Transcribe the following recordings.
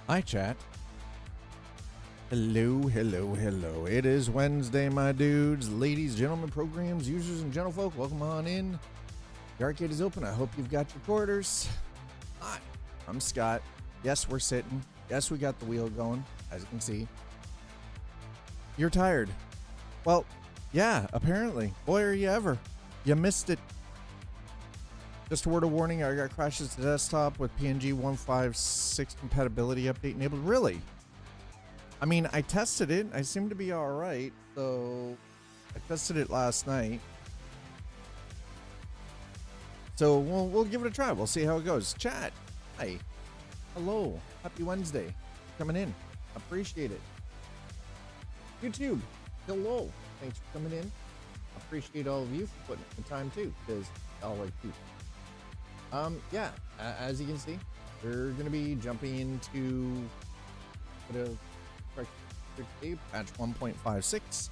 Hi, chat. Hello, hello, hello. It is Wednesday, my dudes, ladies, gentlemen, programs, users, and gentlefolk. Welcome on in. The arcade is open. I hope you've got your quarters. Hi, I'm Scott. Yes, we're sitting. Yes, we got the wheel going, as you can see. You're tired. Well, yeah, apparently. Boy, are you ever. You missed it. Just a word of warning, I got crashes to desktop with PNG 156 compatibility update enabled. Really? I mean, I tested it. I seem to be all right. So I tested it last night. So we'll give it a try. We'll see how it goes. Chat. Hi. Hello. Happy Wednesday. Coming in. Appreciate it. YouTube. Hello. Thanks for coming in. Appreciate all of you for putting in the time too, because y'all like you. Yeah, as you can see, we're going to be jumping into patch 1.56.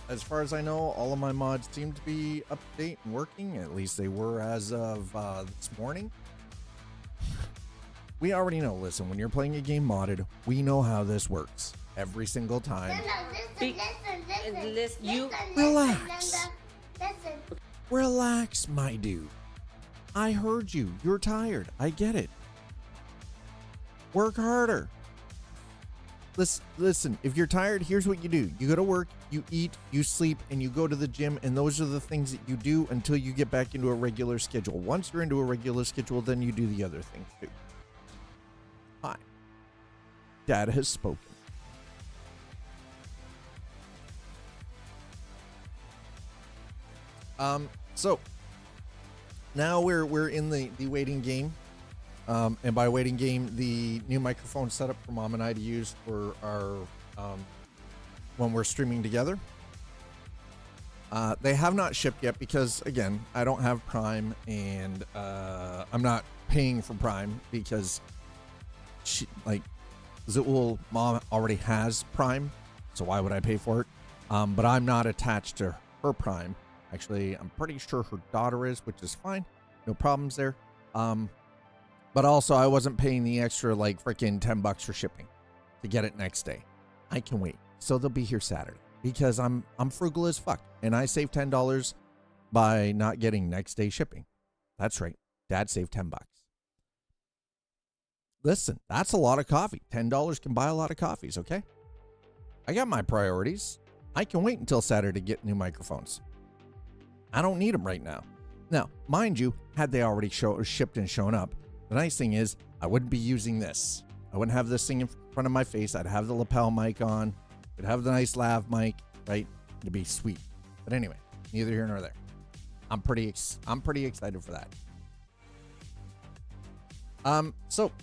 As far as I know, all of my mods seem to be up to date and working. At least they were as of this morning. We already know, listen, when you're playing a game modded, we know how this works every single time. Relax. Relax, my dude. I heard you. You're tired. I get it. Work harder. Listen, if you're tired, here's what you do. You go to work, you eat, you sleep, and you go to the gym, and those are the things that you do until you get back into a regular schedule. Once you're into a regular schedule, then you do the other things too. Hi. Dad has spoken. So now we're in the waiting game. And by waiting game, the new microphone setup for Mom and I to use for our when we're streaming together. They have not shipped yet because, again, I don't have Prime, and I'm not paying for Prime because Zool Mom already has Prime, so why would I pay for it? But I'm not attached to her Prime. Actually, I'm pretty sure her daughter is, which is fine. No problems there. But also, I wasn't paying the extra, freaking $10 for shipping to get it next day. I can wait. So they'll be here Saturday because I'm frugal as fuck. And I saved $10 by not getting next day shipping. That's right. Dad saved $10. Listen, that's a lot of coffee. $10 can buy a lot of coffees, okay? I got my priorities. I can wait until Saturday to get new microphones. I don't need them right now. Now, mind you, had they already shipped and shown up, the nice thing is I wouldn't be using this. I wouldn't have this thing in front of my face. I'd have the lapel mic on. I'd have the nice lav mic, right? It'd be sweet. But anyway, neither here nor there. I'm pretty excited for that. So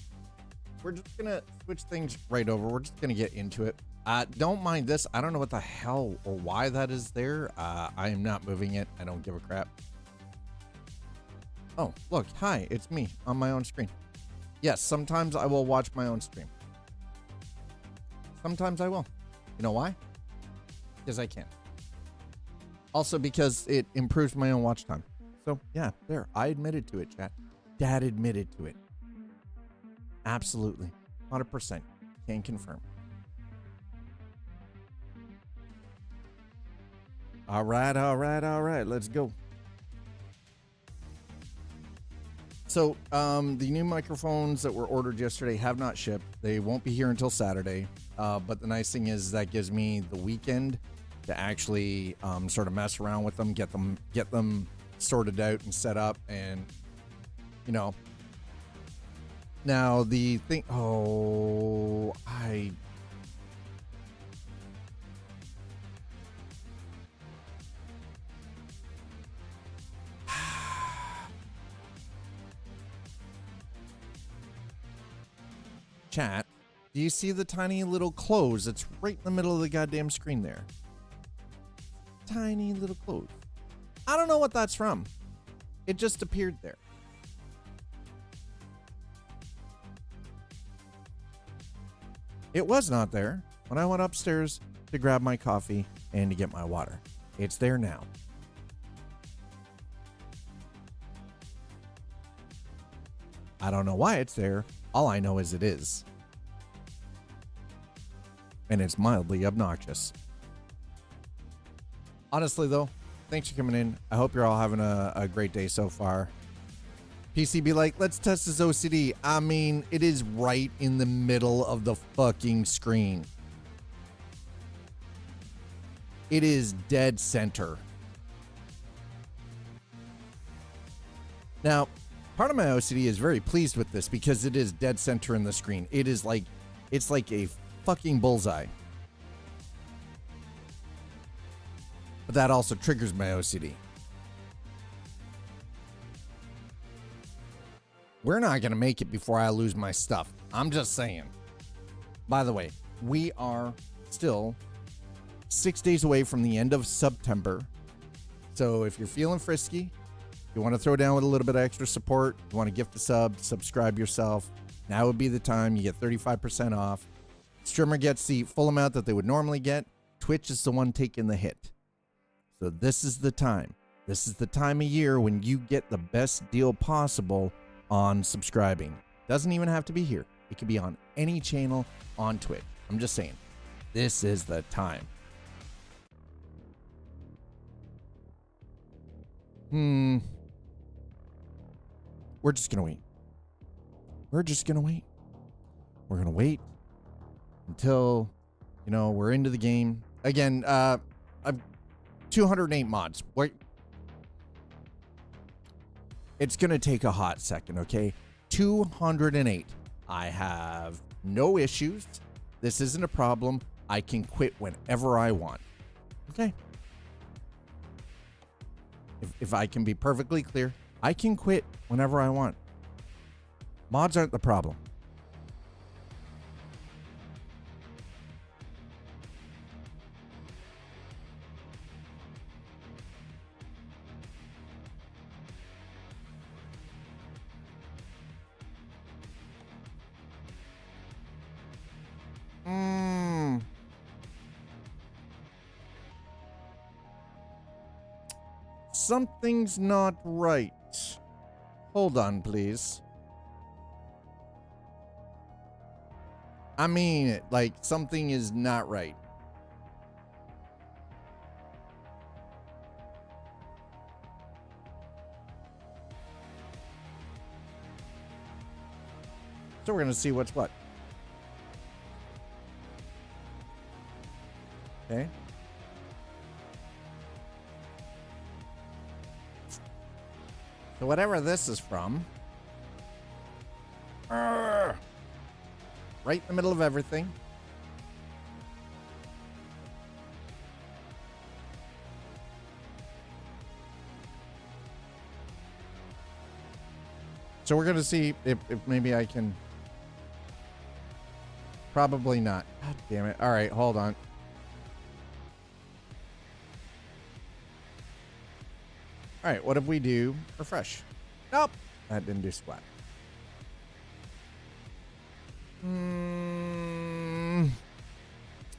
we're just gonna switch things right over. We're just gonna get into it. Don't mind this. I don't know what the hell or why that is there. I am not moving it. I don't give a crap. Oh, look. Hi, it's me on my own screen. Yes, sometimes I will watch my own stream. Sometimes I will. You know why? Because I can. Also because it improves my own watch time. So, yeah, there. I admitted to it, chat. Dad admitted to it. Absolutely. 100%. Can confirm. All right. Let's go. So, the new microphones that were ordered yesterday have not shipped. They won't be here until Saturday. But the nice thing is that gives me the weekend to actually sort of mess around with them, get them sorted out and set up, and now the thing. Oh, Chat, do you see the tiny little close? It's right in the middle of the goddamn screen there. Tiny little close. I don't know what that's from. It just appeared there. It was not there when I went upstairs to grab my coffee and to get my water. It's there now. I don't know why it's there, All I know is it is. And it's mildly obnoxious. Honestly, though, thanks for coming in. I hope you're all having a great day so far. PC be like, let's test this OCD. I mean, it is right in the middle of the fucking screen. It is dead center. Now, part of my OCD is very pleased with this because it is dead center in the screen. It is like, it's like a fucking bullseye. But that also triggers my OCD. We're not going to make it before I lose my stuff. I'm just saying. By the way, we are still 6 days away from the end of September. So if you're feeling frisky, you want to throw down with a little bit of extra support, you want to gift a sub, subscribe yourself, now would be the time. You get 35% off. Streamer gets the full amount that they would normally get. Twitch is the one taking the hit. So this is the time. This is the time of year when you get the best deal possible on subscribing. Doesn't even have to be here. It could be on any channel on Twitch. I'm just saying, this is the time. We're just gonna wait. We're just gonna wait. We're gonna wait until, you know, we're into the game. Again, I've 208 mods. Wait. It's gonna take a hot second, okay? 208. I have no issues. This isn't a problem. I can quit whenever I want. Okay. If I can be perfectly clear, I can quit whenever I want. Mods aren't the problem. Something's not right. Hold on, please. I mean, like, something is not right. So we're gonna see what's what. Okay. So whatever this is from, right in the middle of everything. So we're gonna see if maybe I can. Probably not. God damn it. All right, hold on. All right, what if we do refresh? Nope, that didn't do squat.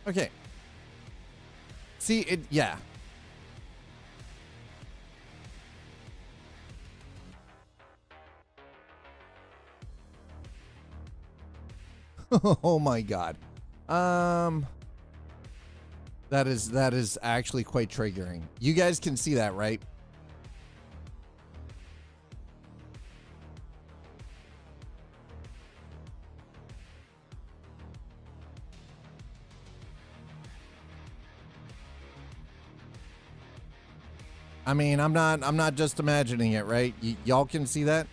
Okay. See it, yeah. Oh my god. That is actually quite triggering. You guys can see that, right? I mean, I'm not just imagining it, right? Y'all can see that?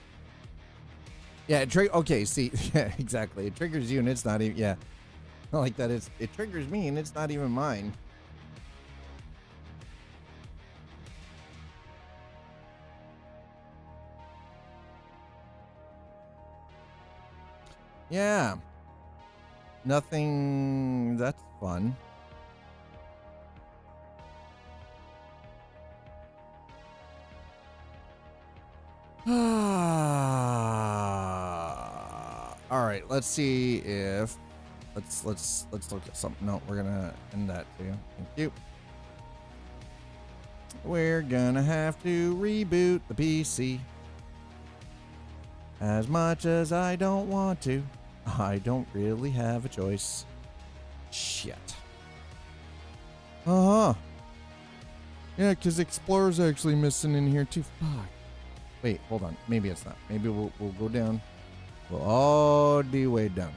Yeah, okay, see, yeah, exactly. It triggers you and it's not even, yeah. I like that. It triggers me and it's not even mine. Yeah. Nothing, that's fun. All right, let's see if let's look at something. No, we're gonna end that too. Thank you. We're gonna have to reboot the PC. As much as I don't want to, I don't really have a choice. Shit. Uh-huh. Yeah, because Explorer's actually missing in here too. Fuck. Wait, hold on. Maybe it's not. Maybe we'll go down. We'll all the way down.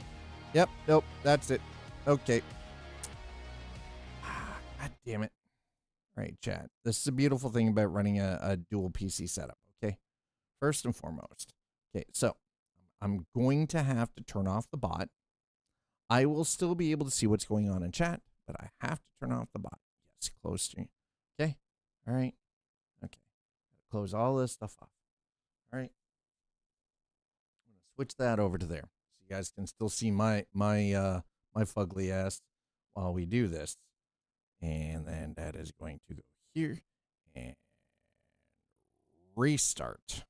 Yep, nope, that's it. Okay. God damn it. All right, chat. This is a beautiful thing about running a dual PC setup, okay? First and foremost. Okay, so I'm going to have to turn off the bot. I will still be able to see what's going on in chat, but I have to turn off the bot. Yes, close stream. Okay. All right. Okay. Close all this stuff off. All right. I'm gonna switch that over to there, so you guys can still see my fugly ass while we do this. And then that is going to go here and restart.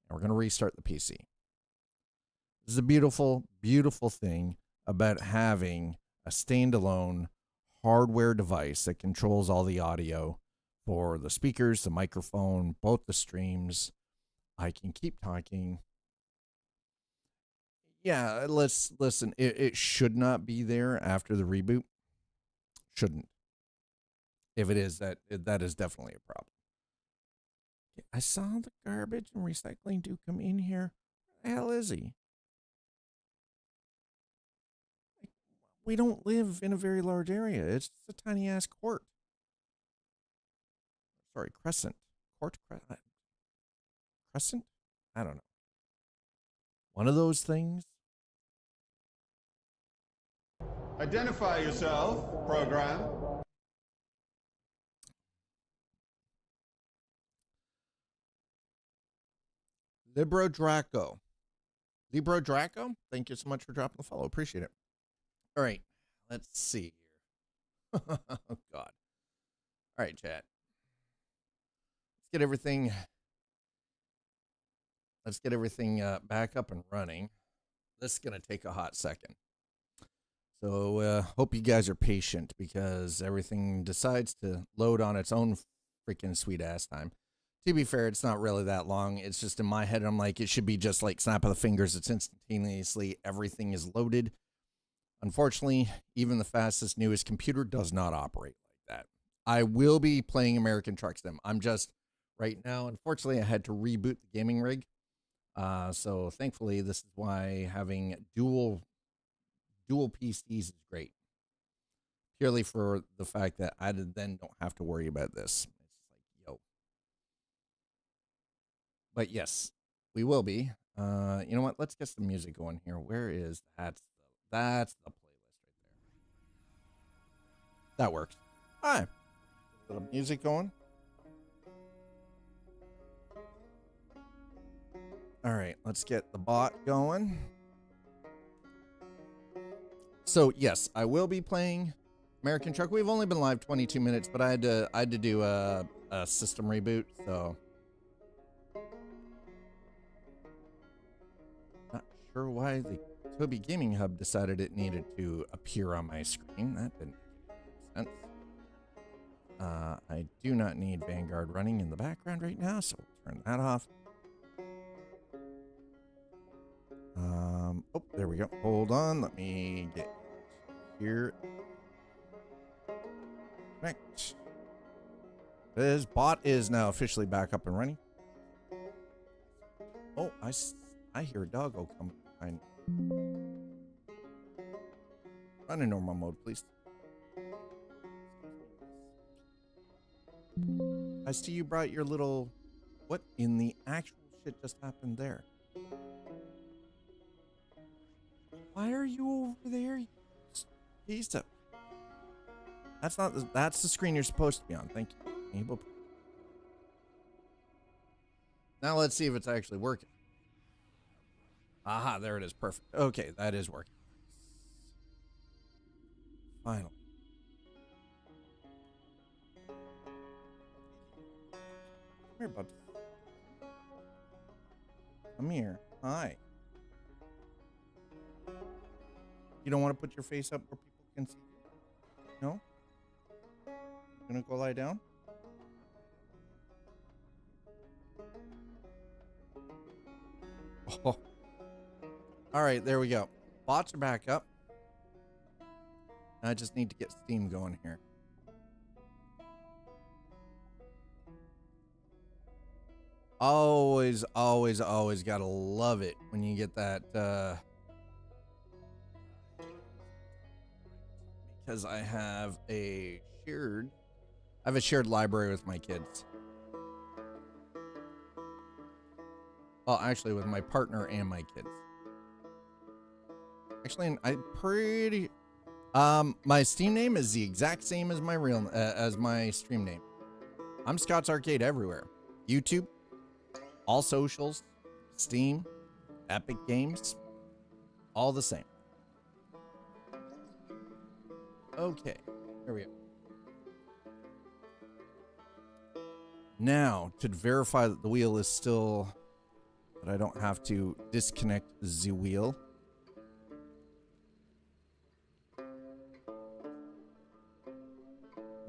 And we're going to restart the PC. This is a beautiful, beautiful thing about having a standalone hardware device that controls all the audio for the speakers, the microphone, both the streams. I can keep talking. Yeah, let's listen. It should not be there after the reboot. Shouldn't. If it is, that is definitely a problem. I saw the garbage and recycling dude come in here. Where the hell is he? We don't live in a very large area. It's a tiny ass court. Sorry, crescent. Crescent? I don't know. One of those things. Identify yourself, program. Libro Draco. Thank you so much for dropping the follow. Appreciate it. All right. Let's see here. Oh, God. All right, chat. Let's get everything back up and running. This is going to take a hot second. So hope you guys are patient because everything decides to load on its own freaking sweet ass time. To be fair, it's not really that long. It's just in my head, I'm like, it should be just like snap of the fingers. It's instantaneously, everything is loaded. Unfortunately, even the fastest, newest computer does not operate like that. I will be playing American Truck Sim. I'm just, right now, unfortunately, I had to reboot the gaming rig. So thankfully, this is why having dual PCs is great. Purely for the fact that I then don't have to worry about this. It's like, yo. But yes, we will be. You know what? Let's get some music going here. Where is that's the playlist right there. That works. All right. A little music going. All right, let's get the bot going. So yes, I will be playing American Truck. We've only been live 22 minutes, but I had to do a system reboot, so not sure why the Toby Gaming Hub decided it needed to appear on my screen. That didn't make sense. I do not need Vanguard running in the background right now, so we'll turn that off. Oh, there we go. Hold on. Let me get here. Connect. This bot is now officially back up and running. Oh, I hear a doggo coming behind. Run in normal mode, please. I see you brought your little... What in the actual shit just happened there? Why are you over there? He's up. That's the screen you're supposed to be on. Thank you. Now let's see if it's actually working. Aha, there it is. Perfect. Okay, that is working. Finally. Come here, bud. Come here. Hi. You don't want to put your face up where people can see you? No? You gonna go lie down? Oh, All right, there we go. Bots are back up. I just need to get Steam going here. Always, always, always gotta love it when you get that, because I have a shared library with my kids. Well, actually with my partner and my kids. Actually, my Steam name is the exact same as my stream name. I'm Scott's Arcade everywhere. YouTube, all socials, Steam, Epic Games, all the same. Okay, here we go. Now, to verify that the wheel is still, that I don't have to disconnect the wheel.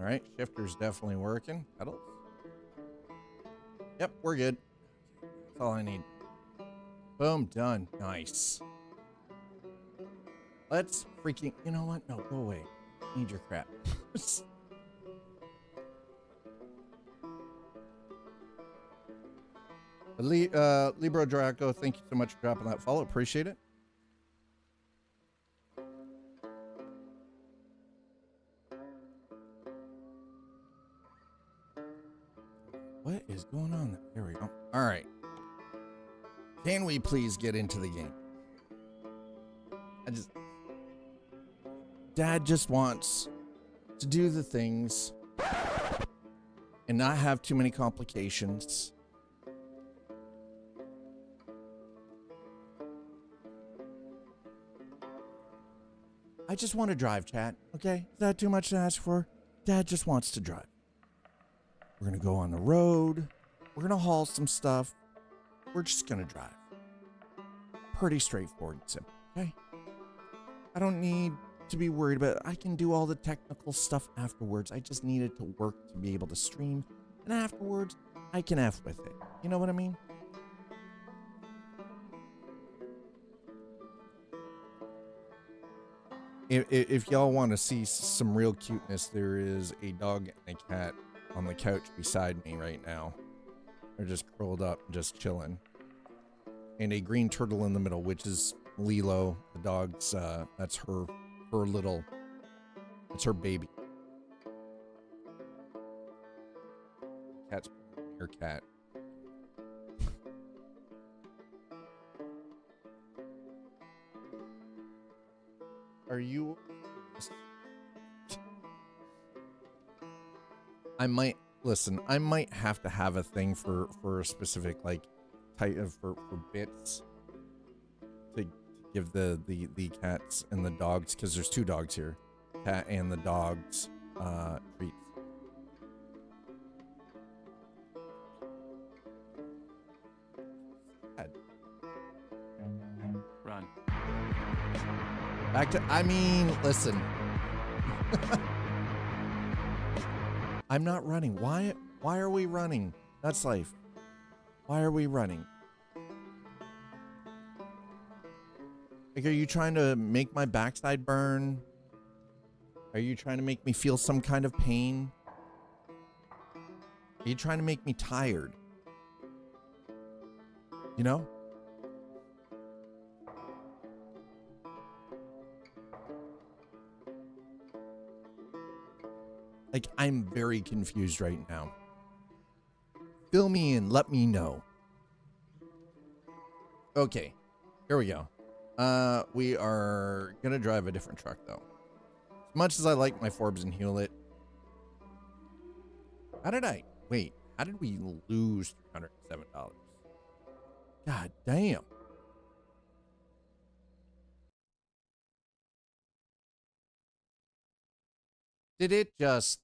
All right, shifter's definitely working. Pedals. Yep, we're good. That's all I need. Boom, done. Nice. Let's freaking, you know what? No, go away. Need your crap. Libro Draco, thank you so much for dropping that follow. Appreciate it. What is going on there? There we go. All right. Can we please get into the game? Dad just wants to do the things and not have too many complications. I just want to drive, chat. Okay? Is that too much to ask for? Dad just wants to drive. We're going to go on the road. We're going to haul some stuff. We're just going to drive. Pretty straightforward and simple, okay? I don't need to be worried about it. I can do all the technical stuff afterwards. I just need it to work to be able to stream. And afterwards, I can F with it. You know what I mean? If y'all want to see some real cuteness, there is a dog and a cat on the couch beside me right now. They're just curled up, just chilling. And a green turtle in the middle, which is Lilo, the dog's, that's her little, that's her baby. Cat's her cat. Are you? I might have to have a thing for a specific like type of for bits to give the cats and the dogs, because there's two dogs here, cat and the dogs treats. Run. Back to, I mean, listen. I'm not running. Why are we running? That's life. Why are we running? Like, are you trying to make my backside burn? Are you trying to make me feel some kind of pain? Are you trying to make me tired? You know? Like, I'm very confused right now. Fill me in. Let me know. Okay. Here we go. We are going to drive a different truck, though. As much as I like my Forbes and Hewlett. How did we lose $307? God damn. Did it just...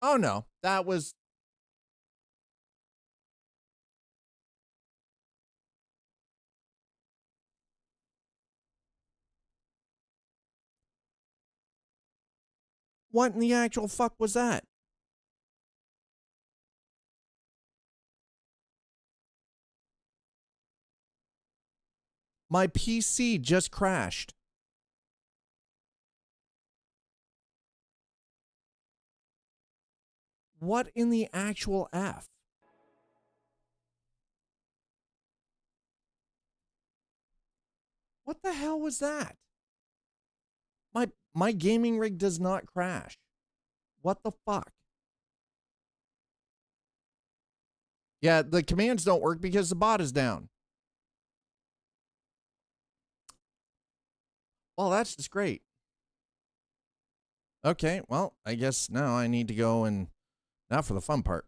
Oh, no. That was... What in the actual fuck was that? My PC just crashed. What in the actual F? What the hell was that? My gaming rig does not crash. What the fuck? Yeah, the commands don't work because the bot is down. Well, that's just great. Okay, well, I guess now I need to go and now for the fun part.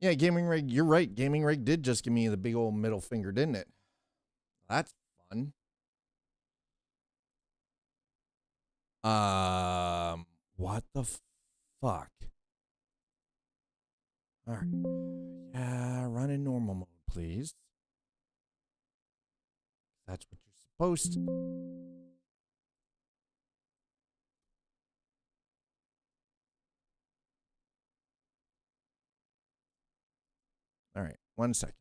Yeah, gaming rig, you're right. Gaming rig did just give me the big old middle finger, didn't it? That's fun. What the fuck? All right. Yeah, run in normal mode, please. That's what you're supposed to. All right, 1 second.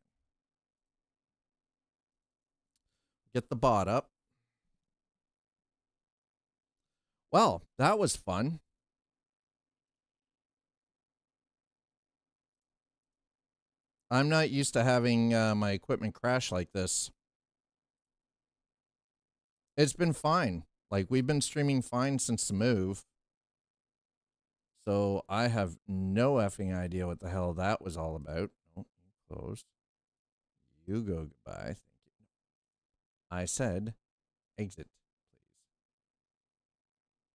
Get the bot up. Well, that was fun. I'm not used to having my equipment crash like this. It's been fine. Like, we've been streaming fine since the move. So I have no effing idea what the hell that was all about. Oh, closed. You go goodbye. Thank you. I said exit, please.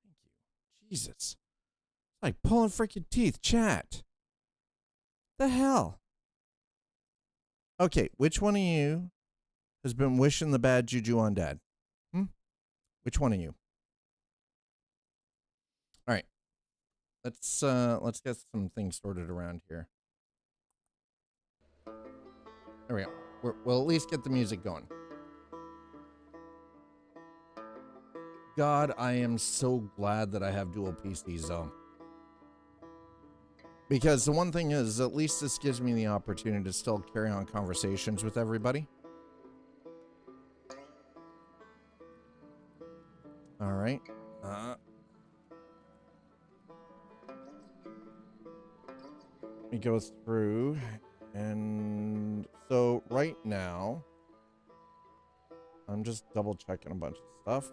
Thank you. Jesus. It's like pulling freaking teeth, chat. The hell? Okay, which one of you has been wishing the bad juju on dad? Which one of you? All right. Let's get some things sorted around here. There we go. We'll at least get the music going. God, I am so glad that I have dual PCs though. Because the one thing is, at least this gives me the opportunity to still carry on conversations with everybody. All right. Let me go through. And so right now, I'm just double checking a bunch of stuff.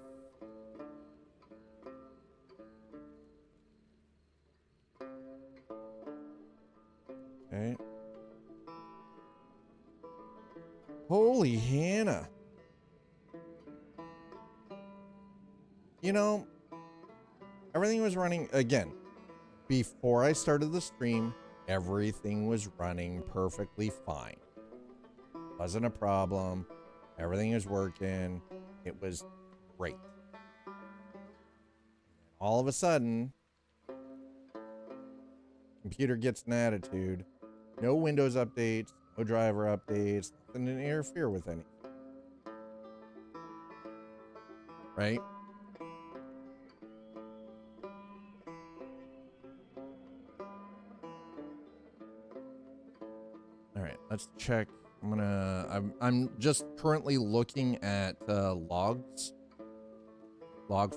Okay. Holy Hannah. You know, everything was running again. Before I started the stream, everything was running perfectly fine. Wasn't a problem. Everything was working. It was great. All of a sudden, computer gets an attitude. No Windows updates, no driver updates, nothing to interfere with anything. Right? All right, let's check. I'm just currently looking at log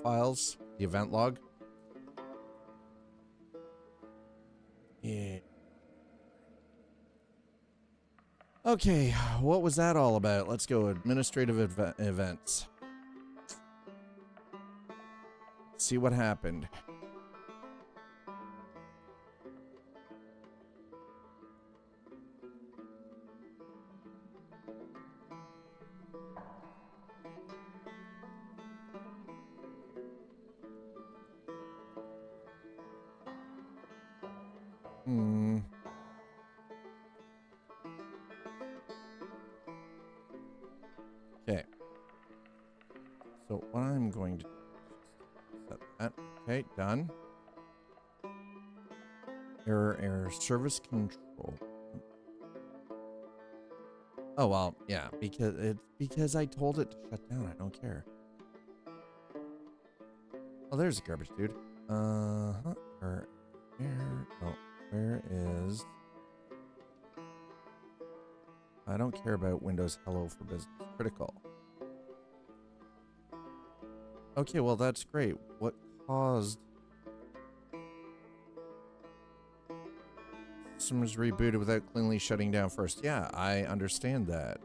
files, the event log. Yeah. Okay, what was that all about? Let's go administrative events. See what happened. Okay. So what I'm going to set that. Okay, done. Error, service control. Oh well, yeah, because I told it to shut down. I don't care. Oh, there's a garbage dude. Where is? I don't care about Windows Hello for Business. Critical. Okay, well, that's great. What caused... System was rebooted without cleanly shutting down first. Yeah, I understand that.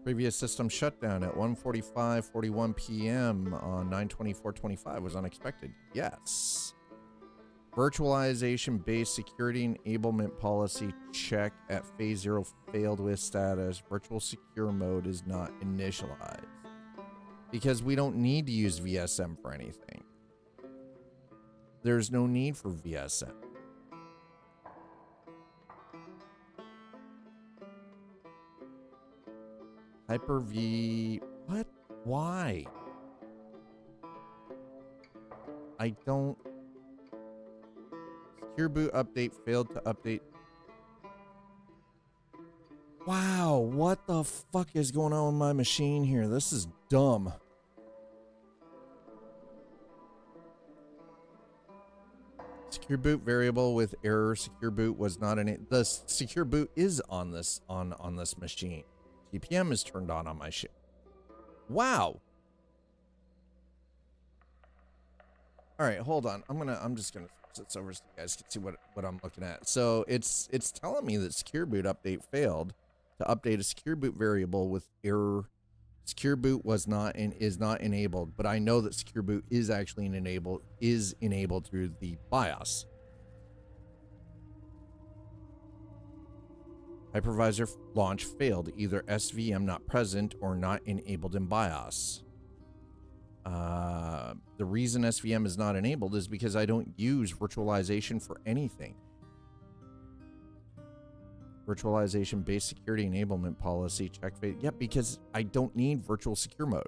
Previous system shutdown at 1:41 p.m. on 9/24/25 was unexpected. Yes. Virtualization-based security enablement policy check at phase 0 failed with status. Virtual secure mode is not initialized. Because we don't need to use VSM for anything. There's no need for VSM. Hyper-V... What? Why? I don't... Secure boot update failed to update. Wow, what the fuck is going on with my machine here? This is dumb. Secure boot variable with error. Secure boot was not in the secure boot is on this on this machine. TPM is turned on my shit. Wow. All right, hold on. I'm just gonna switch this over so you guys can see what I'm looking at. So it's telling me that secure boot update failed to update a secure boot variable with error. Secure boot was not and is not enabled, but I know that secure boot is actually enabled through the BIOS. Hypervisor launch failed, either SVM not present or not enabled in BIOS. The reason SVM is not enabled is because I don't use virtualization for anything. Virtualization based security enablement policy check failed. Yep, because I don't need virtual secure mode.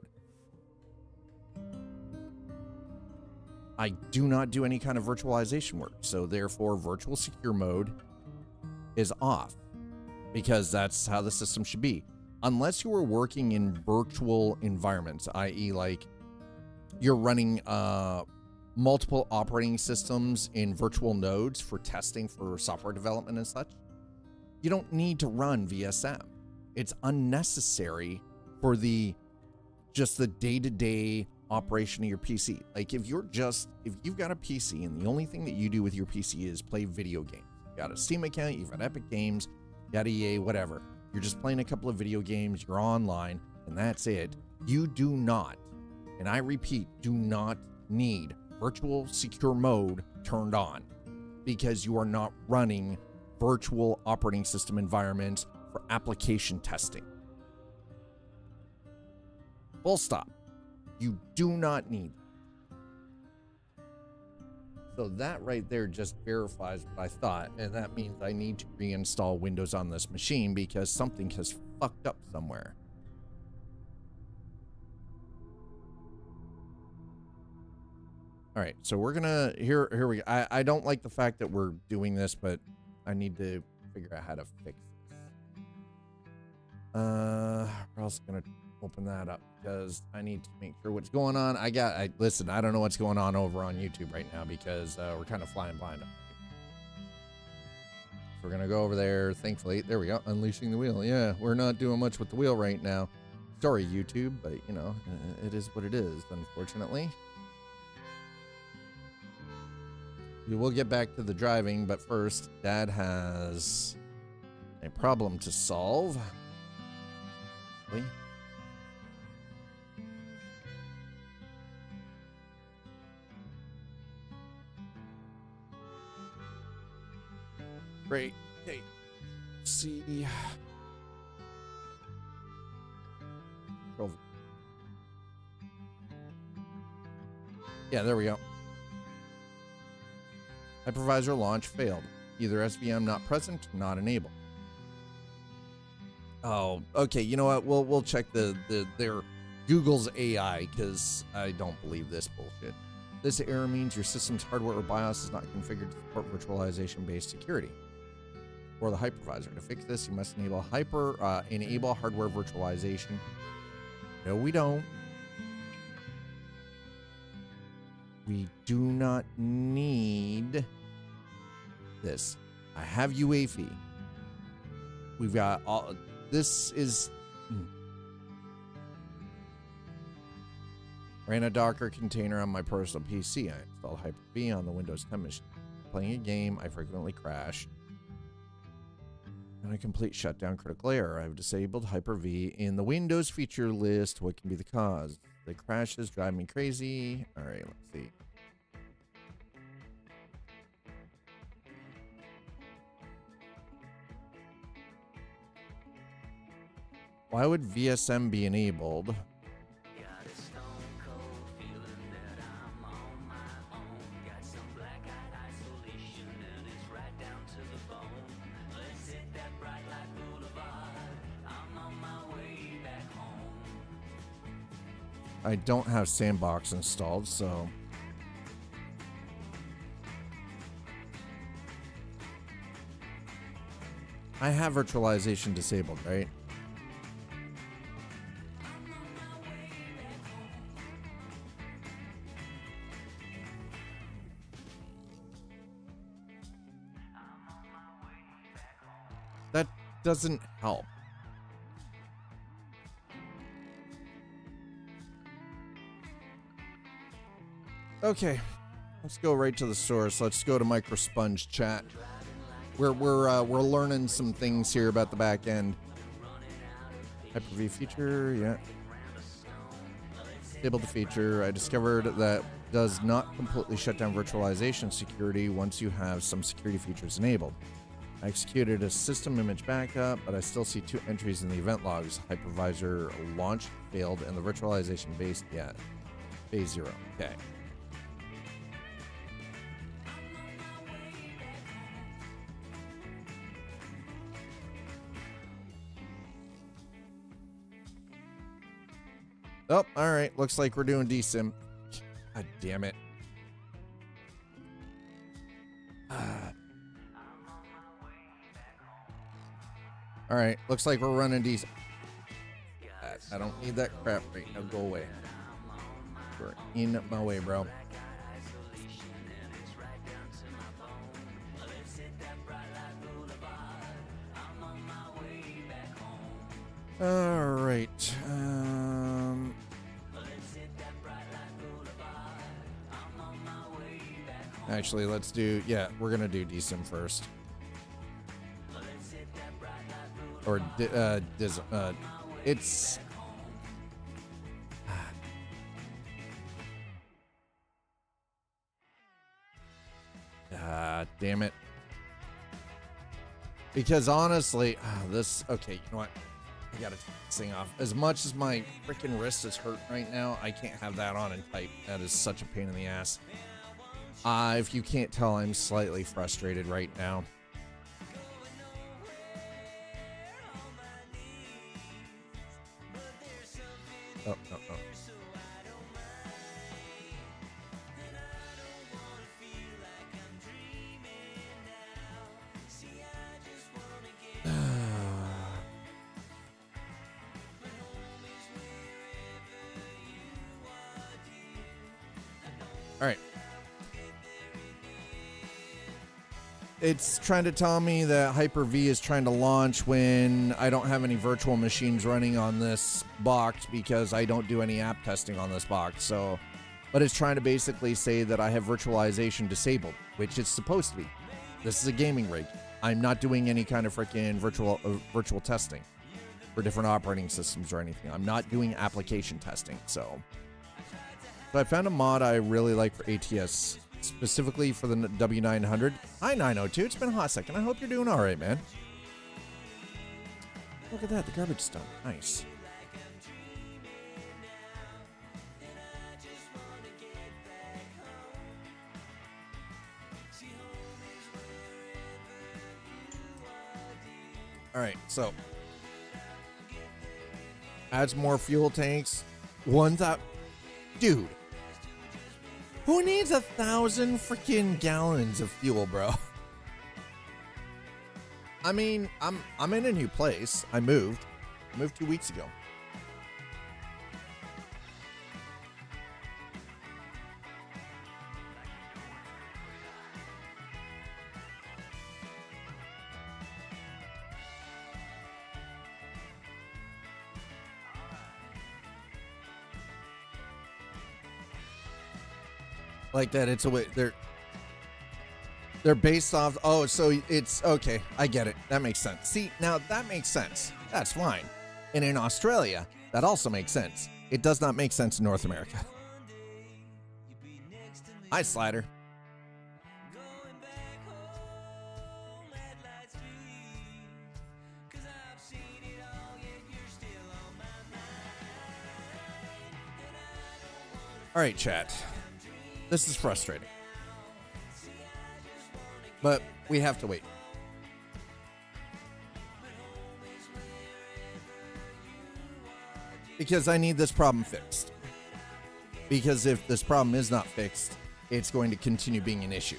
I do not do any kind of virtualization work, so therefore virtual secure mode is off because that's how the system should be. Unless you are working in virtual environments, i.e. like you're running multiple operating systems in virtual nodes for testing for software development and such, you don't need to run VSM. It's unnecessary for just the day-to-day operation of your PC. Like if you've got a PC and the only thing that you do with your PC is play video games, you've got a Steam account, you've got Epic Games, yada EA, whatever. You're just playing a couple of video games, you're online, and that's it. You do not, and I repeat, do not need virtual secure mode turned on because you are not running virtual operating system environments for application testing. Full stop. You do not need that. So that right there just verifies what I thought, and that means I need to reinstall Windows on this machine because something has fucked up somewhere. All right, so we're gonna here we go. I don't like the fact that we're doing this, but I need to figure out how to fix this. We're also gonna open that up because I need to make sure what's going on. Listen, I don't know what's going on over on YouTube right now because we're kind of flying blind. So we're gonna go over there. Thankfully, there we go. Unleashing the wheel. Yeah, we're not doing much with the wheel right now. Sorry, YouTube, but you know, it is what it is, unfortunately. We will get back to the driving, but first, Dad has a problem to solve. Really? Great. Okay. See. Yeah, there we go. Hypervisor launch failed. Either SVM not present, not enabled. Oh, okay. You know what? We'll check their Google's AI because I don't believe this bullshit. This error means your system's hardware or BIOS is not configured to support virtualization-based security or the hypervisor. To fix this, you must enable hardware virtualization. No, we don't. We do not need this. I have UEFI. we've got all, this is, ran a Docker container on my personal PC. I installed Hyper-V on the Windows 10 machine. Playing a game, I frequently crash. And a complete shutdown critical error. I've disabled Hyper-V in the Windows feature list. What can be the cause? The crashes drive me crazy. All right, let's see. Why would VSM be enabled? I don't have Sandbox installed, so I have virtualization disabled, right? That doesn't help. Okay, let's go right to the source. Let's go to MicroSponge chat. We're learning some things here about the back end. Hyper-V feature, yeah. Disabled the feature. I discovered that does not completely shut down virtualization security once you have some security features enabled. I executed a system image backup, but I still see 2 entries in the event logs. Hypervisor launch failed and the virtualization base, yeah, phase 0. Okay. Oh, all right. Looks like we're doing DSIM. God damn it. All right. Looks like we're running DSIM. I don't need that crap right now. Go away. You're in my way, bro. All right. Actually, let's do, yeah, we're going to do DSIM first. Or, it's... damn it. Because honestly, this, okay, you know what? I gotta take this thing off. As much as my freaking wrist is hurt right now, I can't have that on and type. That is such a pain in the ass. If you can't tell, I'm slightly frustrated right now. Oh, no, no. All right. It's trying to tell me that Hyper-V is trying to launch when I don't have any virtual machines running on this box because I don't do any app testing on this box. So, but it's trying to basically say that I have virtualization disabled, which it's supposed to be. This is a gaming rig. I'm not doing any kind of freaking virtual testing for different operating systems or anything. I'm not doing application testing. So I found a mod I really like for ATS, specifically for the W900. Hi, 902. It's been a hot second. I hope you're doing all right, man. Look at that. The garbage is done. Nice. All right, so adds more fuel tanks. Dude, who needs 1,000 freaking gallons of fuel, bro? I mean, I'm in a new place. I moved 2 weeks ago. Like that it's a way they're based off. Oh, so it's okay. I get it. That makes sense. See, now that makes sense. That's fine. And in Australia, that also makes sense. It does not make sense in North America. Hi, Slider. All right, chat. This is frustrating. But we have to wait. Because I need this problem fixed. Because if this problem is not fixed, it's going to continue being an issue.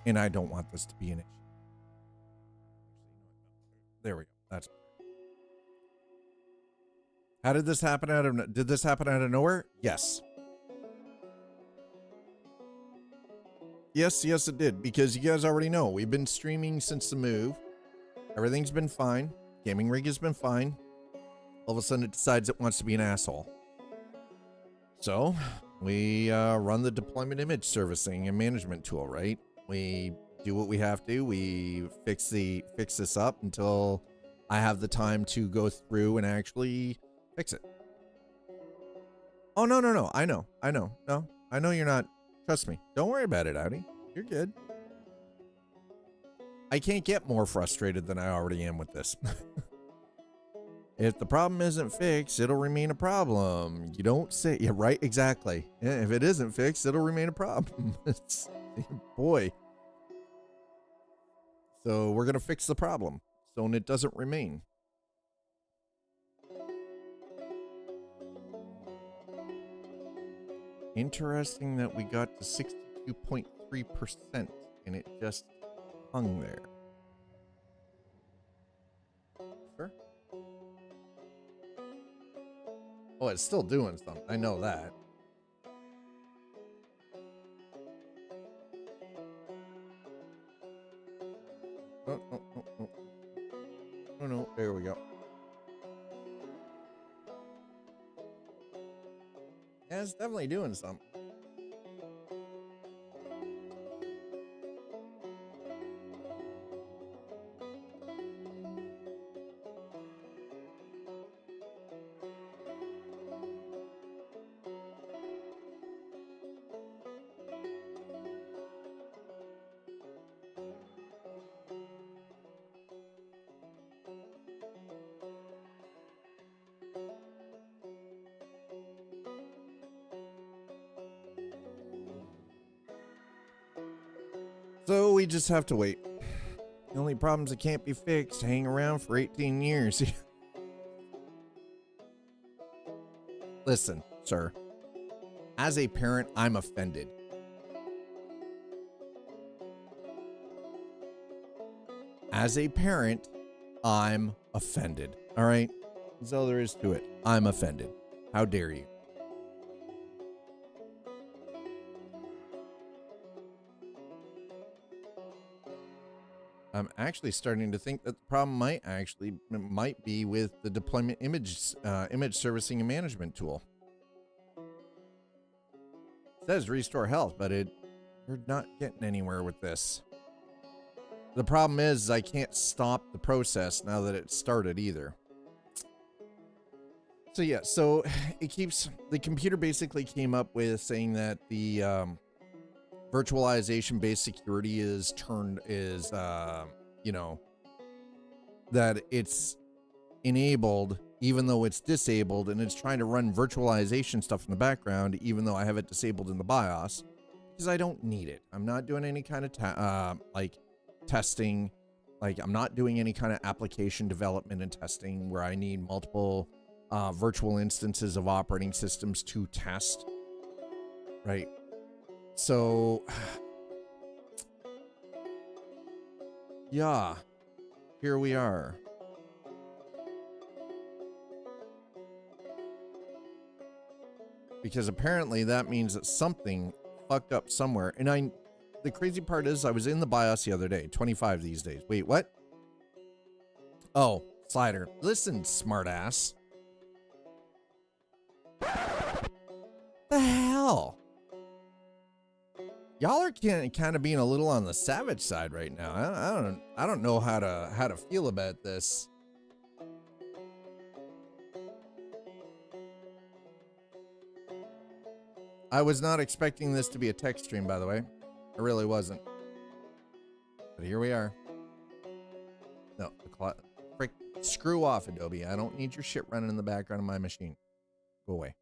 And I don't want this to be an issue. There we go. That's How did this happen did this happen out of nowhere? Yes. Yes, it did, because you guys already know we've been streaming since the move. Everything's been fine. Gaming rig has been fine. All of a sudden it decides it wants to be an asshole. So we run the deployment image servicing and management tool, right? We do what we have to. We fix this up until I have the time to go through and actually fix it. Oh, no. I know. No, I know you're not. Trust me. Don't worry about it, Audi. You're good. I can't get more frustrated than I already am with this. If the problem isn't fixed, it'll remain a problem. You don't say, yeah, right? Exactly. Yeah, if it isn't fixed, it'll remain a problem. Boy. So we're going to fix the problem so it doesn't remain. Interesting that we got to 62.3% and it just hung there. Sure. Oh, it's still doing something. I know that. Oh, no. There we go. Yeah, it's definitely doing something. So we just have to wait. The only problems that can't be fixed hang around for 18 years. Listen, sir. As a parent, I'm offended. As a parent, I'm offended. All right? That's all there is to it. I'm offended. How dare you? I'm actually starting to think that the problem might be with the deployment image servicing and management tool. It says restore health, but we're not getting anywhere with this. The problem is I can't stop the process now that it's started either. So yeah, so the computer basically came up with saying that the virtualization based security that it's enabled even though it's disabled, and it's trying to run virtualization stuff in the background even though I have it disabled in the BIOS because I don't need it. I'm not doing any kind of testing. Like, I'm not doing any kind of application development and testing where I need multiple virtual instances of operating systems to test, right? So, yeah, here we are. Because apparently that means that something fucked up somewhere. And the crazy part is I was in the BIOS the other day, 25 these days. Wait, what? Oh, Slider, listen, smartass. The hell? Y'all are kind of being a little on the savage side right now. I don't know how to feel about this. I was not expecting this to be a text stream, by the way. I really wasn't. But here we are. No, frick, screw off, Adobe. I don't need your shit running in the background of my machine. Go away.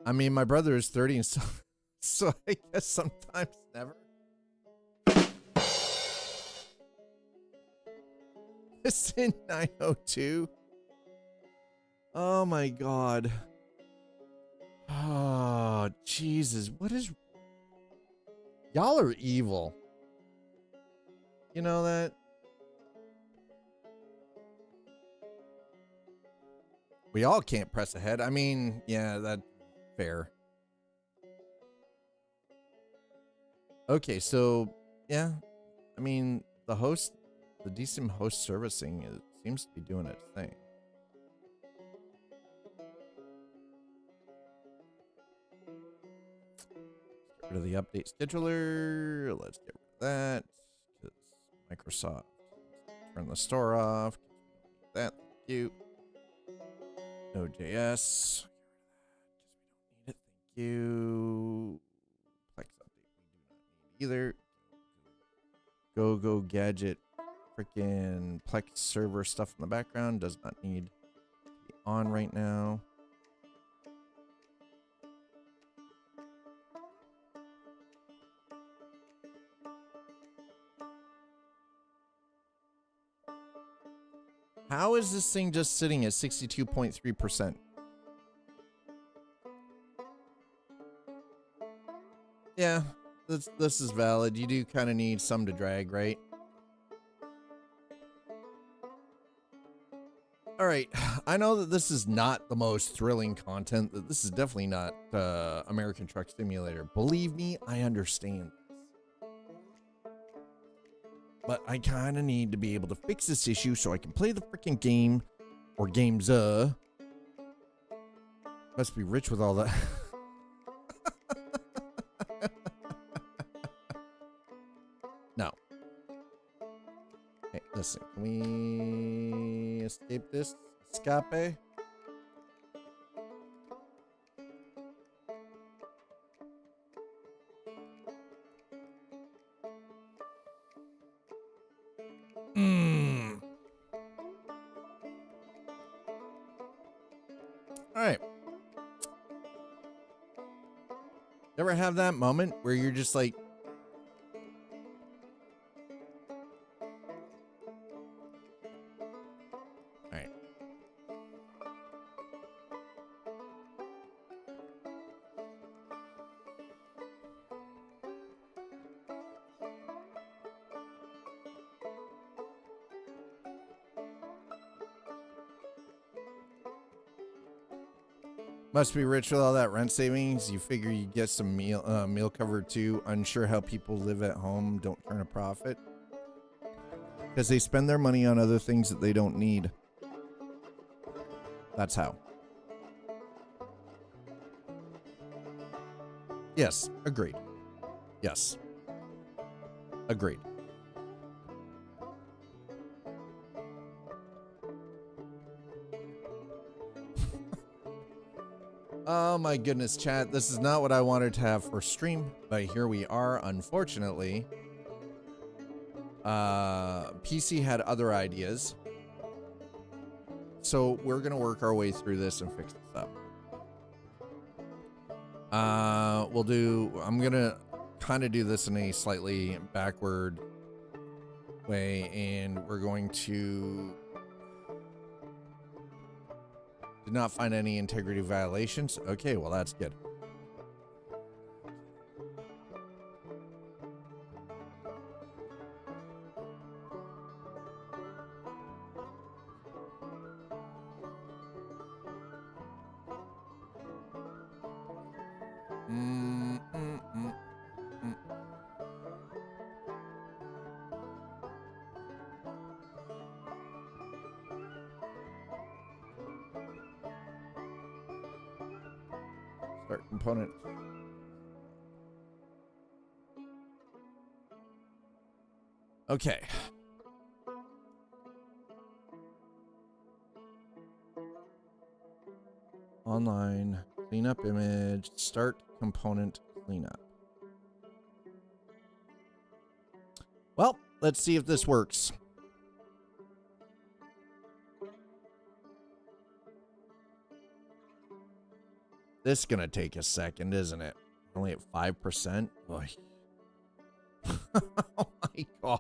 I mean, my brother is 30 and so I guess sometimes never. It's in 902. Oh my God. Oh, Jesus. What is... Y'all are evil. You know that? We all can't press ahead. I mean, yeah, that's fair. Okay, so, yeah. I mean, the decent host servicing seems to be doing its thing. Get rid of the update scheduler. Let's get rid of that. Microsoft. Turn the store off. That. Thank you. Node.js. Get rid of that because we don't need it. Thank you. Plex update. We do not need either. Go gadget. Freaking Plex server stuff in the background does not need to be on right now. How is this thing just sitting at 62.3%? Yeah, this is valid. You do kind of need some to drag, right? All right, I know that this is not the most thrilling content. That this is definitely not American Truck Simulator. Believe me, I understand. But I kind of need to be able to fix this issue so I can play the freaking game or games. Must be rich with all that. No. Hey, listen. Can we escape this? Escape? All right. Ever have that moment where you're just like, all right. Must be rich with all that rent savings. You figure you get some meal cover too. Unsure how people live at home don't turn a profit because they spend their money on other things that they don't need. That's how. Yes, agreed. Yes, agreed. Oh my goodness, chat. This is not what I wanted to have for stream, but here we are, unfortunately. PC had other ideas. So we're going to work our way through this and fix this up. I'm going to kind of do this in a slightly backward way, and we're going to... Did not find any integrity violations. Okay, well, that's good. Start component. Okay. Online, cleanup image, start component cleanup. Well, let's see if this works. This is gonna take a second, isn't it? Only at 5%. Oy. Oh my god.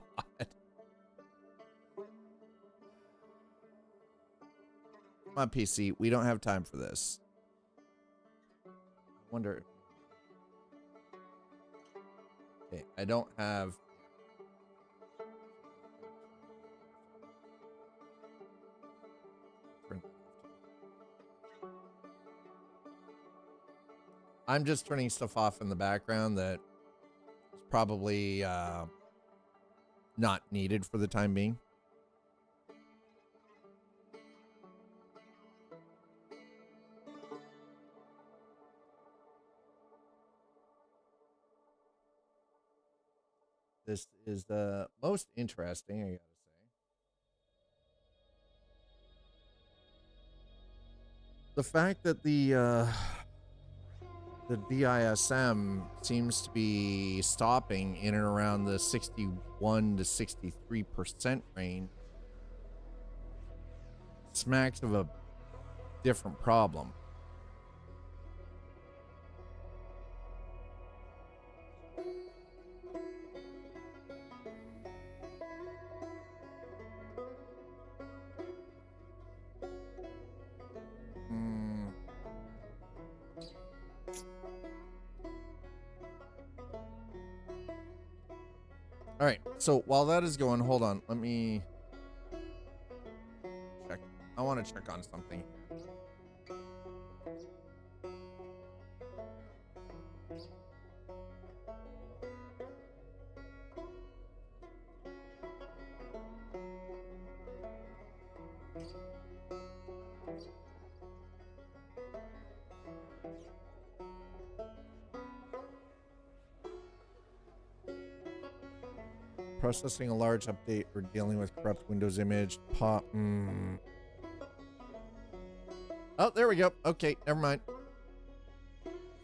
My PC, we don't have time for this. I wonder. Okay, I don't have. I'm just turning stuff off in the background that is probably not needed for the time being. This is the most interesting, I gotta say. The fact that the DISM seems to be stopping in and around the 61 to 63% range smacks of a different problem. All right, so while that is going, hold on, let me check. I want to check on something. Processing a large update or dealing with corrupt Windows image. Pop. Oh, there we go. Okay, never mind.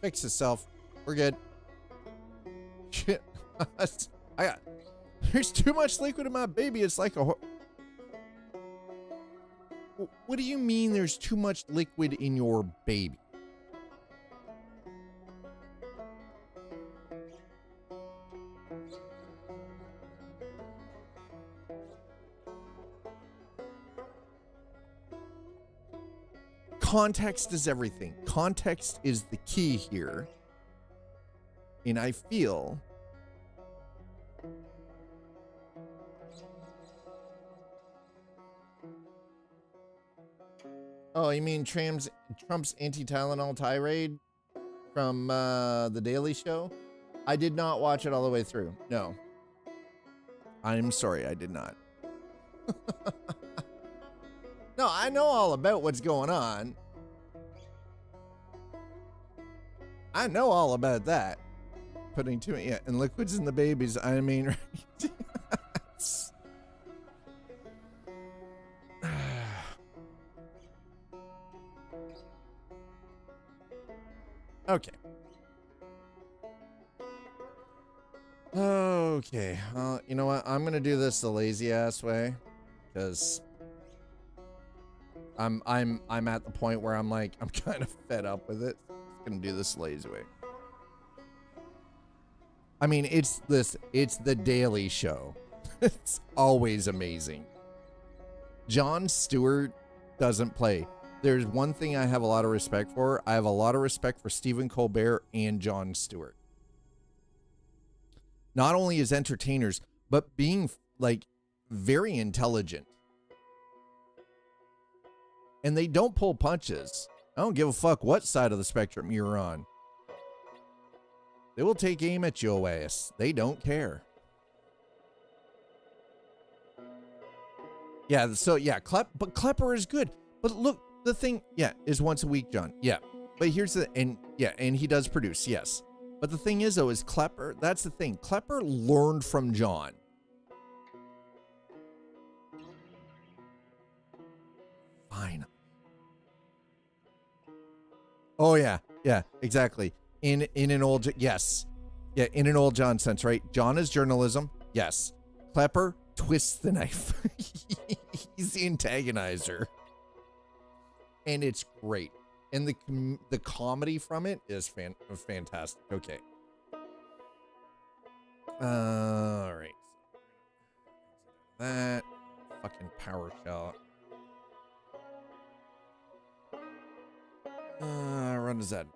Fix itself. We're good. Shit. There's too much liquid in my baby. It's like a. What do you mean there's too much liquid in your baby? Context is everything. Context is the key here. And I feel oh, you mean Trump's anti-Tylenol tirade from The Daily Show? I did not watch it all the way through. No. I'm sorry, I did not. No, I know all about what's going on. I know all about that. Putting too many, yeah, and liquids in the babies. I mean, right? Okay. Okay. You know what? I'm gonna do this the lazy ass way, because I'm at the point where I'm like, I'm kind of fed up with it. I'm gonna do this lazy way. I mean, it's The Daily Show. It's always amazing. Jon Stewart doesn't play. There's one thing I have a lot of respect for. I have a lot of respect for Stephen Colbert and Jon Stewart. Not only as entertainers, but being like very intelligent. And they don't pull punches. I don't give a fuck what side of the spectrum you're on. They will take aim at your ass. They don't care. Yeah, so yeah, but Klepper is good. But look, the thing, yeah, is once a week, John. Yeah. But here's the, and yeah, and he does produce, yes. But the thing is, though, is Klepper, that's the thing. Klepper learned from John. Fine. Oh, yeah. Yeah, exactly. In an old, yes. Yeah, in an old John sense, right? John is journalism. Yes. Klepper twists the knife. He's the antagonizer. And it's great. And the comedy from it is fantastic. Okay. All right. That fucking PowerShell. Run as that.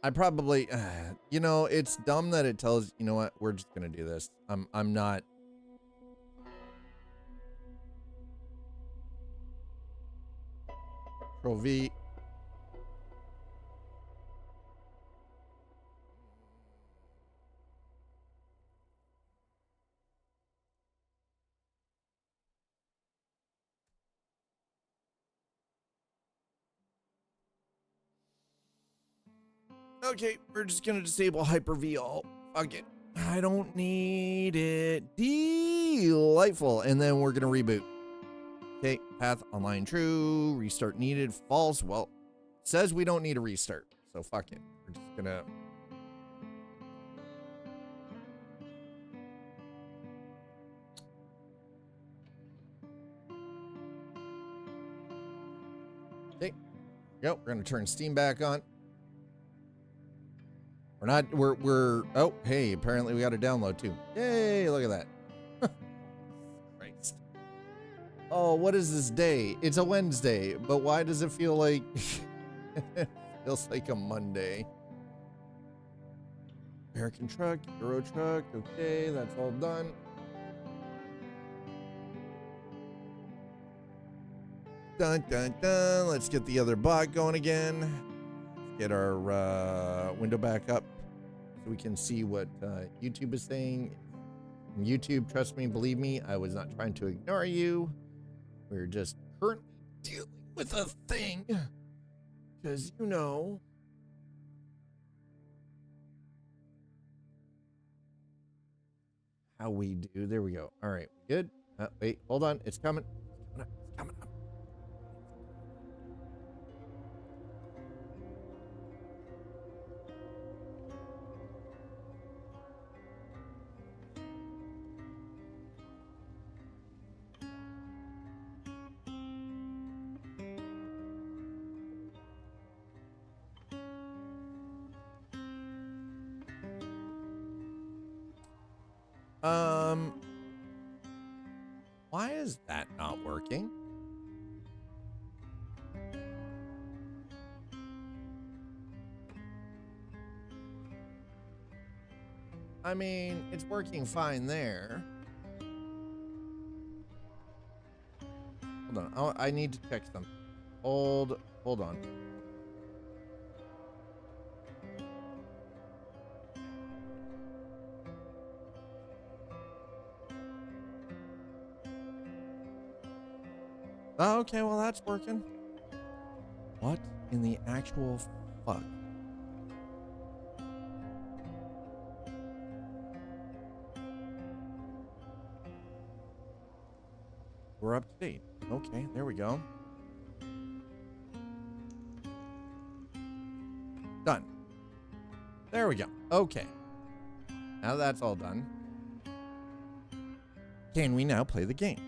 I probably, you know, it's dumb that it tells, you know what, we're just gonna do this. I'm not. Control V. Okay, we're just gonna disable Hyper-V all. Fuck it. I don't need it. Delightful. And then we're gonna reboot. Okay, path online true. Restart needed. False. Well, says we don't need a restart. So fuck it. We're just gonna. Okay. Yep, we're gonna turn Steam back on. We're oh, hey, apparently we got a download too. Yay, look at that. Christ. Oh, what is this day? It's a Wednesday, but why does it feel like it feels like a Monday? American truck, Euro truck, okay, that's all done. Dun dun dun. Let's get the other bot going again. Get our window back up so we can see what YouTube is saying. And YouTube, trust me, believe me, I was not trying to ignore you. We're just currently dealing with a thing. Because, you know. How we do. There we go. All right. Good. Wait, hold on. It's coming. It's coming up. Why is that not working? I mean, it's working fine there. Hold on. I need to check something. Hold on. Oh, okay, well, that's working. What in the actual fuck? We're up to date. Okay, there we go. Done. There we go. Okay. Now that's all done. Can we now play the game?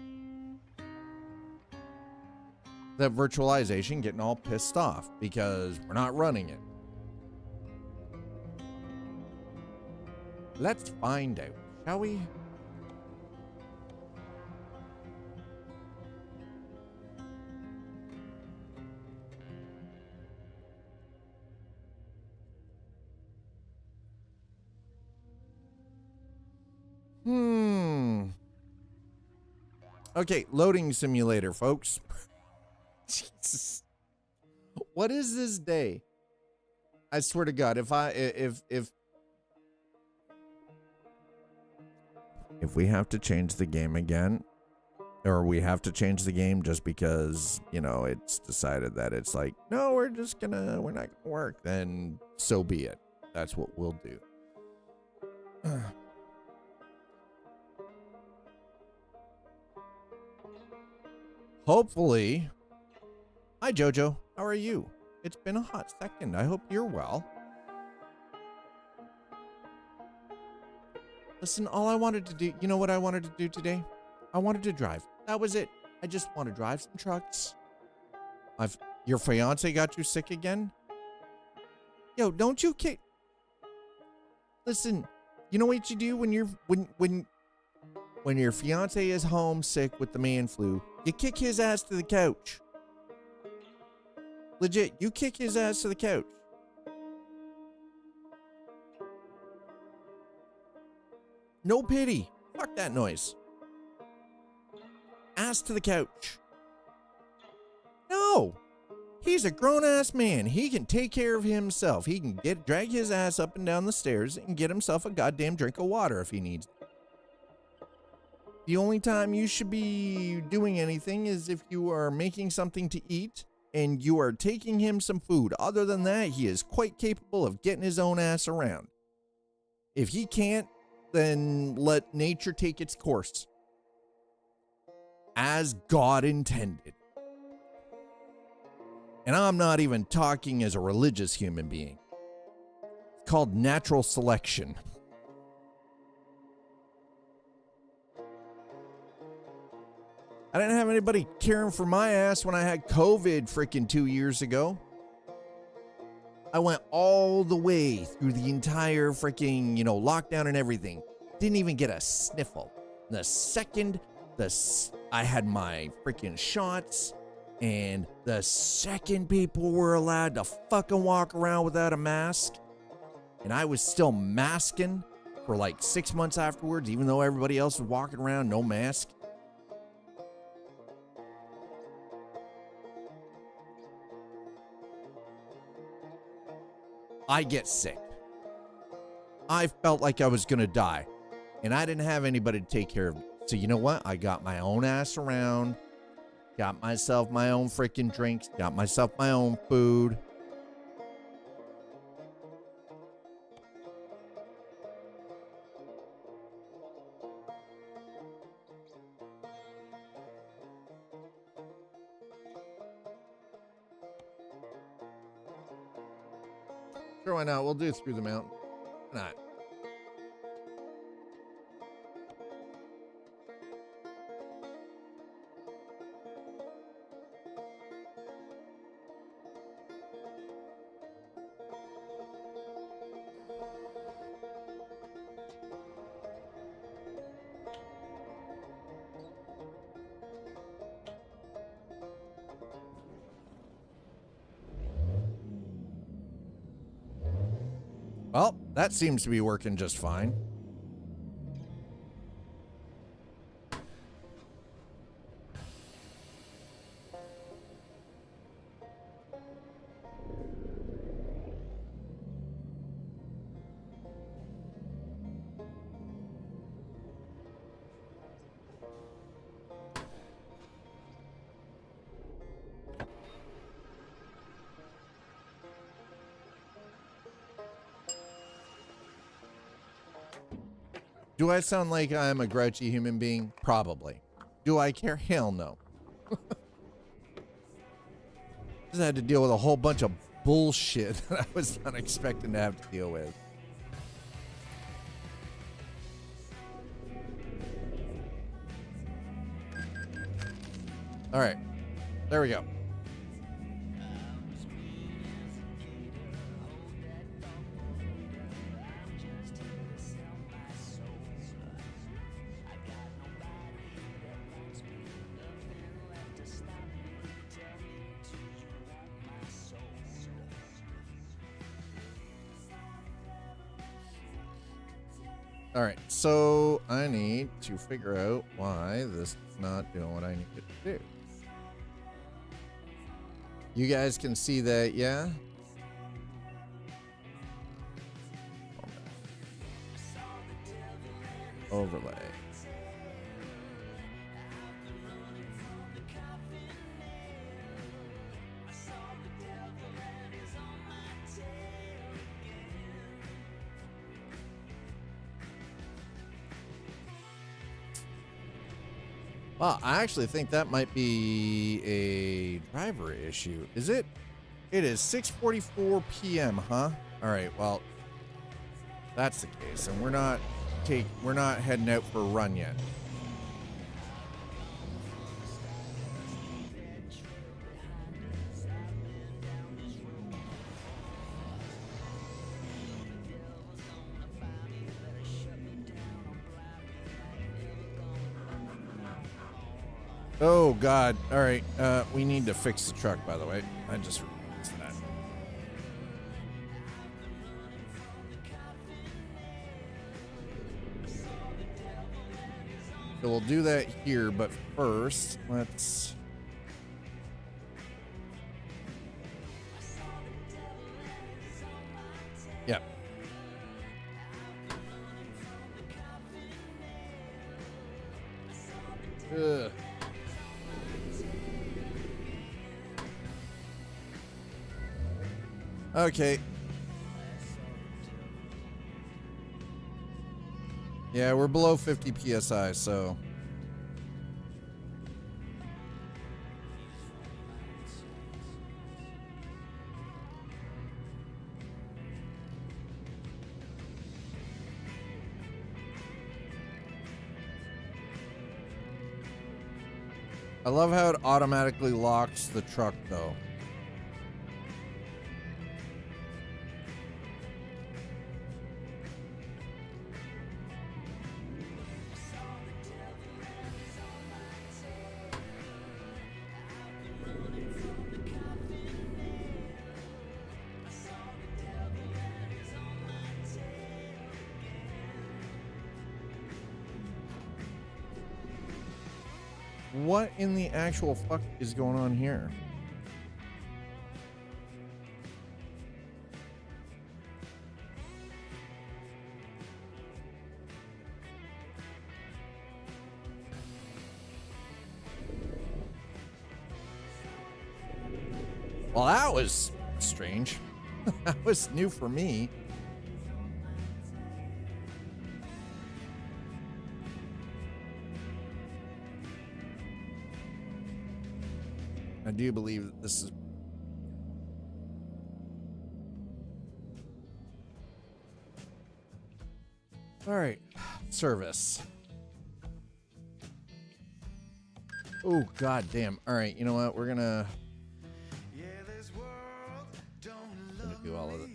The virtualization getting all pissed off because we're not running it. Let's find out, shall we? Okay, loading simulator, folks. Jesus. What is this day? I swear to God, if we have to change the game again, or we have to change the game just because, you know, it's decided that it's like, no, we're not gonna work, then so be it. That's what we'll do. Hopefully. Hi, Jojo. How are you? It's been a hot second. I hope you're well. Listen, all I wanted to do, you know what I wanted to do today? I wanted to drive. That was it. I just want to drive some trucks. Your fiance got you sick again? Yo, don't you kick. Listen, you know what you do when your fiance is home sick with the man flu? You kick his ass to the couch. Legit, you kick his ass to the couch. No pity. Fuck that noise. Ass to the couch. No. He's a grown-ass man. He can take care of himself. He can drag his ass up and down the stairs and get himself a goddamn drink of water if he needs. The only time you should be doing anything is if you are making something to eat and you are taking him some food. Other than that, he is quite capable of getting his own ass around. If he can't, then let nature take its course. As God intended. And I'm not even talking as a religious human being. It's called natural selection. I didn't have anybody caring for my ass when I had COVID freaking 2 years ago. I went all the way through the entire freaking, lockdown and everything. Didn't even get a sniffle. The second I had my freaking shots, and the second people were allowed to fucking walk around without a mask, and I was still masking for like 6 months afterwards, even though everybody else was walking around no mask. I get sick. I felt like I was going to die, and I didn't have anybody to take care of me. So you know what? I got my own ass around, got myself my own freaking drinks, got myself my own food. Sure, why not? We'll do Through the Mountain. Why not? Well, that seems to be working just fine. Do I sound like I'm a grouchy human being? Probably. Do I care? Hell no. Just had to deal with a whole bunch of bullshit that I was not expecting to have to deal with. All right. There we go. All right, so I need to figure out why this is not doing what I need it to do. You guys can see that, yeah? Overlay. Well, I actually think that might be a driver issue. Is it? It is 6:44 p.m., huh? All right, well, that's the case, and we're not heading out for a run yet. Oh God! All right, we need to fix the truck. By the way, I just realized that. So we'll do that here, but first, let's. Yep. Ugh. Okay. Yeah, we're below 50 psi, so. I love how it automatically locks the truck, though. What in the actual fuck is going on here? Well, that was strange. That was new for me. I do believe that this is. All right, service. Oh, god damn. All right, you know what? We're gonna do all of it.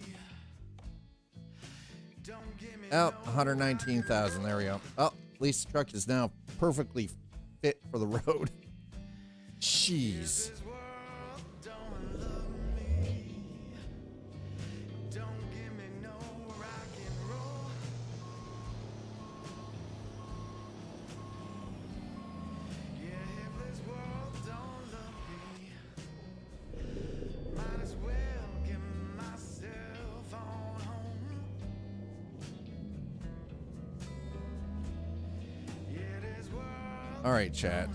Oh, 119,000. There we go. Oh, at least the truck is now perfectly fit for the road. Jeez. All right, chat.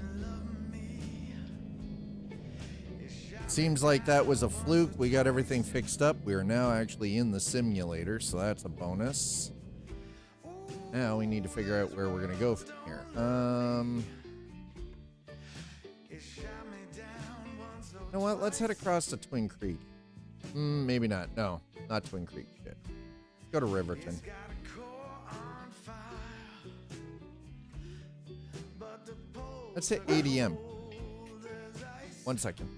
Seems like that was a fluke. We got everything fixed up. We are now actually in the simulator, so that's a bonus. Now we need to figure out where we're going to go from here. You know what? Let's head across to Twin Creek. Maybe not. No, not Twin Creek. Shit. Go to Riverton. Let's hit ADM. 1 second.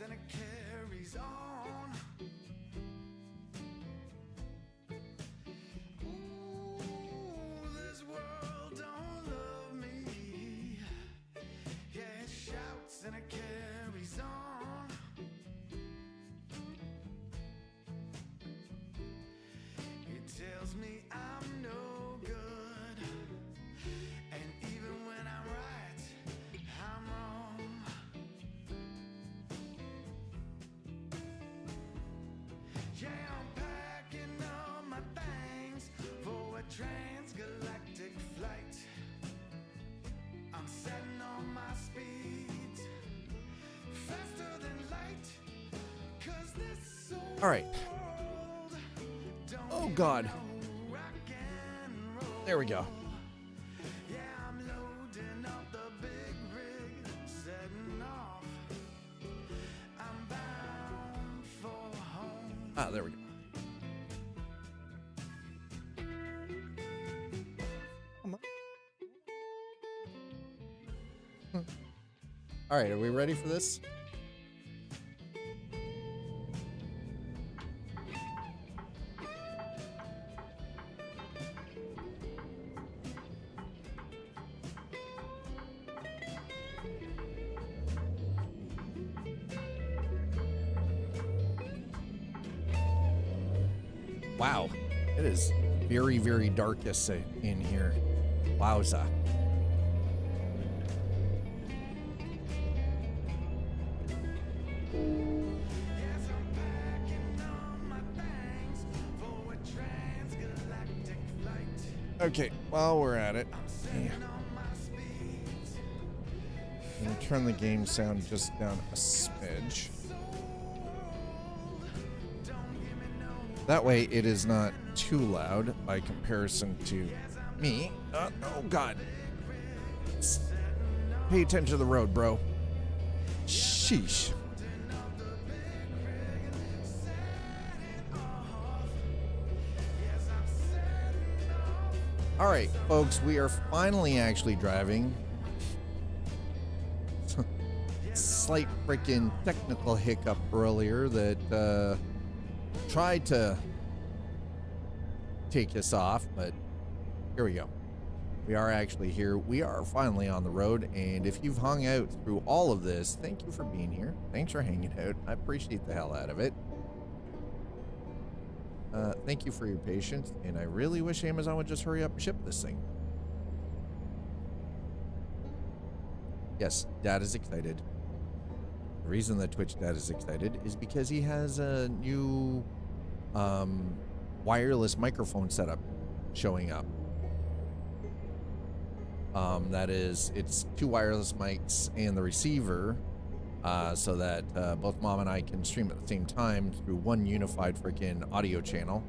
And it carries on. Ooh, this world don't love me. Yeah, it shouts and it tells me I'm no good. And even when I'm right, I'm wrong. Yeah, I'm packing all my things for a transgalactic flight. I'm setting on my speed faster than light. 'Cause this soul All right. Oh, God. rock and roll. There we go. Yeah, I'm loading up the big rig, setting off. I'm bound for home. Ah, there we go. Come on. All right, are we ready for this? Wow, it is very, very darkest in here. Wowza. Yes, I'm packing all my things for a transgalactic flight. Okay, while we're at it, Setting on my speed. I'm gonna turn the game sound just down a smidge. That way it is not too loud by comparison to me. Oh God. Pay attention to the road, bro. Sheesh. All right, folks, we are finally actually driving. Slight freaking technical hiccup earlier that tried to take us off, but here we go. We are actually here. We are finally on the road, and if you've hung out through all of this, thank you for being here. Thanks for hanging out. I appreciate the hell out of it. Thank you for your patience, and I really wish Amazon would just hurry up and ship this thing. Yes, Dad is excited. The reason that Twitch Dad is excited is because he has a new wireless microphone setup showing up. That is, it's two wireless mics and the receiver, so that both Mom and I can stream at the same time through one unified freaking audio channel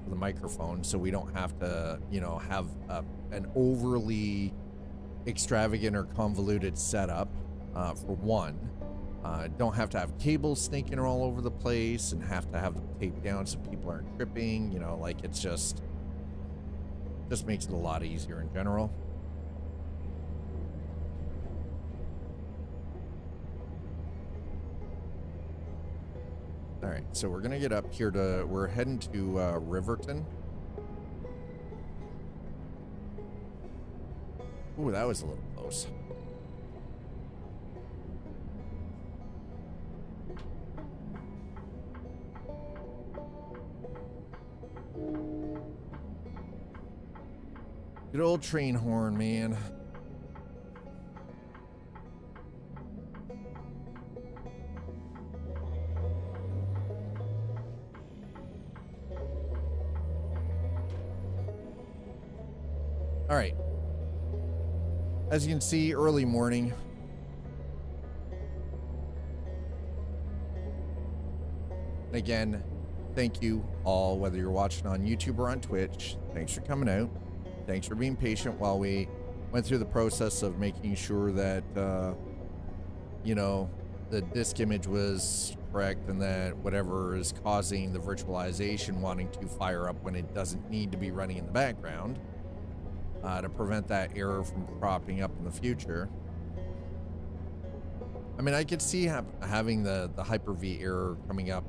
for the microphone, so we don't have to, you know, have an overly extravagant or convoluted setup for one. Don't have to have cables snaking all over the place and have to have them taped down so people aren't tripping, you know, like it's just makes it a lot easier in general. All right, so we're gonna get up here we're heading to Riverton. Ooh, that was a little close. Good old train horn, man. All right. As you can see, early morning. Again, thank you all, whether you're watching on YouTube or on Twitch. Thanks for coming out. Thanks for being patient while we went through the process of making sure that, you know, the disk image was correct and that whatever is causing the virtualization wanting to fire up when it doesn't need to be running in the background, to prevent that error from cropping up in the future. I mean, I could see having the Hyper-V error coming up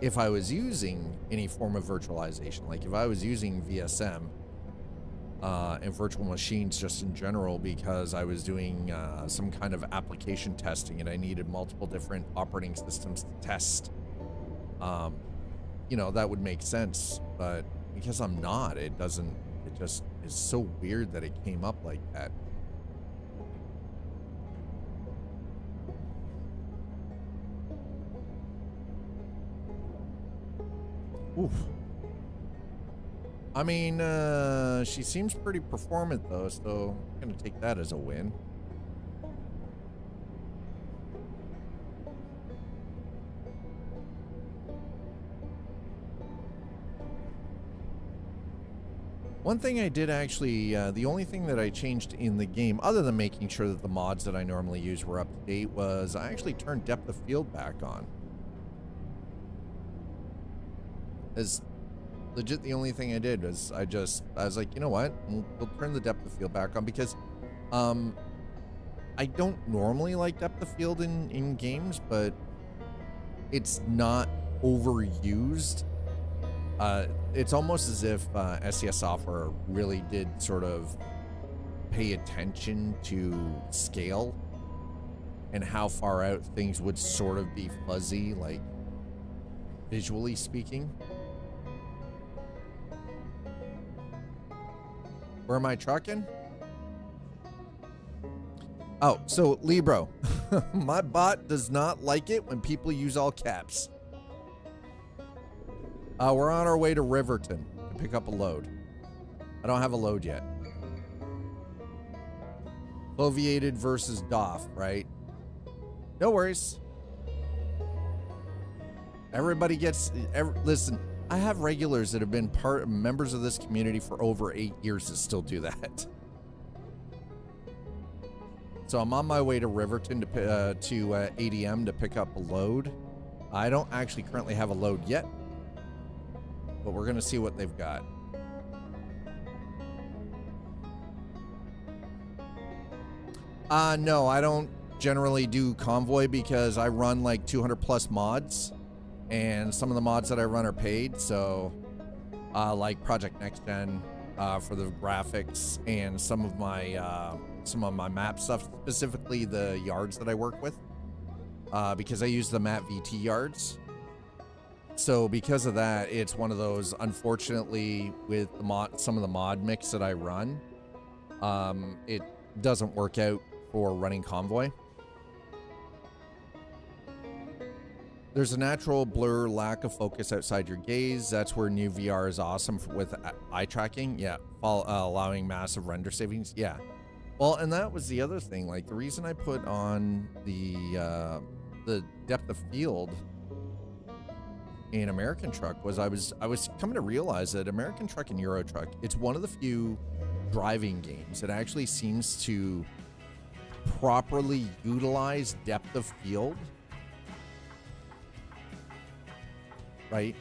if I was using any form of virtualization, like if I was using VSM and virtual machines just in general, because I was doing some kind of application testing and I needed multiple different operating systems to test. You know, that would make sense, but because I'm not, it doesn't, it just is so weird that it came up like that. Oof. I mean, she seems pretty performant though, so I'm gonna take that as a win. One thing I did actually, the only thing that I changed in the game, other than making sure that the mods that I normally use were up to date, was I actually turned depth of field back on. As legit, the only thing I did was I was like, you know what, we'll turn the depth of field back on, because I don't normally like depth of field in games, but it's not overused. It's almost as if SCS Software really did sort of pay attention to scale and how far out things would sort of be fuzzy, like visually speaking. Where am I trucking? Oh, so Libro, my bot does not like it when people use all caps. We're on our way to Riverton to pick up a load. I don't have a load yet. Foveated versus Doff, right? No worries. Everybody gets... listen, I have regulars that have been members of this community for over 8 years that still do that. So I'm on my way to Riverton to ADM to pick up a load. I don't actually currently have a load yet, but we're gonna see what they've got. No, I don't generally do convoy because I run like 200 plus mods, and some of the mods that I run are paid. So like Project Next Gen for the graphics, and some of my map stuff, specifically the yards that I work with, because I use the map VT yards. So because of that, it's one of those, unfortunately, with the some of the mod mix that I run, it doesn't work out for running convoy. There's a natural blur, lack of focus outside your gaze. That's where new VR is awesome with eye tracking. Yeah, allowing massive render savings. Yeah. Well, and that was the other thing. Like, the reason I put on the depth of field in American Truck was I was coming to realize that American Truck and Euro Truck, it's one of the few driving games that actually seems to properly utilize depth of field, right?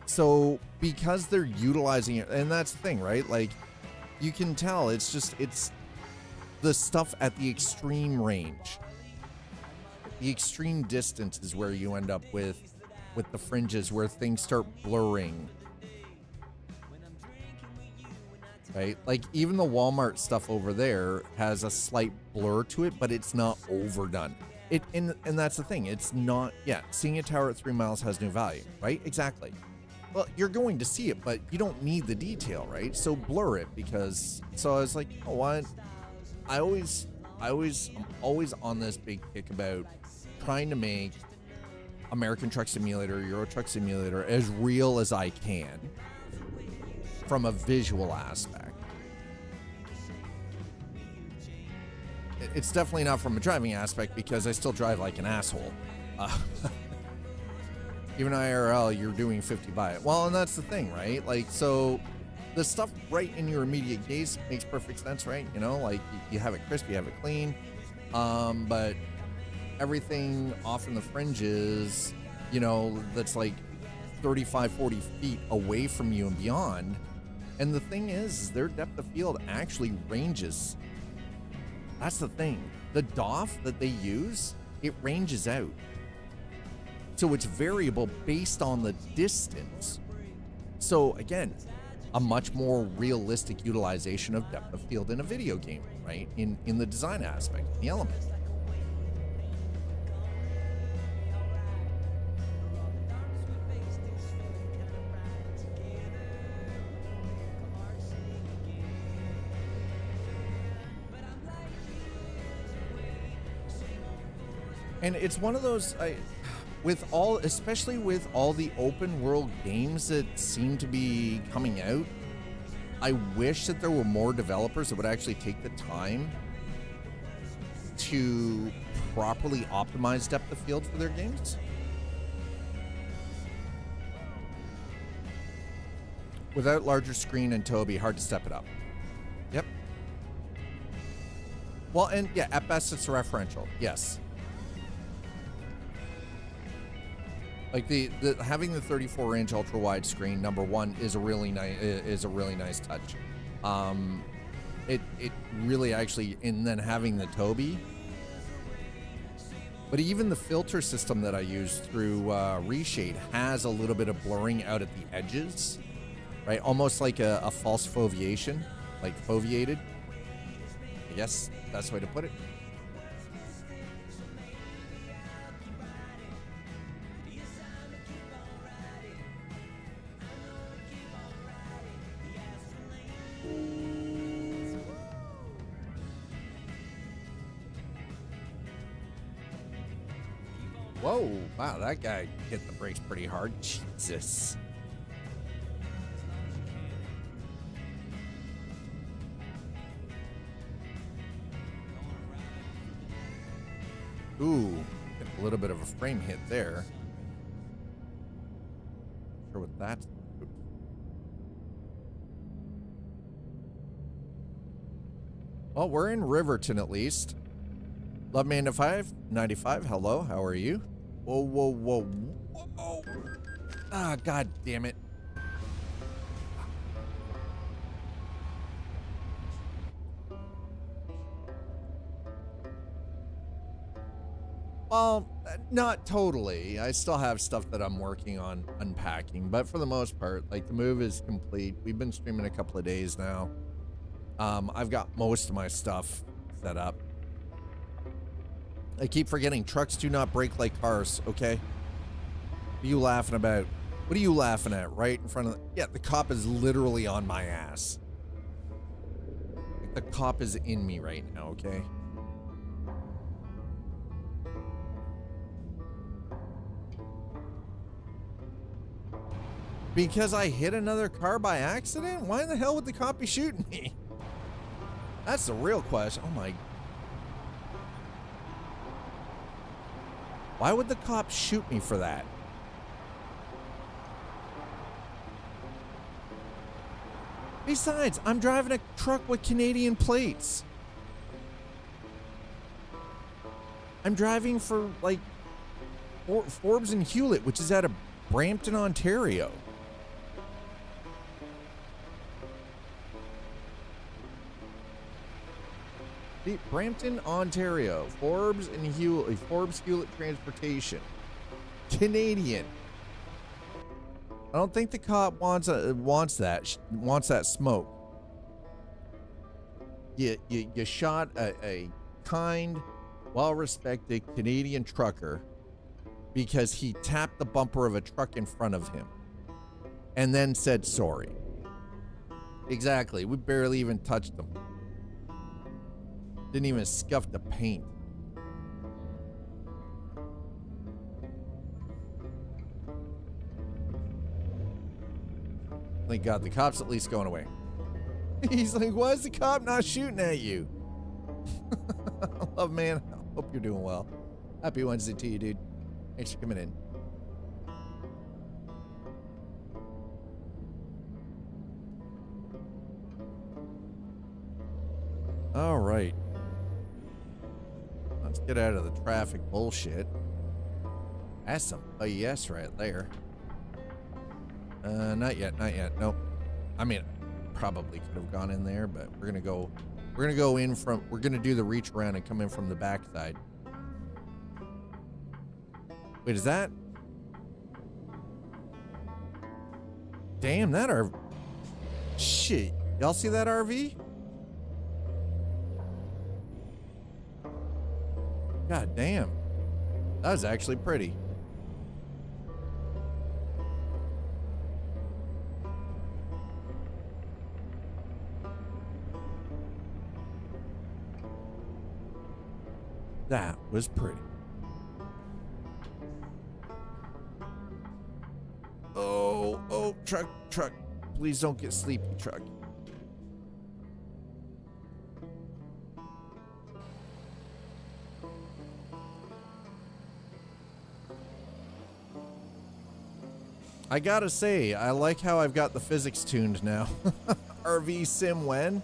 So because they're utilizing it, and that's the thing, right? Like, you can tell it's the stuff at the extreme range. The extreme distance is where you end up with the fringes, where things start blurring. Right? Like, even the Walmart stuff over there has a slight blur to it, but it's not overdone. And that's the thing. It's not, yeah, seeing a tower at 3 miles has no value, right? Exactly. Well, you're going to see it, but you don't need the detail, right? So blur it, because, so I was like, you know what? I'm always on this big kick about trying to make American Truck Simulator, Euro Truck Simulator as real as I can from a visual aspect. It's definitely not from a driving aspect, because I still drive like an asshole. Even IRL, you're doing 50 by it. Well, and that's the thing, right? Like, so the stuff right in your immediate gaze makes perfect sense, right? You know, like, you have it crisp, you have it clean. But everything off in the fringes, you know, that's like 35, 40 feet away from you and beyond. And the thing is their depth of field actually ranges. That's the thing. The DOF that they use, it ranges out. So it's variable based on the distance. So again, a much more realistic utilization of depth of field in a video game, right? In the design aspect, the element. And it's one of those, especially with all the open world games that seem to be coming out, I wish that there were more developers that would actually take the time to properly optimize depth of field for their games. Without larger screen and Toby, hard to step it up. Yep. Well, and yeah, at best it's referential. Yes. Like the having the 34-inch ultra wide screen, number one, is a really nice touch. It really actually, and then having the Toby. But even the filter system that I use through Reshade has a little bit of blurring out at the edges, right? Almost like a false foveation, like foveated. I guess that's the way to put it. Whoa, wow, that guy hit the brakes pretty hard. Jesus. Ooh, get a little bit of a frame hit there. Not sure what that's. Well, we're in Riverton at least. Love me 95, hello, how are you? Whoa, whoa, whoa, whoa. Ah, god damn it. Well, not totally. I still have stuff that I'm working on unpacking, but for the most part, like, the move is complete. We've been streaming a couple of days now. I've got most of my stuff set up. I keep forgetting trucks do not brake like cars, okay? What are you laughing about? What are you laughing at right in front of yeah, the cop is literally on my ass. Like, the cop is in me right now, okay? Because I hit another car by accident? Why in the hell would the cop be shooting me? That's the real question. Oh my. Why would the cop shoot me for that? Besides, I'm driving a truck with Canadian plates. I'm driving for, like, Forbes and Hewlett, which is out of Brampton, Ontario. Brampton, Ontario. Forbes and Hewlett. Forbes Hewlett Transportation. Canadian. I don't think the cop wants that smoke. You shot a kind, well-respected Canadian trucker because he tapped the bumper of a truck in front of him and then said sorry. Exactly. We barely even touched him. Didn't even scuff the paint. Thank God the cop's at least going away. He's like, why is the cop not shooting at you? Love, man. Hope you're doing well. Happy Wednesday to you, dude. Thanks for coming in. All right. Let's get out of the traffic bullshit. That's some yes right there. Not yet, not yet. Nope. I mean, probably could have gone in there, but we're gonna go in from. We're gonna do the reach around and come in from the backside. Wait, is that? Damn, that RV. Shit, y'all see that RV? God damn. That was actually pretty. That was pretty. truck. Please don't get sleepy, truck. I gotta say, I like how I've got the physics tuned now. RV sim when?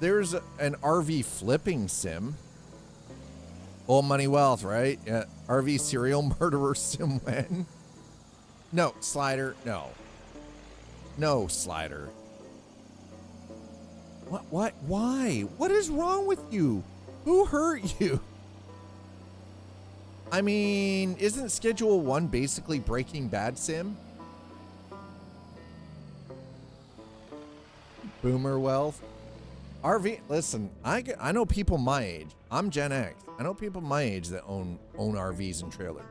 There's an RV flipping sim. Old Money Wealth, right? Yeah. RV serial murderer sim when? No, Slider, no. No, Slider. What? Why? What is wrong with you? Who hurt you? I mean, isn't Schedule 1 basically Breaking Bad sim? Boomer wealth. RV, listen, I know people my age. I'm Gen X. I know people my age that own RVs and trailers.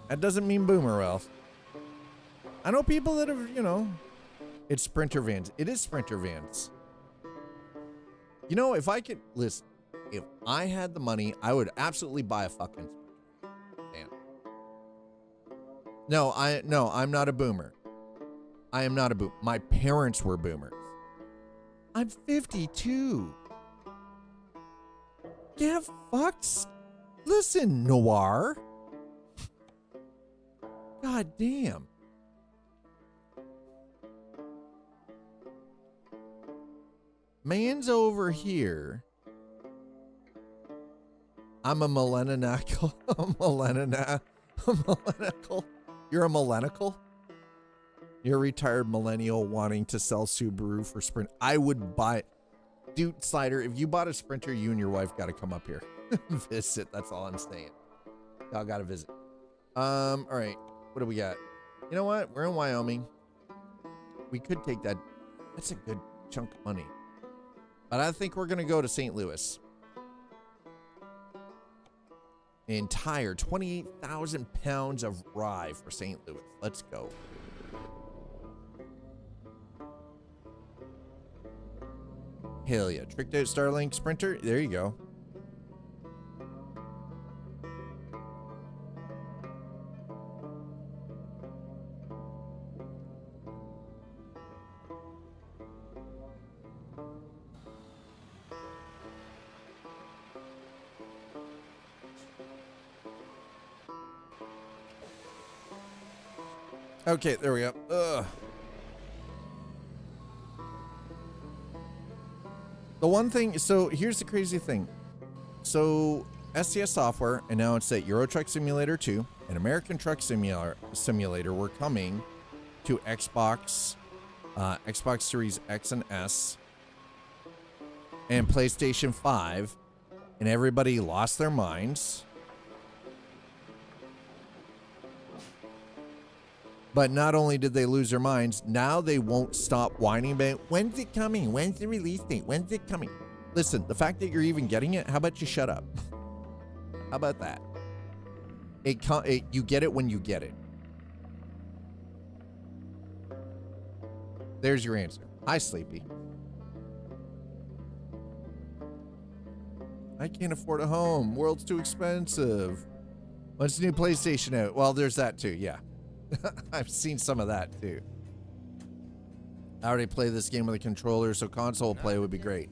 That doesn't mean boomer wealth. I know people that have, you know, it's Sprinter vans. It is Sprinter vans. You know, if I could, listen, if I had the money, I would absolutely buy a fucking van. No, I'm not a boomer. I am not a boomer. My parents were boomers. I'm 52. Get fucked. Listen, Noir. God damn. Man's over here. I'm a millennial. A millennial. You're a millennial? You're a retired millennial wanting to sell Subaru for Sprint. I would buy. Dude, Slider, if you bought a Sprinter, you and your wife got to come up here. Visit. That's all I'm saying. Y'all got to visit. All right. What do we got? You know what? We're in Wyoming. We could take that. That's a good chunk of money. But I think we're going to go to St. Louis. Entire 28,000 pounds of rye for St. Louis. Let's go. Hell yeah. Tricked out Starlink Sprinter. There you go. Okay, there we go. Ugh. The one thing, so here's the crazy thing. So SCS Software announced that Euro Truck Simulator 2 and American Truck Simulator were coming to Xbox, Xbox Series X and S, and PlayStation 5, and everybody lost their minds. But not only did they lose their minds, now they won't stop whining about, when's it coming? When's the release date? When's it coming? Listen, the fact that you're even getting it, how about you shut up? How about that? You get it when you get it. There's your answer. Hi, Sleepy. I can't afford a home. World's too expensive. When's the new PlayStation out? Well, there's that too, yeah. I've seen some of that too. I already play this game with a controller, so console play would be great.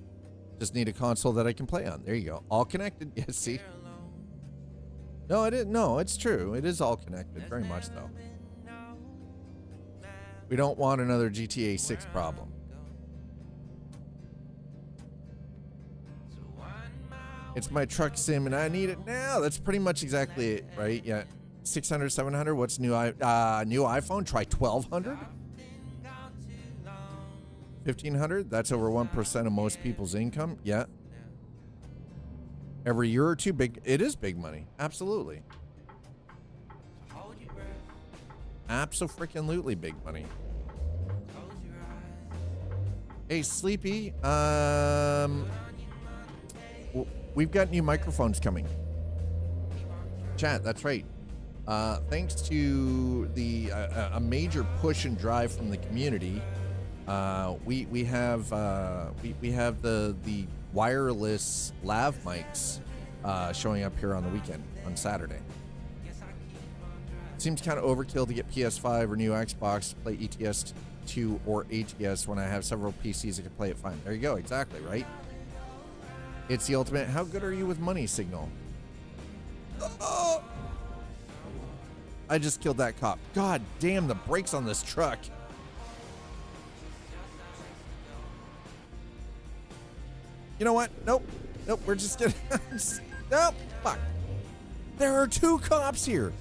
Just need a console that I can play on. There you go. All connected. Yeah, see? No, it is. No, it's true. It is all connected. Very much so. We don't want another GTA 6 problem. It's my truck sim and I need it now. That's pretty much exactly it, right? Yeah. 600, 700. What's new? New iPhone? Try 1200. 1500. That's over 1% of most people's income. Yeah. Every year or two, big. It is big money. Absolutely. Abso-freaking-lutely big money. Hey, Sleepy. We've got new microphones coming. Chat. That's right. Thanks to the a major push and drive from the community, we have the wireless lav mics showing up here on the weekend on Saturday. Seems kind of overkill to get PS5 or new Xbox to play ETS 2 or ATS when I have several PCs that can play it fine. There you go, exactly, right? It's the ultimate, how good are you with money signal? Oh! I just killed that cop. God damn, the brakes on this truck. You know what? Nope. Nope, we're just gonna... Nope, fuck. There are 2 cops here.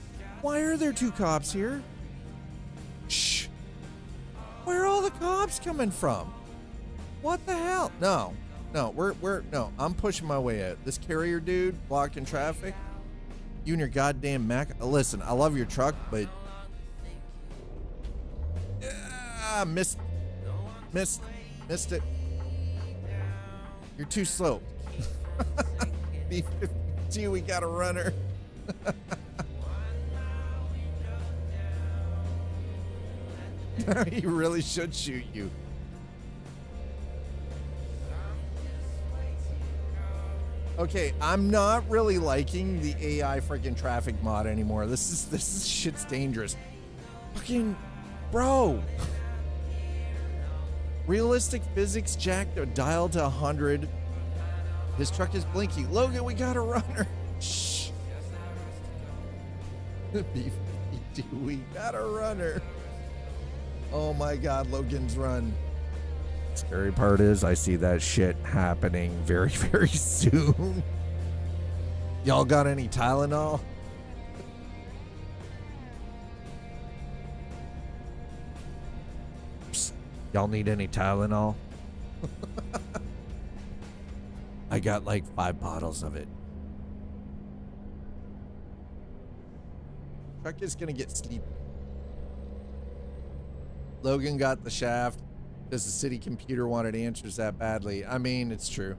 Why are there 2 cops here? Shh. Where are all the cops coming from? What the hell? No, no, I'm pushing my way out. This carrier dude blocking traffic. You and your goddamn Mac. Listen, I love your truck, but missed it. You're too slow. B-52, we got a runner. He really should shoot you. Okay, I'm not really liking the AI freaking traffic mod anymore. This is shit's dangerous. Fucking bro. Realistic physics jacked dial to 100. His truck is blinking. Logan, we got a runner. Shh. B-52, we got a runner. Oh my God, Logan's run. Scary part is I see that shit happening very, very soon. Y'all got any Tylenol? Psst, y'all need any Tylenol? I got like 5 bottles of it. Truck is gonna get sleepy. Logan got the shaft because the city computer wanted answers that badly. I mean, it's true.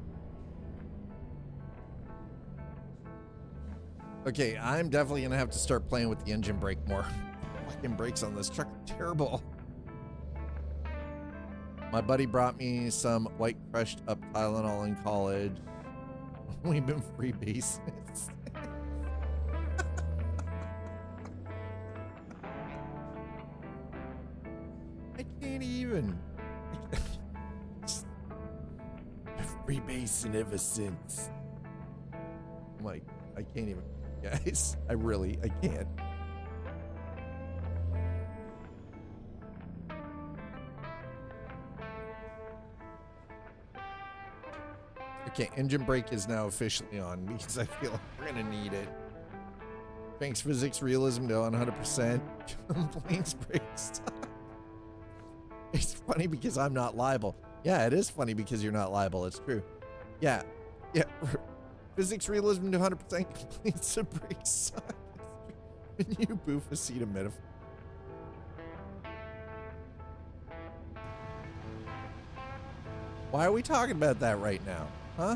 Okay, I'm definitely gonna have to start playing with the engine brake more. Fucking brakes on this truck are terrible. My buddy brought me some white crushed up Tylenol in college. We've been freebasing it. I can't even. Freebasing ever since. I'm like, I can't even, guys. I can't. Okay, engine brake is now officially on because I feel like we're gonna need it. Thanks, physics realism to 100%. Complaints brake stop. It's funny because I'm not liable. Yeah, it is funny because you're not liable. It's true. Yeah. Physics realism to 100%. Complaints the brake suck. When you boof a seat of metaphor. Why are we talking about that right now? Huh?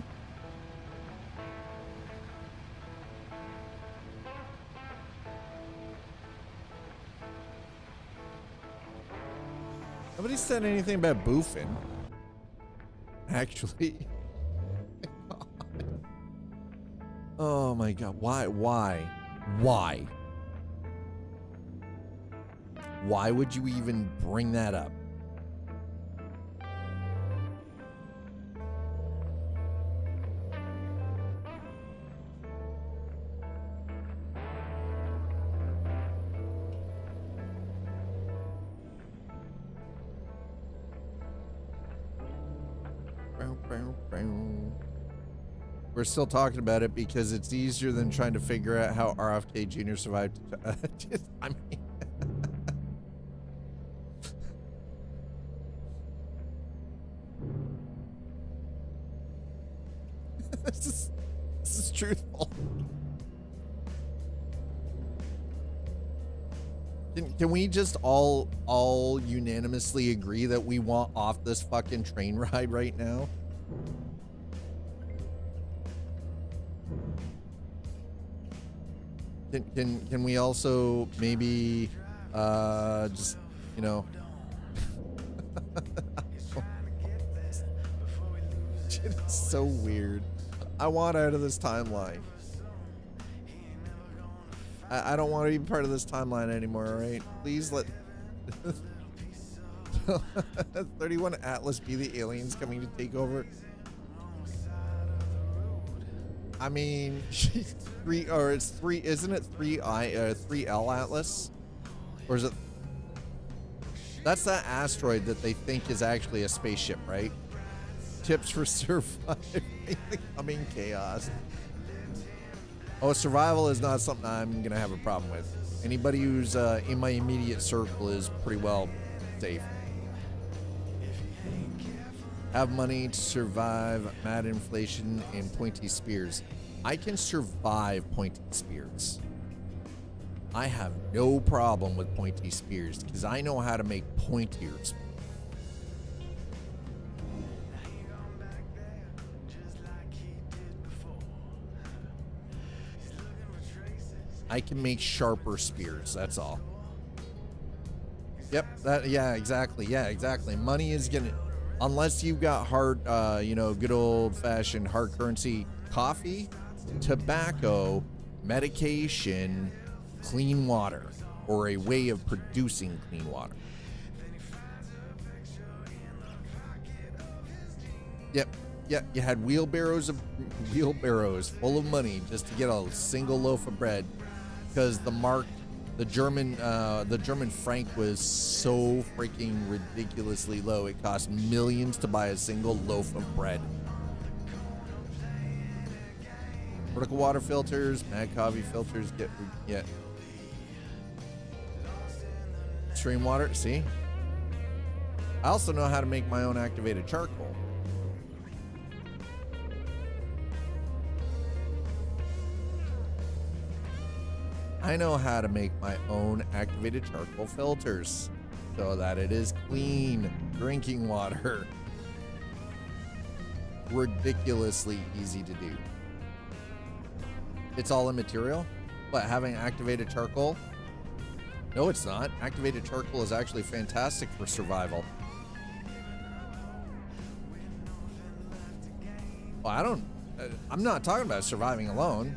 Nobody said anything about boofing. Actually. Oh my God. Why? Why would you even bring that up? We're still talking about it because it's easier than trying to figure out how RFK Jr. survived. I mean, this is truthful. Can we just all unanimously agree that we want off this fucking train ride right now? Can we also maybe just, you know, shit is so weird. I want out of this timeline. I don't want to be part of this timeline anymore, all right? Please let 31 Atlas be the aliens coming to take over. I mean, it's 3, isn't it 3L Atlas? Or is it? That's that asteroid that they think is actually a spaceship, right? Tips for surviving the coming chaos. Oh, survival is not something I'm gonna have a problem with. Anybody who's in my immediate circle is pretty well safe. Have money to survive mad inflation and pointy spears. I can survive pointy spears. I have no problem with pointy spears because I know how to make pointiers. I can make sharper spears, that's all. Yep, yeah, exactly. Money is gonna, unless you've got hard, good old-fashioned hard currency coffee, tobacco, medication, clean water, or a way of producing clean water. Yep, you had wheelbarrows full of money just to get a single loaf of bread, because the German franc was so freaking ridiculously low. It cost millions to buy a single loaf of bread. Vertical water filters, mad coffee filters, get stream water. See, I also know how to make my own activated charcoal. I know how to make my own activated charcoal filters so that it is clean drinking water. Ridiculously easy to do. It's all immaterial, but having activated charcoal? No, it's not. Activated charcoal is actually fantastic for survival. Well, I'm not talking about surviving alone.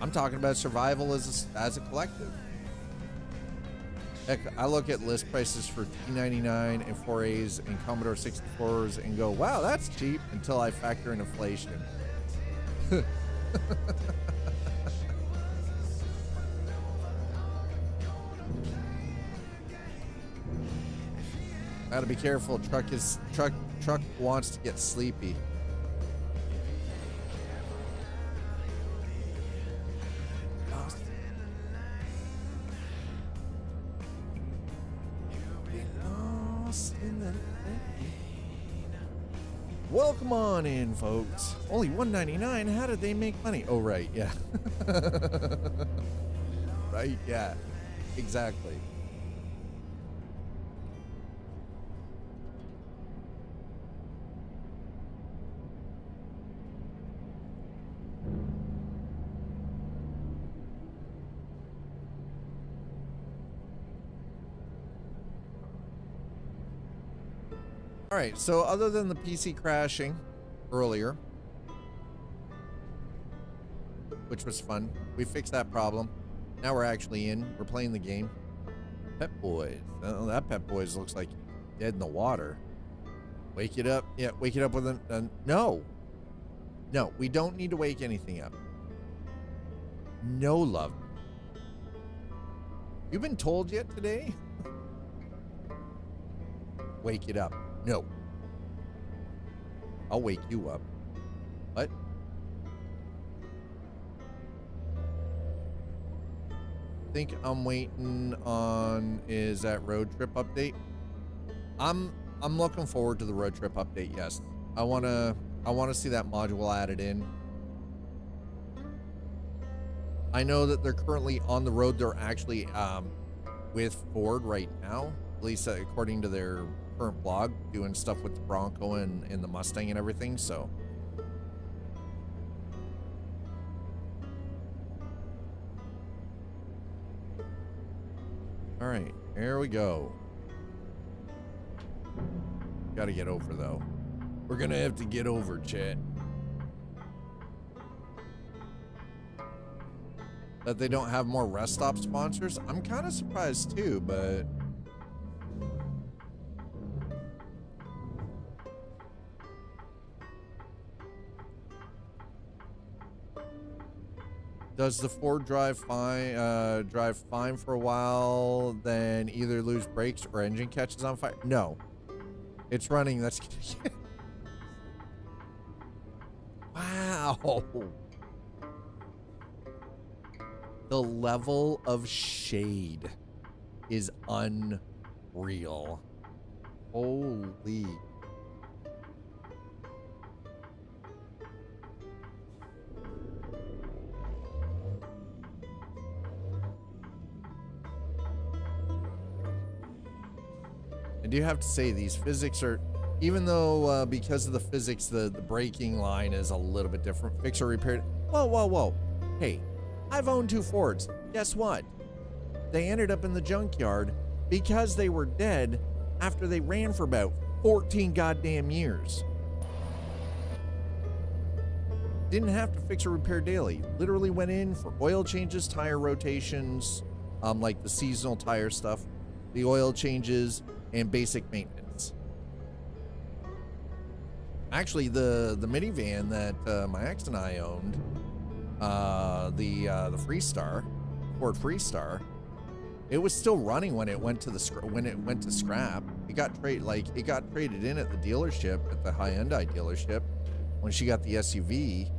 I'm talking about survival as a collective. Heck, I look at list prices for T99 and 4As and Commodore 64s and go, wow, that's cheap, until I factor in inflation. Gotta be careful. Truck wants to get sleepy. Welcome on in, folks. Only $1.99. How did they make money? Oh, right, yeah. Right, yeah, exactly. All right, so other than the PC crashing earlier, which was fun, we fixed that problem. Now we're actually in. We're playing the game. Pet Boys. Oh, that Pet Boys looks like dead in the water. Wake it up. Yeah, wake it up with a no. No, we don't need to wake anything up. No, love. You been told yet today? Wake it up. No. I'll wake you up. What? Think I'm waiting on, is that road trip update? I'm looking forward to the road trip update, yes. I wanna see that module added in. I know that they're currently on the road. They're actually with Ford right now, at least according to their current blog, doing stuff with the Bronco and the Mustang and everything, so. All right, here we go. Gotta get over, though. We're gonna have to get over, chat. that they don't have more rest stop sponsors. I'm kind of surprised too, but does the Ford drive fine for a while, then either lose brakes or engine catches on fire? No, it's running. That's wow. The level of shade is unreal. Holy. I do have to say, these physics are, even though because of the physics, the braking line is a little bit different. Fix or repair. Whoa, whoa, whoa. Hey, I've owned 2 Fords. Guess what? They ended up in the junkyard because they were dead after they ran for about 14 goddamn years. Didn't have to fix or repair daily. Literally went in for oil changes, tire rotations, like the seasonal tire stuff, the oil changes, and basic maintenance. Actually, the minivan that my ex and I owned, the Freestar, Ford Freestar, it was still running when it went to scrap. It got traded in at the dealership, at the Hyundai dealership, when she got the SUV,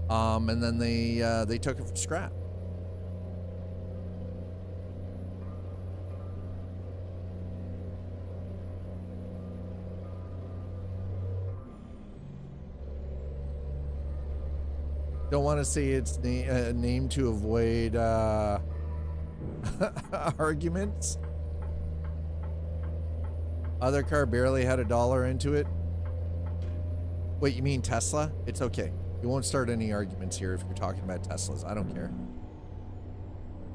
and then they took it for scrap. Don't want to say its name to avoid arguments. Other car barely had $1 into it. Wait, you mean Tesla? It's okay. You won't start any arguments here if you're talking about Teslas. I don't care.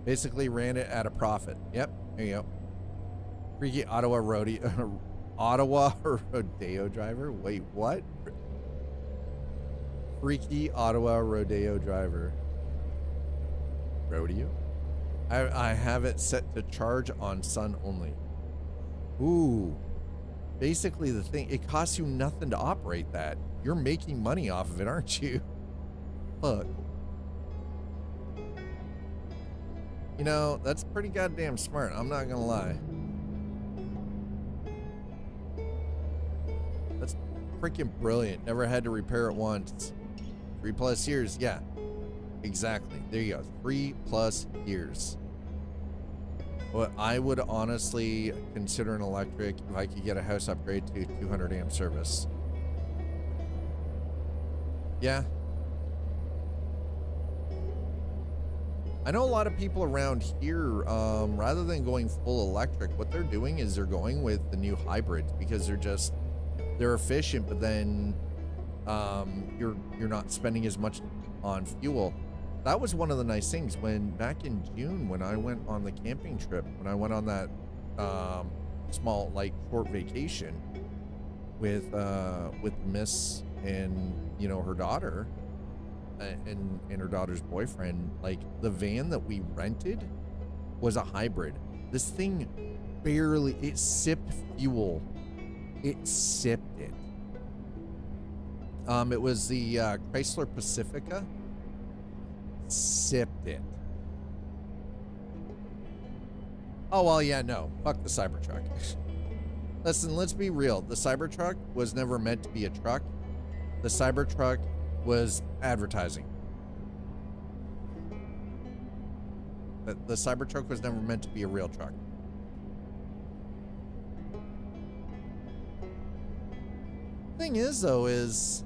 Basically ran it at a profit. Yep, there you go. Freaky Ottawa rodeo driver? Wait, what? Freaky Ottawa rodeo driver. Rodeo? I have it set to charge on sun only. Ooh. Basically the thing, it costs you nothing to operate that. You're making money off of it, aren't you? Fuck. You know, that's pretty goddamn smart. I'm not gonna lie. That's freaking brilliant. Never had to repair it once. 3+ years. Yeah, exactly. There you go. 3+ years. Well, I would honestly consider an electric if I could get a house upgrade to 200 amp service. Yeah. I know a lot of people around here, rather than going full electric, what they're doing is they're going with the new hybrids because they're efficient, but then you're not spending as much on fuel. That was one of the nice things when back in June when I went on the camping trip, when I went on that small short vacation with Miss and her daughter and her daughter's boyfriend. Like, the van that we rented was a hybrid. This thing it sipped fuel. It sipped it. It was the Chrysler Pacifica. Sipped it. Oh, well, yeah, no. Fuck the Cybertruck. Listen, let's be real. The Cybertruck was never meant to be a truck. The Cybertruck was advertising. The Cybertruck was never meant to be a real truck. Thing is, though, is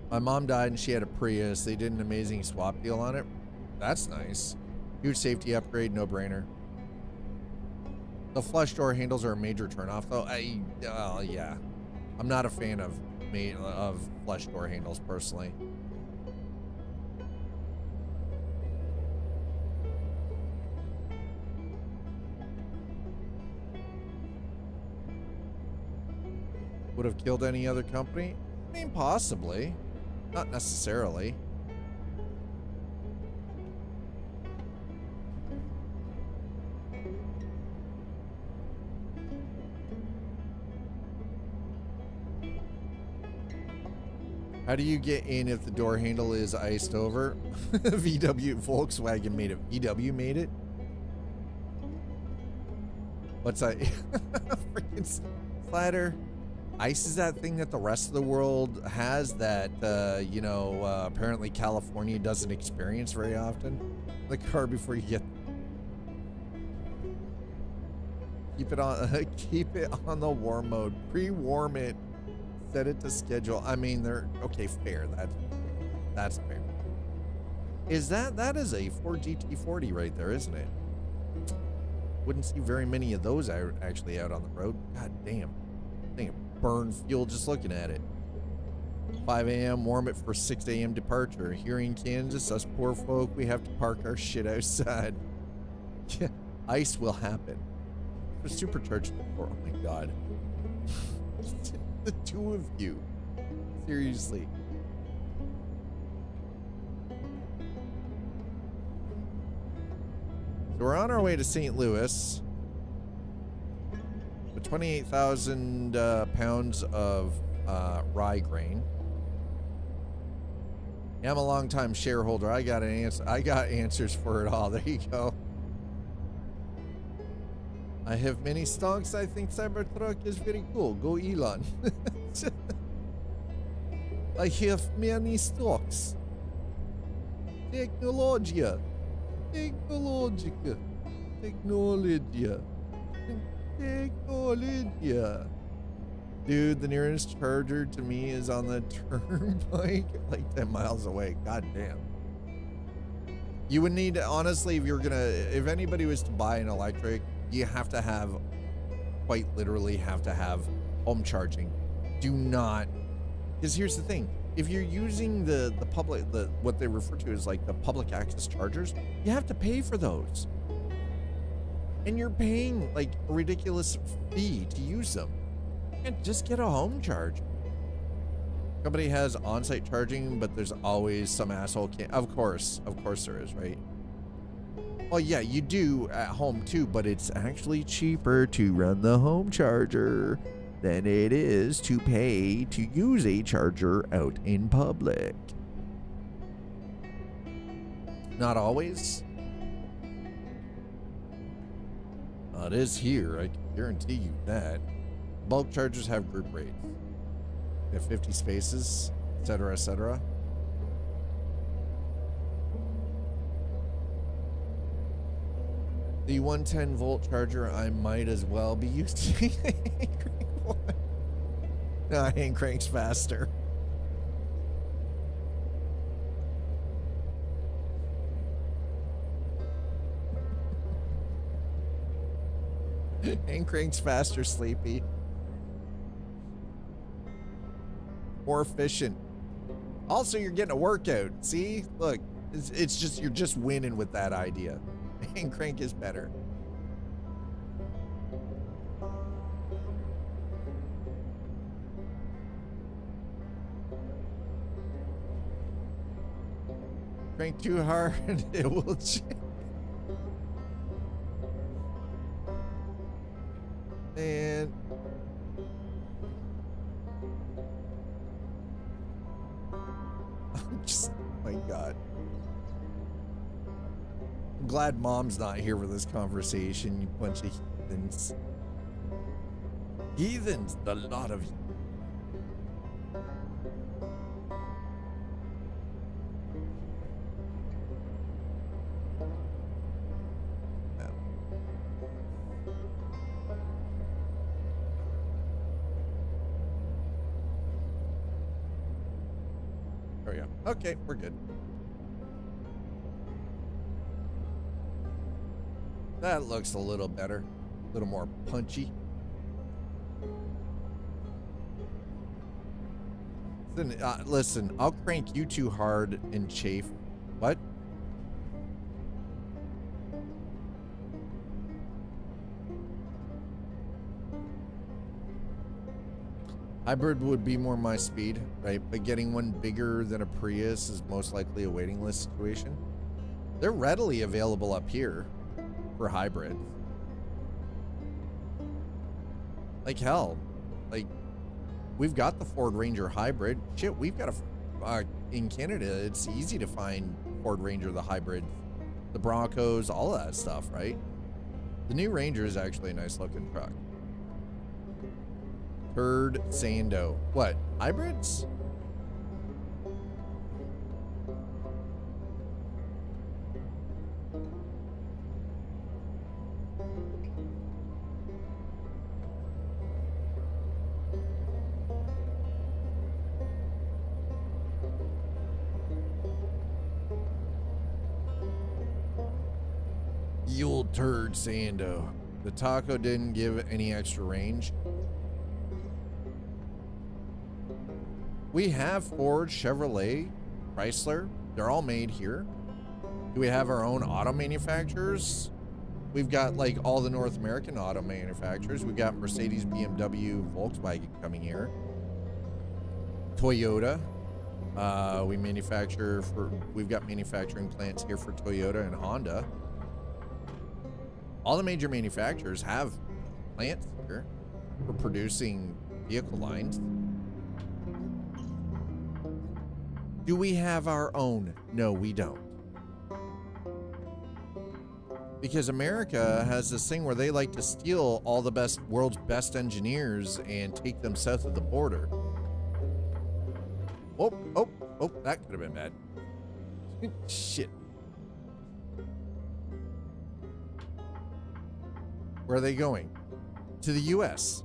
my mom died and she had a Prius. They did an amazing swap deal on it. That's nice. Huge safety upgrade, no brainer. The flush door handles are a major turnoff, though. Yeah, I'm not a fan of flush door handles personally. Would have killed any other company? mean, possibly. Not necessarily. How do you get in if the door handle is iced over? Volkswagen made it. VW made it? What's that? Freaking slider. Ice is that thing that the rest of the world has that, apparently California doesn't experience very often. The car before you get... Keep it on the warm mode. Pre-warm it. Set it to schedule. I mean, they're... Okay, fair. That's fair. That is a Ford GT40 right there, isn't it? Wouldn't see very many of those actually out on the road. God damn. I think it burned fuel just looking at it. 5 a.m. warm it for 6 a.m. departure. Here in Kansas, us poor folk, we have to park our shit outside. Ice will happen. For supercharged. Oh my god. The two of you. Seriously. So we're on our way to St. Louis with 28,000 pounds of rye grain. Yeah, I'm a long-time shareholder. I got answers for it all. There you go. I have many stocks. I think Cybertruck is very cool. Go Elon. I have many stocks. Technologia. Technologica. Technologia. Technologia. Dude, the nearest charger to me is on the turnpike, like 10 miles away. God damn. You would need, honestly, if anybody was to buy an electric, you have to have, quite literally have to have home charging. Do not, because here's the thing. If you're using the public, what they refer to as like the public access chargers, you have to pay for those. And you're paying like a ridiculous fee to use them. And just get a home charge. Company has on-site charging, but there's always some asshole of course there is, right? Well, yeah, you do at home too, but it's actually cheaper to run the home charger than it is to pay to use a charger out in public. Not always. It is here, I can guarantee you that. Bulk chargers have group rates. They have 50 spaces, etc., etc. The 110 volt charger I might as well be using. No, hand cranks faster. Hand cranks faster, Sleepy. More efficient. Also, you're getting a workout. See? Look, it's just, you're just winning with that idea. And crank is better. Crank too hard, it will change. And I'm just, oh my God. I'm glad Mom's not here for this conversation, you bunch of heathens. Heathens, the lot of you. Oh yeah. Okay, we're good. That looks a little better. A little more punchy. Listen, I'll crank you too hard and chafe. What? Hybrid would be more my speed, right? But getting one bigger than a Prius is most likely a waiting list situation. They're readily available up here for hybrid. Like hell, like we've got the Ford Ranger hybrid. Shit, we've got a in Canada. It's easy to find Ford Ranger, the hybrid, the Broncos, all of that stuff, right? The new Ranger is actually a nice looking truck. Turd Sando. What? Hybrids? Yule Turd Sando. The Taco didn't give any extra range. We have Ford, Chevrolet, Chrysler. They're all made here. Do we have our own auto manufacturers? We've got like all the North American auto manufacturers. We've got Mercedes, BMW, Volkswagen coming here. Toyota. We've got manufacturing plants here for Toyota and Honda. All the major manufacturers have plants here for producing vehicle lines. Do we have our own? No, we don't. Because America has this thing where they like to steal all the world's best engineers and take them south of the border. Oh, that could have been bad. Shit. Where are they going? To the US.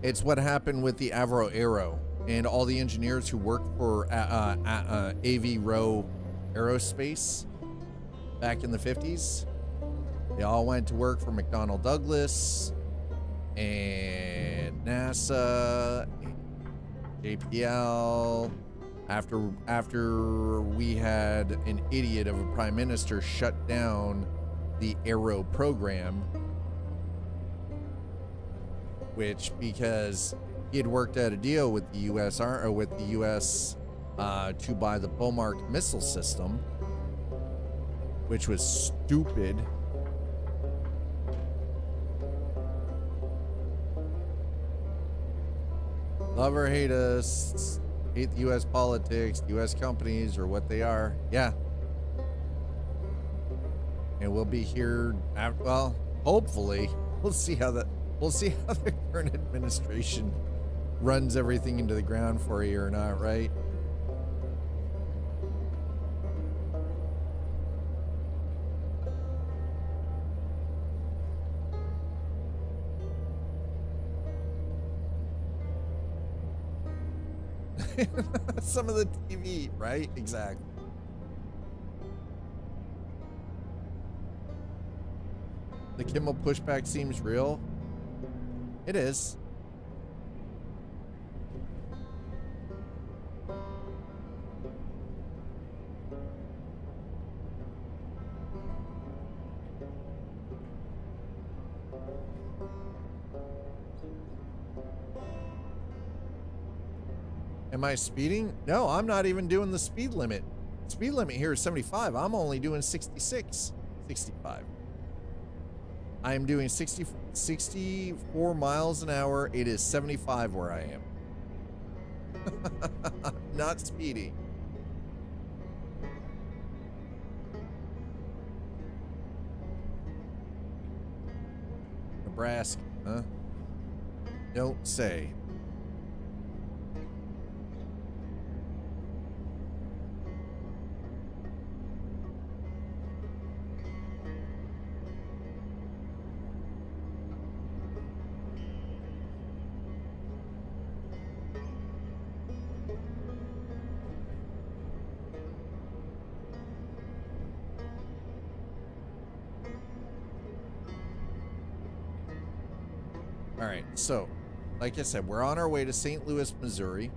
It's what happened with the Avro Aero and all the engineers who worked for AV Row Aerospace back in the 50s. They all went to work for McDonnell Douglas and NASA, JPL. After we had an idiot of a prime minister shut down the Aero program, which because he had worked out a deal with the US to buy the Bomark missile system, which was stupid. Love or hate us, hate the US politics, the US companies, or what they are. Yeah. And we'll be here well, hopefully. We'll see how the current administration runs everything into the ground for you or not, right? Some of the TV, right? Exactly. The Kimmel pushback seems real. It is. Am I speeding? No, I'm not even doing the speed limit. Speed limit here is 75. I'm only doing 65. I am doing 64 miles an hour. It is 75 where I am. Not speeding. Nebraska, huh? Don't say. All right, so, like I said, we're on our way to St. Louis, Missouri.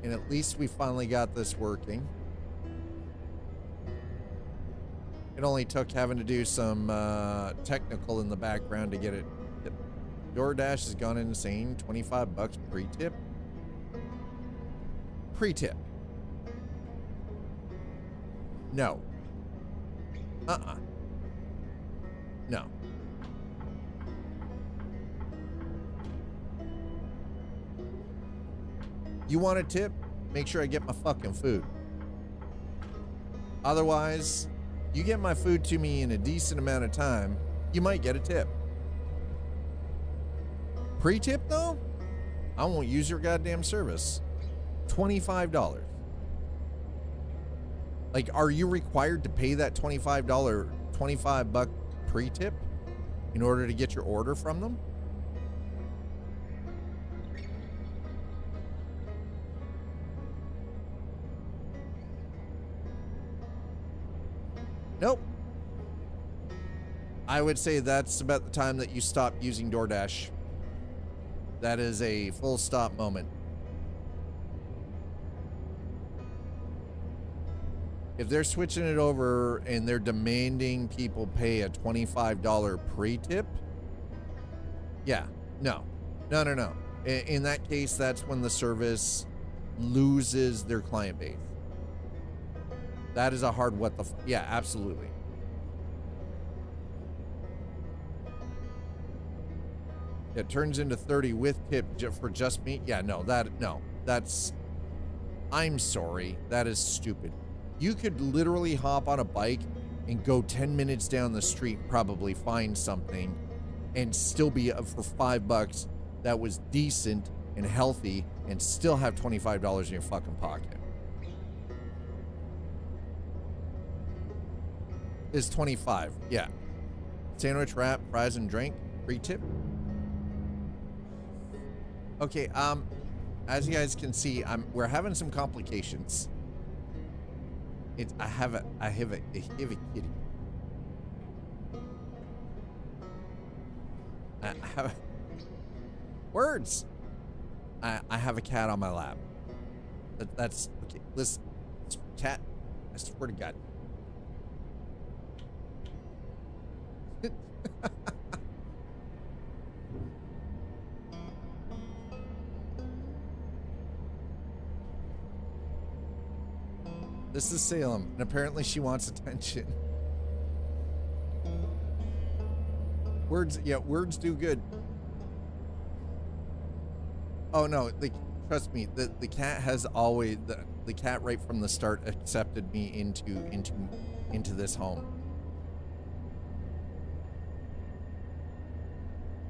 And at least we finally got this working. It only took having to do some technical in the background to get it. DoorDash has gone insane. 25 bucks pre-tip. Pre-tip. No. No. You want a tip? Make sure I get my fucking food. Otherwise, you get my food to me in a decent amount of time, you might get a tip. Pre-tip though? I won't use your goddamn service. $25. Like, are you required to pay that $25 buck pre-tip in order to get your order from them? Nope. I would say that's about the time that you stop using DoorDash. That is a full stop moment. If they're switching it over and they're demanding people pay a $25 pre-tip, yeah, no. In that case, that's when the service loses their client base. That is a hard what the yeah, absolutely. It turns into 30 with tip for just me. Yeah, no, that's, I'm sorry. That is stupid. You could literally hop on a bike and go 10 minutes down the street, probably find something and still be up for $5 that was decent and healthy and still have $25 in your fucking pocket. Is 25, yeah. Sandwich, wrap, fries, and drink, free tip. Okay, as you guys can see, we're having some complications. I have a kitty. I have words. I have a cat on my lap. That's okay. Listen, cat. I swear to God. This is Salem, and apparently she wants attention. Words, yeah, words do good. Oh no, trust me, the cat has always, the cat right from the start accepted me into this home.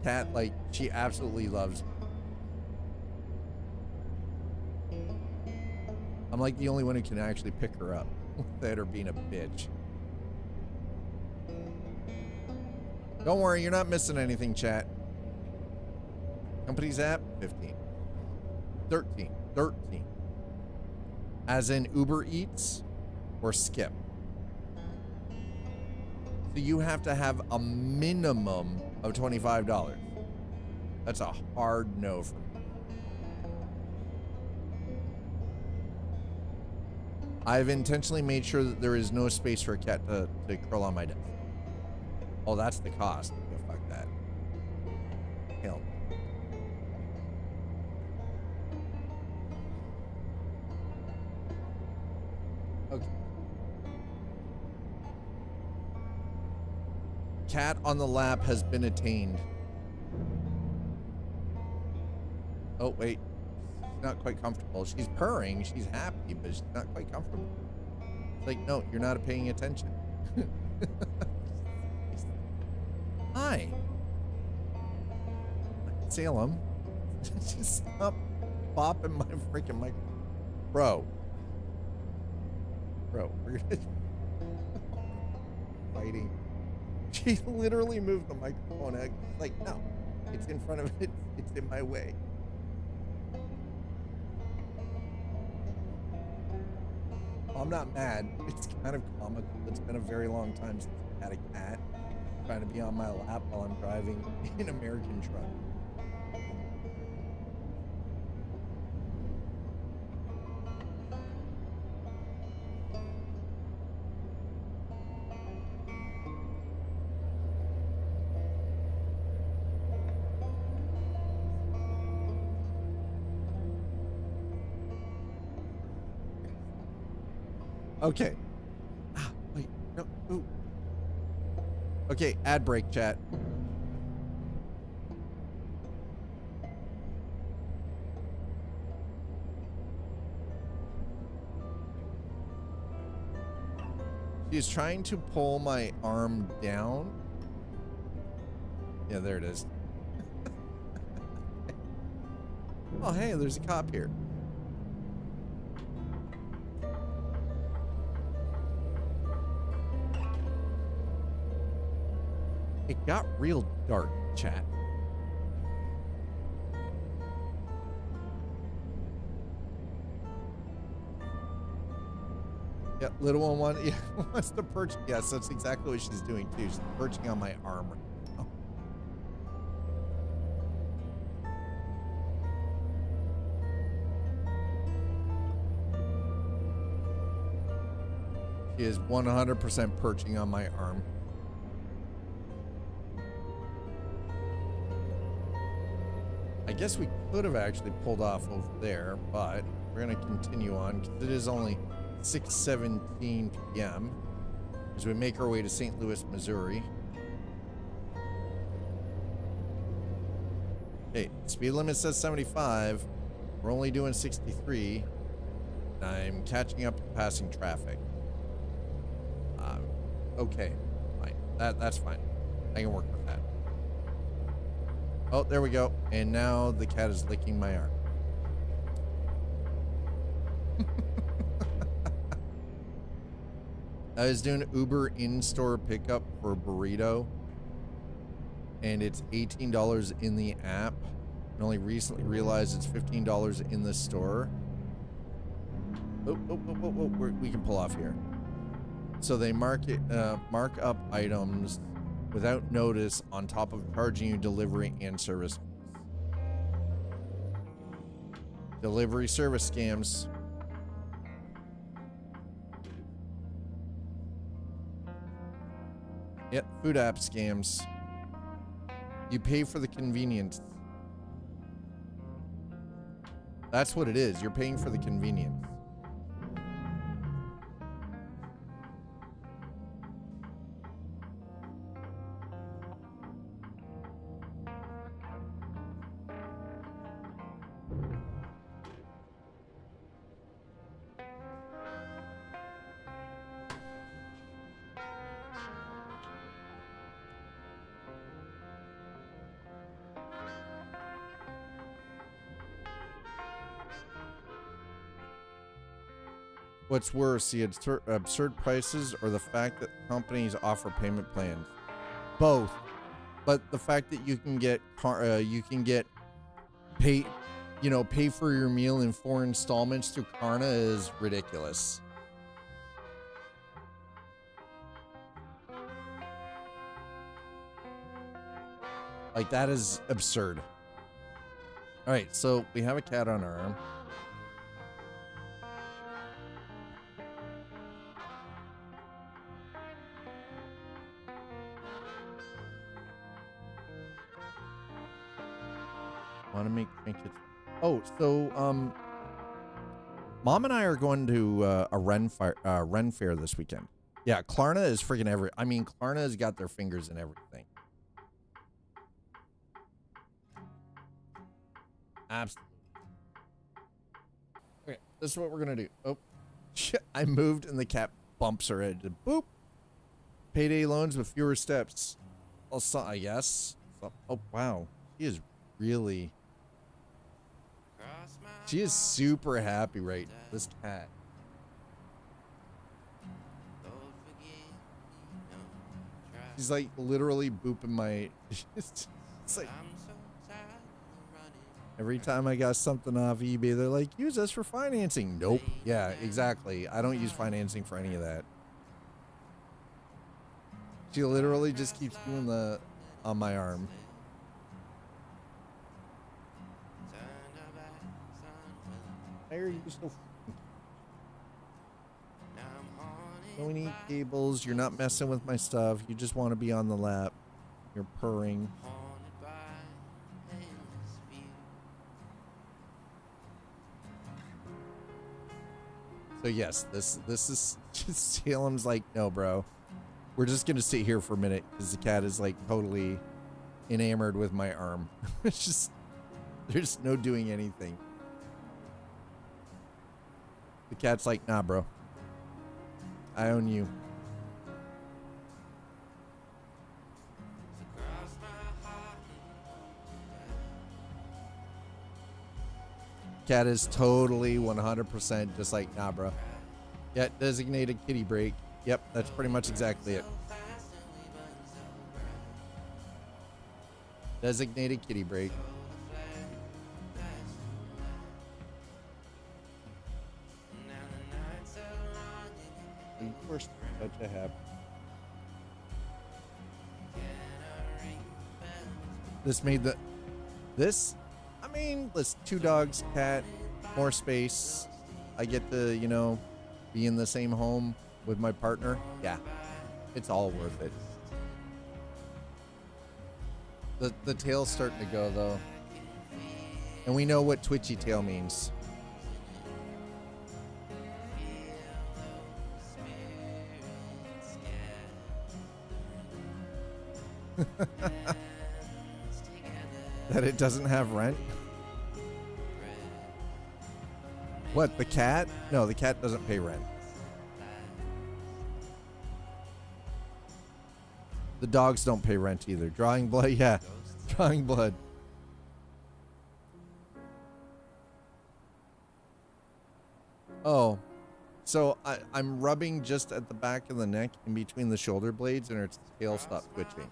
Cat, like, she absolutely loves me. I'm like the only one who can actually pick her up without her being a bitch. Don't worry, you're not missing anything, chat. Company's app, 15. 13. As in Uber Eats or Skip. So you have to have a minimum of $25. That's a hard no for me. I've intentionally made sure that there is no space for a cat to curl on my desk. Oh, that's the cost. Yeah, fuck that. Hell. Okay. Cat on the lap has been attained. Oh, wait. Not quite comfortable. She's purring, she's happy, but she's not quite comfortable. It's like, no, you're not paying attention. Hi. Salem. Just stop bopping my freaking mic. Bro, we're gonna fighting. She literally moved the microphone. It's like, no, it's in front of it. It's in my way. I'm not mad. It's kind of comical. It's been a very long time since I had a cat trying to be on my lap while I'm driving an American truck. Okay. Ah, wait. No. Ooh. Okay, ad break, chat. She's trying to pull my arm down. Yeah, there it is. Oh, hey, there's a cop here. It got real dark, chat. Yeah, little one yeah, wants to perch. Yes, that's exactly what she's doing too. She's perching on my arm. Oh. She is 100% perching on my arm. I guess we could have actually pulled off over there, but we're going to continue on because it is only 6:17 p.m. as we make our way to St. Louis, Missouri. Okay, speed limit says 75. We're only doing 63. I'm catching up to passing traffic. Okay, fine. That's fine. I can work with that. Oh, there we go. And now the cat is licking my arm. I was doing Uber in-store pickup for a burrito, and it's $18 in the app. And only recently realized it's $15 in the store. Oh, we can pull off here. So they mark up items without notice on top of charging you delivery and service. Delivery service scams. Yep, food app scams. You pay for the convenience. That's what it is. You're paying for the convenience. What's worse, the absurd prices or the fact that companies offer payment plans? Both. But the fact that you can get pay for your meal in 4 installments through Klarna is ridiculous. Like, that is absurd. All right, so we have a cat on our arm. Want to make trinkets. Oh, so Mom and I are going to a Ren fair this weekend. Yeah, Klarna is freaking Klarna has got their fingers in everything. Absolutely. Okay, this is what we're gonna do. Oh, shit! I moved and the cat bumps her head. Boop. Payday loans with fewer steps. Also, I guess. Oh wow, she is really. She is super happy right now, this cat. She's like literally booping my. It's like every time I got something off eBay, they're like, use us for financing. Nope. Yeah, exactly. I don't use financing for any of that. She literally just keeps doing the on my arm. Why are you so? Don't eat cables. You're not messing with my stuff. You just want to be on the lap. You're purring. So yes, this is just Salem's like, no, bro. We're just gonna sit here for a minute because the cat is like totally enamored with my arm. It's just there's no doing anything. The cat's like, nah, bro. I own you. Cat is totally 100% just like, nah, bro. Yeah, designated kitty break. Yep, that's pretty much exactly it. Designated kitty break. Of course, such a habit. This made the... This? I mean, listen, 2 dogs, cat, more space. I get to, you know, be in the same home with my partner. Yeah, it's all worth it. The tail's starting to go, though. And we know what twitchy tail means. That it doesn't have rent? What, the cat? No, the cat doesn't pay rent. The dogs don't pay rent either. Drawing blood, yeah. Drawing blood. Oh. So I'm rubbing just at the back of the neck in between the shoulder blades and its tail stopped twitching.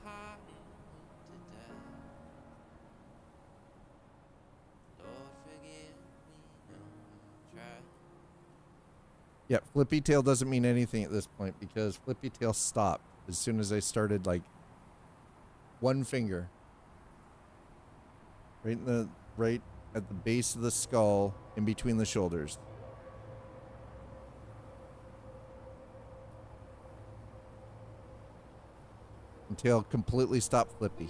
Yeah, flippy tail doesn't mean anything at this point because flippy tail stopped as soon as I started like one finger. Right at the base of the skull in between the shoulders. And tail completely stopped flippy.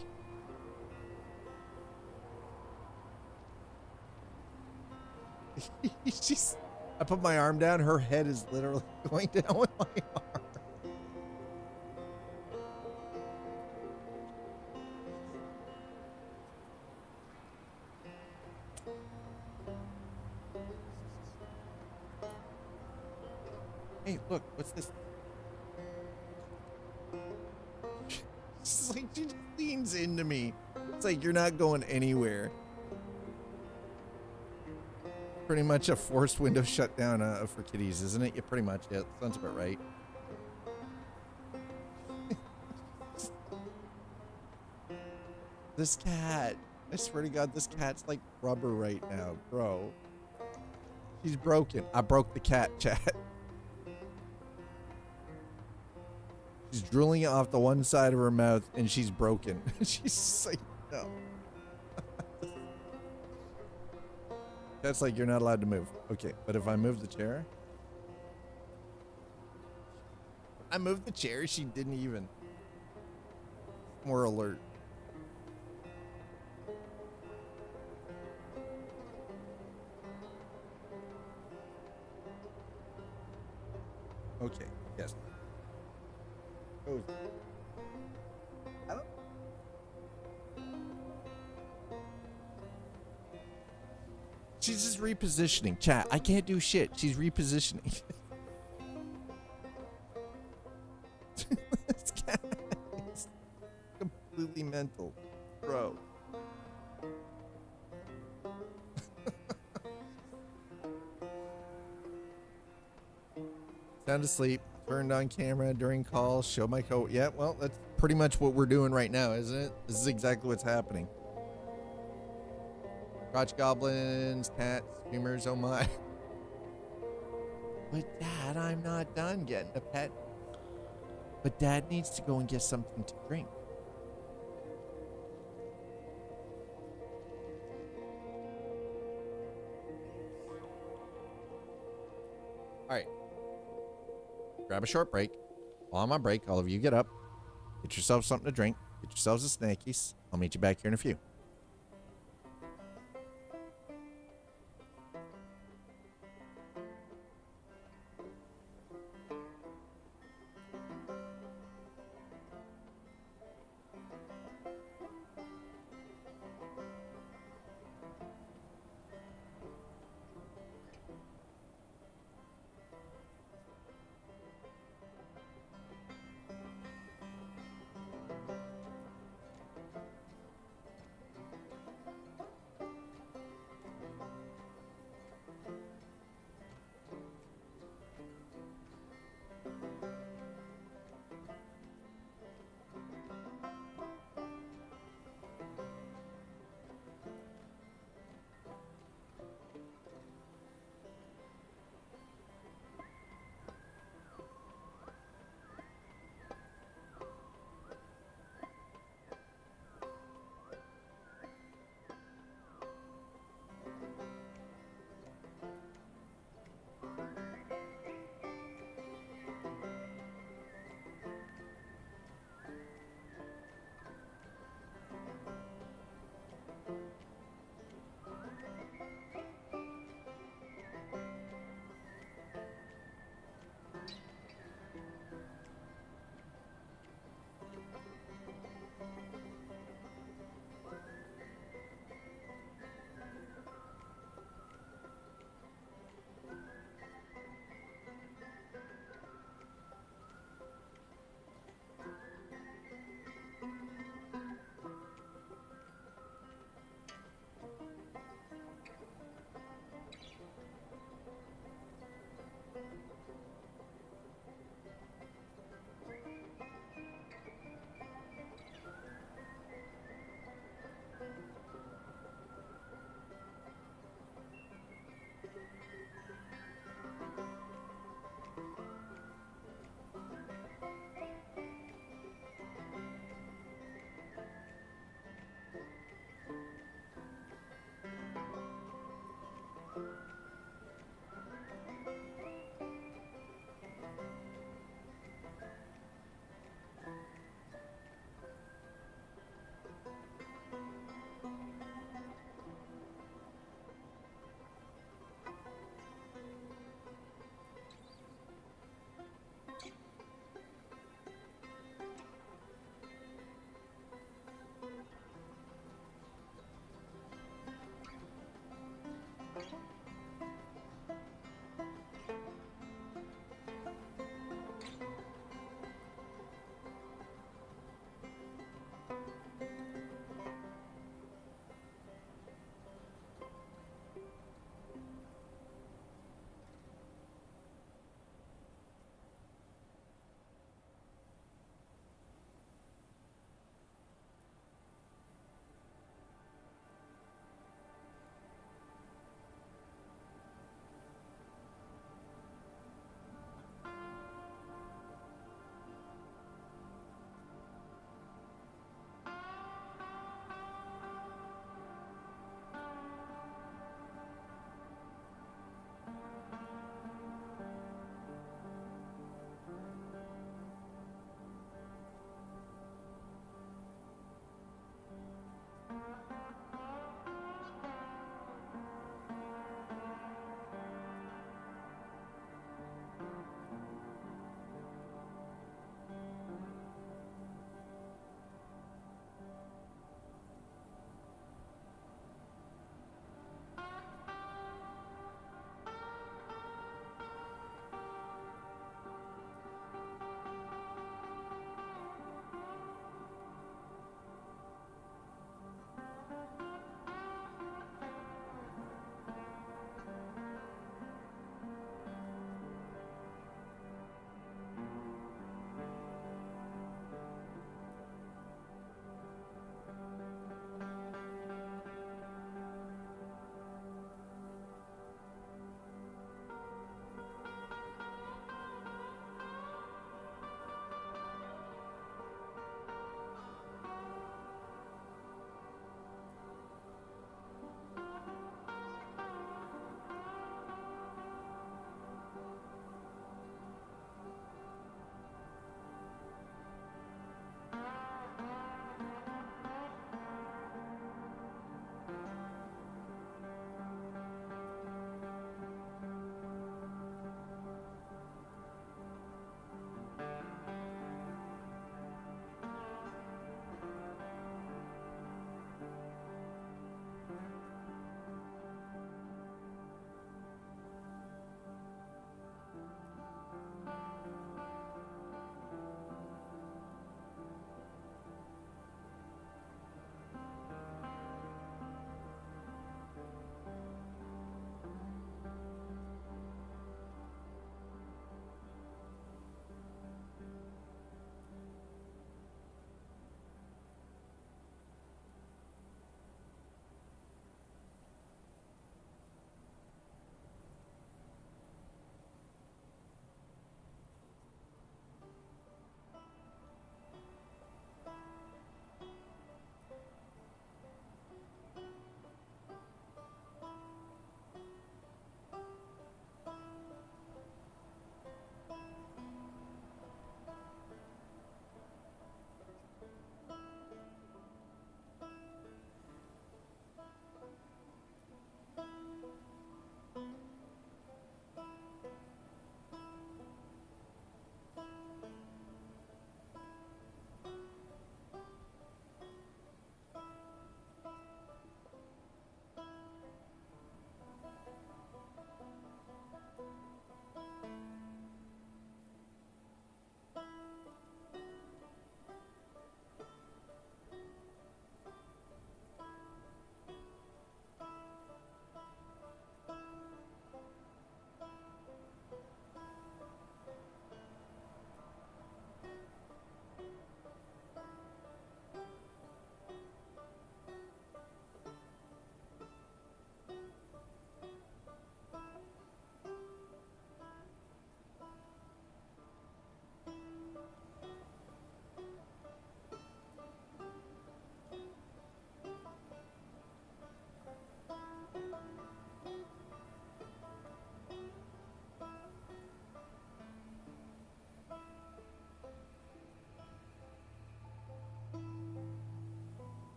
She's... I put my arm down, her head is literally going down with my arm. Hey, look, what's this? She's like, she just leans into me. It's like, you're not going anywhere. Pretty much a forced window shutdown for kitties, isn't it? Yeah, pretty much. Yeah, sounds about right. This cat, I swear to God, this cat's like rubber right now, bro. She's broken. I broke the cat, chat. She's drooling it off the one side of her mouth, and she's broken. She's just like, no. That's like, you're not allowed to move. Okay, but if I move the chair... I moved the chair, she didn't even. More alert. Okay, yes. Oh. I don't... She's just repositioning. Chat, I can't do shit. She's repositioning. This cat is completely mental. Bro. Sound asleep. Turned on camera during calls. Show my coat. Yeah, well, that's pretty much what we're doing right now, isn't it? This is exactly what's happening. Crotch goblins, cats, screamers, oh my. But Dad, I'm not done getting a pet. But Dad needs to go and get something to drink. All right. Grab a short break. While I'm on break, all of you get up. Get yourself something to drink. Get yourselves a snackies. I'll meet you back here in a few.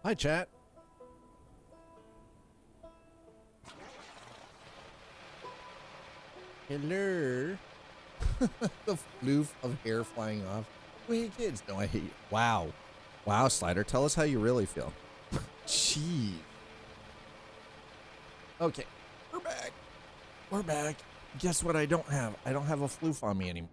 Hi, chat. Hello. The floof of hair flying off. Wait, kids. No, I hate you. Wow. Wow, Slider. Tell us how you really feel. Jeez. Okay. We're back. We're back. Guess what I don't have? I don't have a floof on me anymore.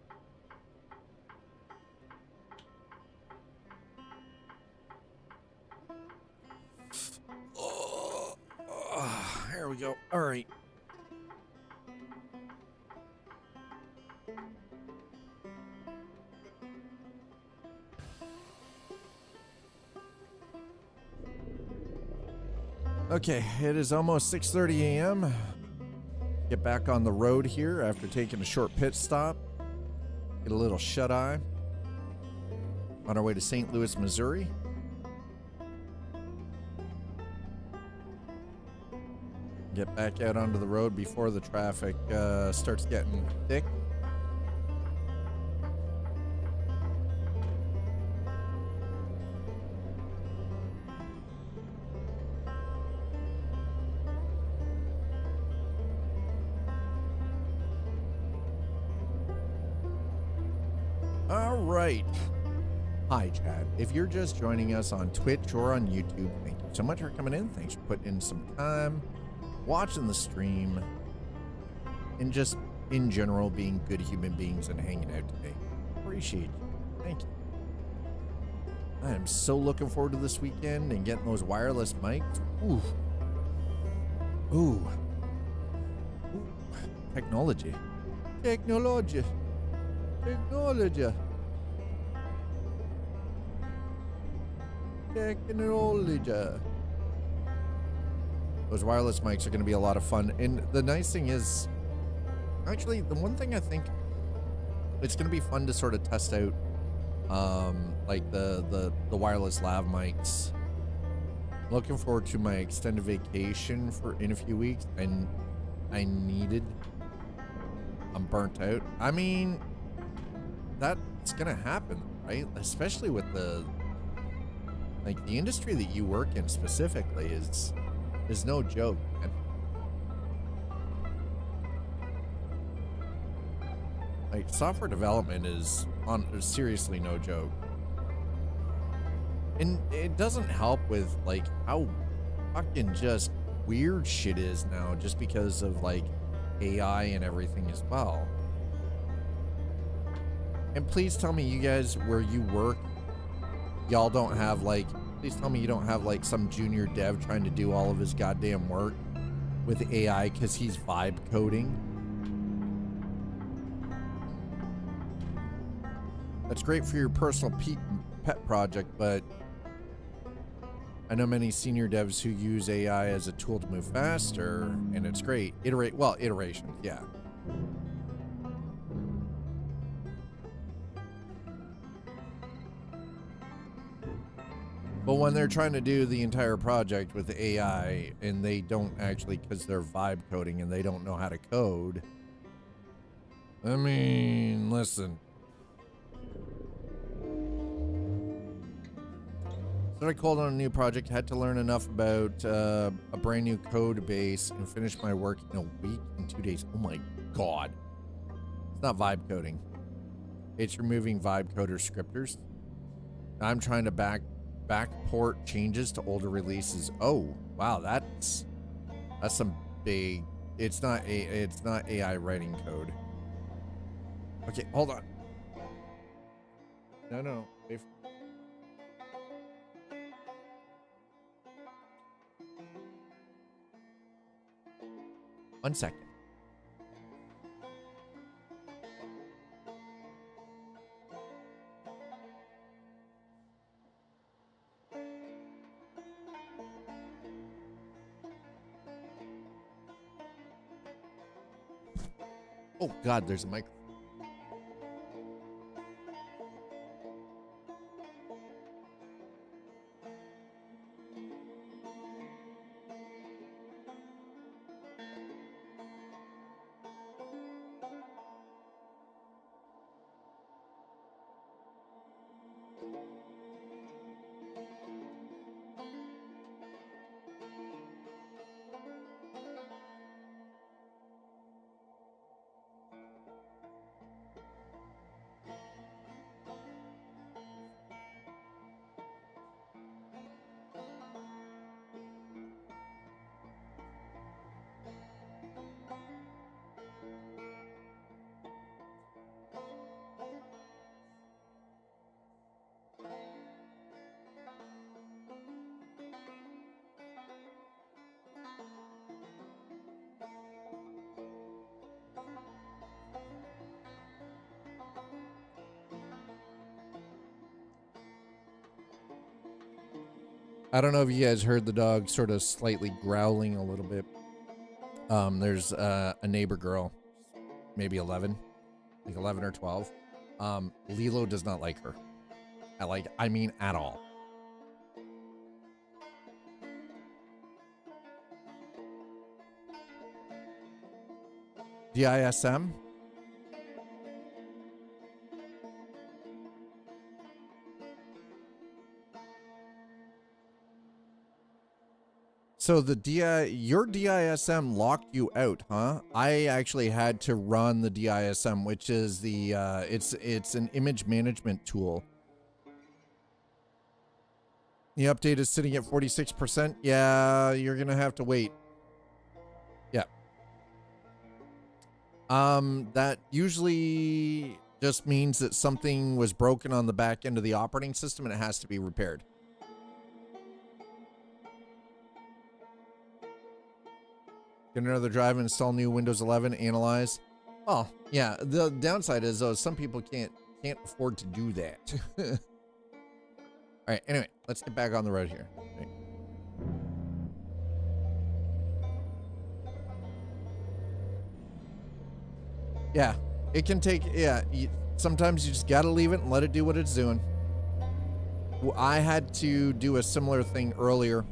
Oh, here we go. All right. Okay, it is almost 6:30 a.m. Get back on the road here after taking a short pit stop. Get a little shut-eye. On our way to St. Louis, Missouri. Get back out onto the road before the traffic starts getting thick. All right. Hi, Chad. If you're just joining us on Twitch or on YouTube, thank you so much for coming in. Thanks for putting in some time, watching the stream, and just in general being good human beings and hanging out today. Appreciate you. Thank you. I am so looking forward to this weekend and getting those wireless mics. Ooh. Ooh. Ooh. Technology. Technology. Technology. Technology. Those wireless mics are going to be a lot of fun. And the nice thing is, actually, the one thing I think it's going to be fun to sort of test out, like the wireless lav mics. Looking forward to my extended vacation in a few weeks, and I'm burnt out. I mean, that's gonna happen, right? Especially with the industry that you work in specifically is no joke, man. Like, software development is seriously no joke. And it doesn't help with like how fucking just weird shit is now just because of like AI and everything as well. And please tell me, you guys where you work, y'all don't have like, please tell me you don't have like some junior dev trying to do all of his goddamn work with AI because he's vibe coding. That's great for your personal pet project, but I know many senior devs who use AI as a tool to move faster, and it's great. Iterations, yeah. But when they're trying to do the entire project with AI and they don't actually, because they're vibe coding and they don't know how to code. I mean, listen. Started cold on a new project, had to learn enough about a brand new code base and finish my work in a week and 2 days. Oh my God. It's not vibe coding. It's removing vibe coder scripters. I'm trying to backport changes to older releases. Oh, wow, that's some big. It's not AI writing code. Okay, hold on. No. Wait for 1 second. Oh God, there's a mic. I don't know if you guys heard the dog sort of slightly growling a little bit. There's a neighbor girl, maybe 11, like 11 or 12. Lilo does not like her. I mean, at all. DISM? So your DISM locked you out, huh? I actually had to run the DISM, which is the it's an image management tool. The update is sitting at 46%. Yeah, you're gonna have to wait. Yeah. That usually just means that something was broken on the back end of the operating system and it has to be repaired. Get another drive and install new Windows 11, analyze. Oh, yeah, the downside is though some people can't afford to do that. All right, anyway, let's get back on the road here. Okay. Yeah, it can take, sometimes you just gotta leave it and let it do what it's doing. Well, I had to do a similar thing earlier.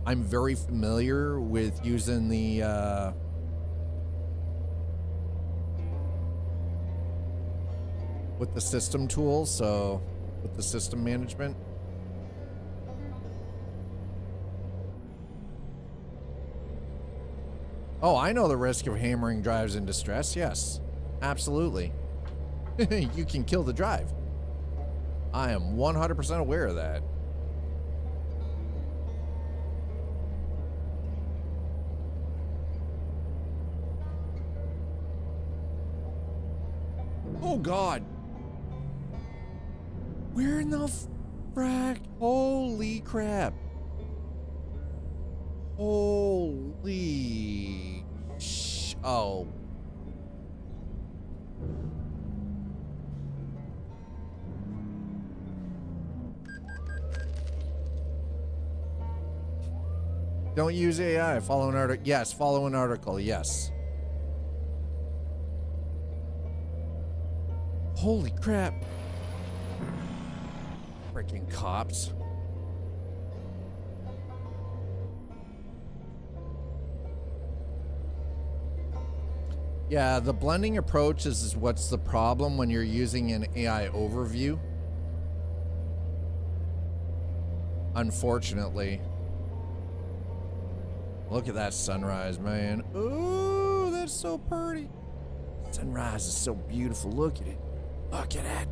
I'm very familiar with using the, with the system tools, so with the system management. Oh, I know the risk of hammering drives in distress. Yes, absolutely. You can kill the drive. I am 100% aware of that. Oh, God. Where in the frack? Holy crap. Holy oh. Don't use AI. Follow an article. Yes, follow an article. Yes. Holy crap. Freaking cops. Yeah, the blending approach is what's the problem when you're using an AI overview. Unfortunately. Look at that sunrise, man. Ooh, that's so pretty. Sunrise is so beautiful. Look at it. Look at it.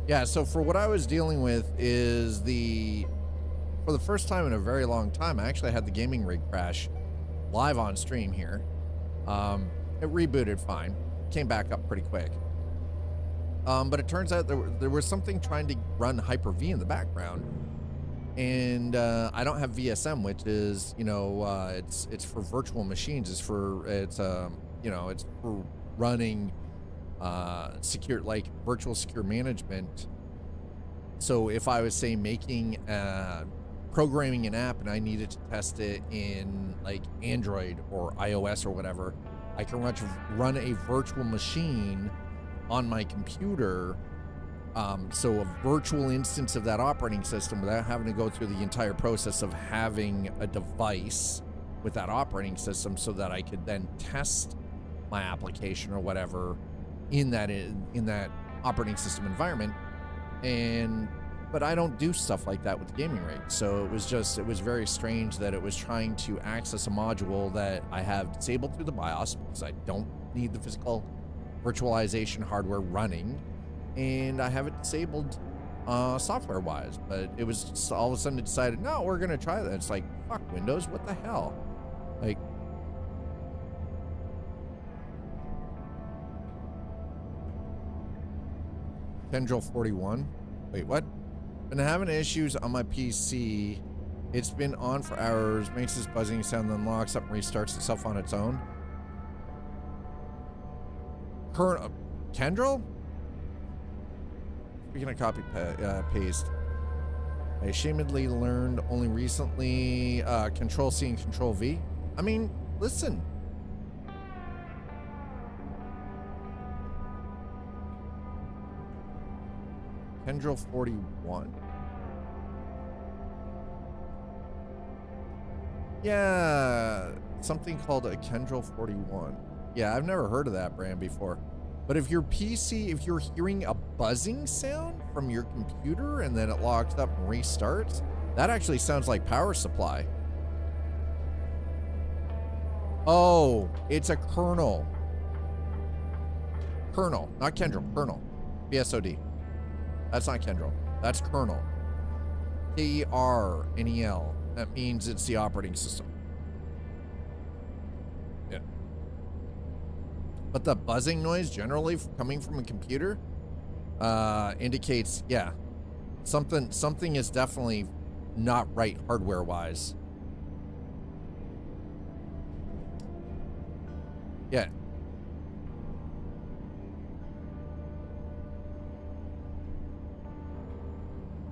Yeah, so for what I was dealing with is for the first time in a very long time, I actually had the gaming rig crash live on stream here. It rebooted fine. Came back up pretty quick. But it turns out there was something trying to run Hyper-V in the background. And I don't have VSM, which is, you know, it's for virtual machines. It's for running secure, like virtual secure management. So if I was, say, programming an app and I needed to test it in like Android or iOS or whatever, I can run a virtual machine on my computer. So a virtual instance of that operating system without having to go through the entire process of having a device with that operating system, so that I could then test my application or whatever in that operating system environment. But I don't do stuff like that with the gaming rig. So it was very strange that it was trying to access a module that I have disabled through the BIOS because I don't need the physical virtualization hardware running, and I have it disabled software wise. But it was just all of a sudden it decided, no, we're gonna try that. It's like, fuck Windows, what the hell? Like, Tendril 41. Wait, what? Been having issues on my PC. It's been on for hours, makes this buzzing sound, then locks up and restarts itself on its own. Kendrell? Speaking of copy paste, I ashamedly learned only recently Control C and Control V. I mean, listen. Kendrell 41. Yeah, something called a Kendrell 41. Yeah, I've never heard of that brand before. But if your PC, if you're hearing a buzzing sound from your computer and then it locks up and restarts, that actually sounds like power supply. Oh, it's a kernel. Kernel, not Kendrell, kernel. BSOD. That's not Kendrell. That's kernel. KRNEL. That means it's the operating system. Yeah. But the buzzing noise generally coming from a computer indicates, yeah, something is definitely not right hardware wise. Yeah.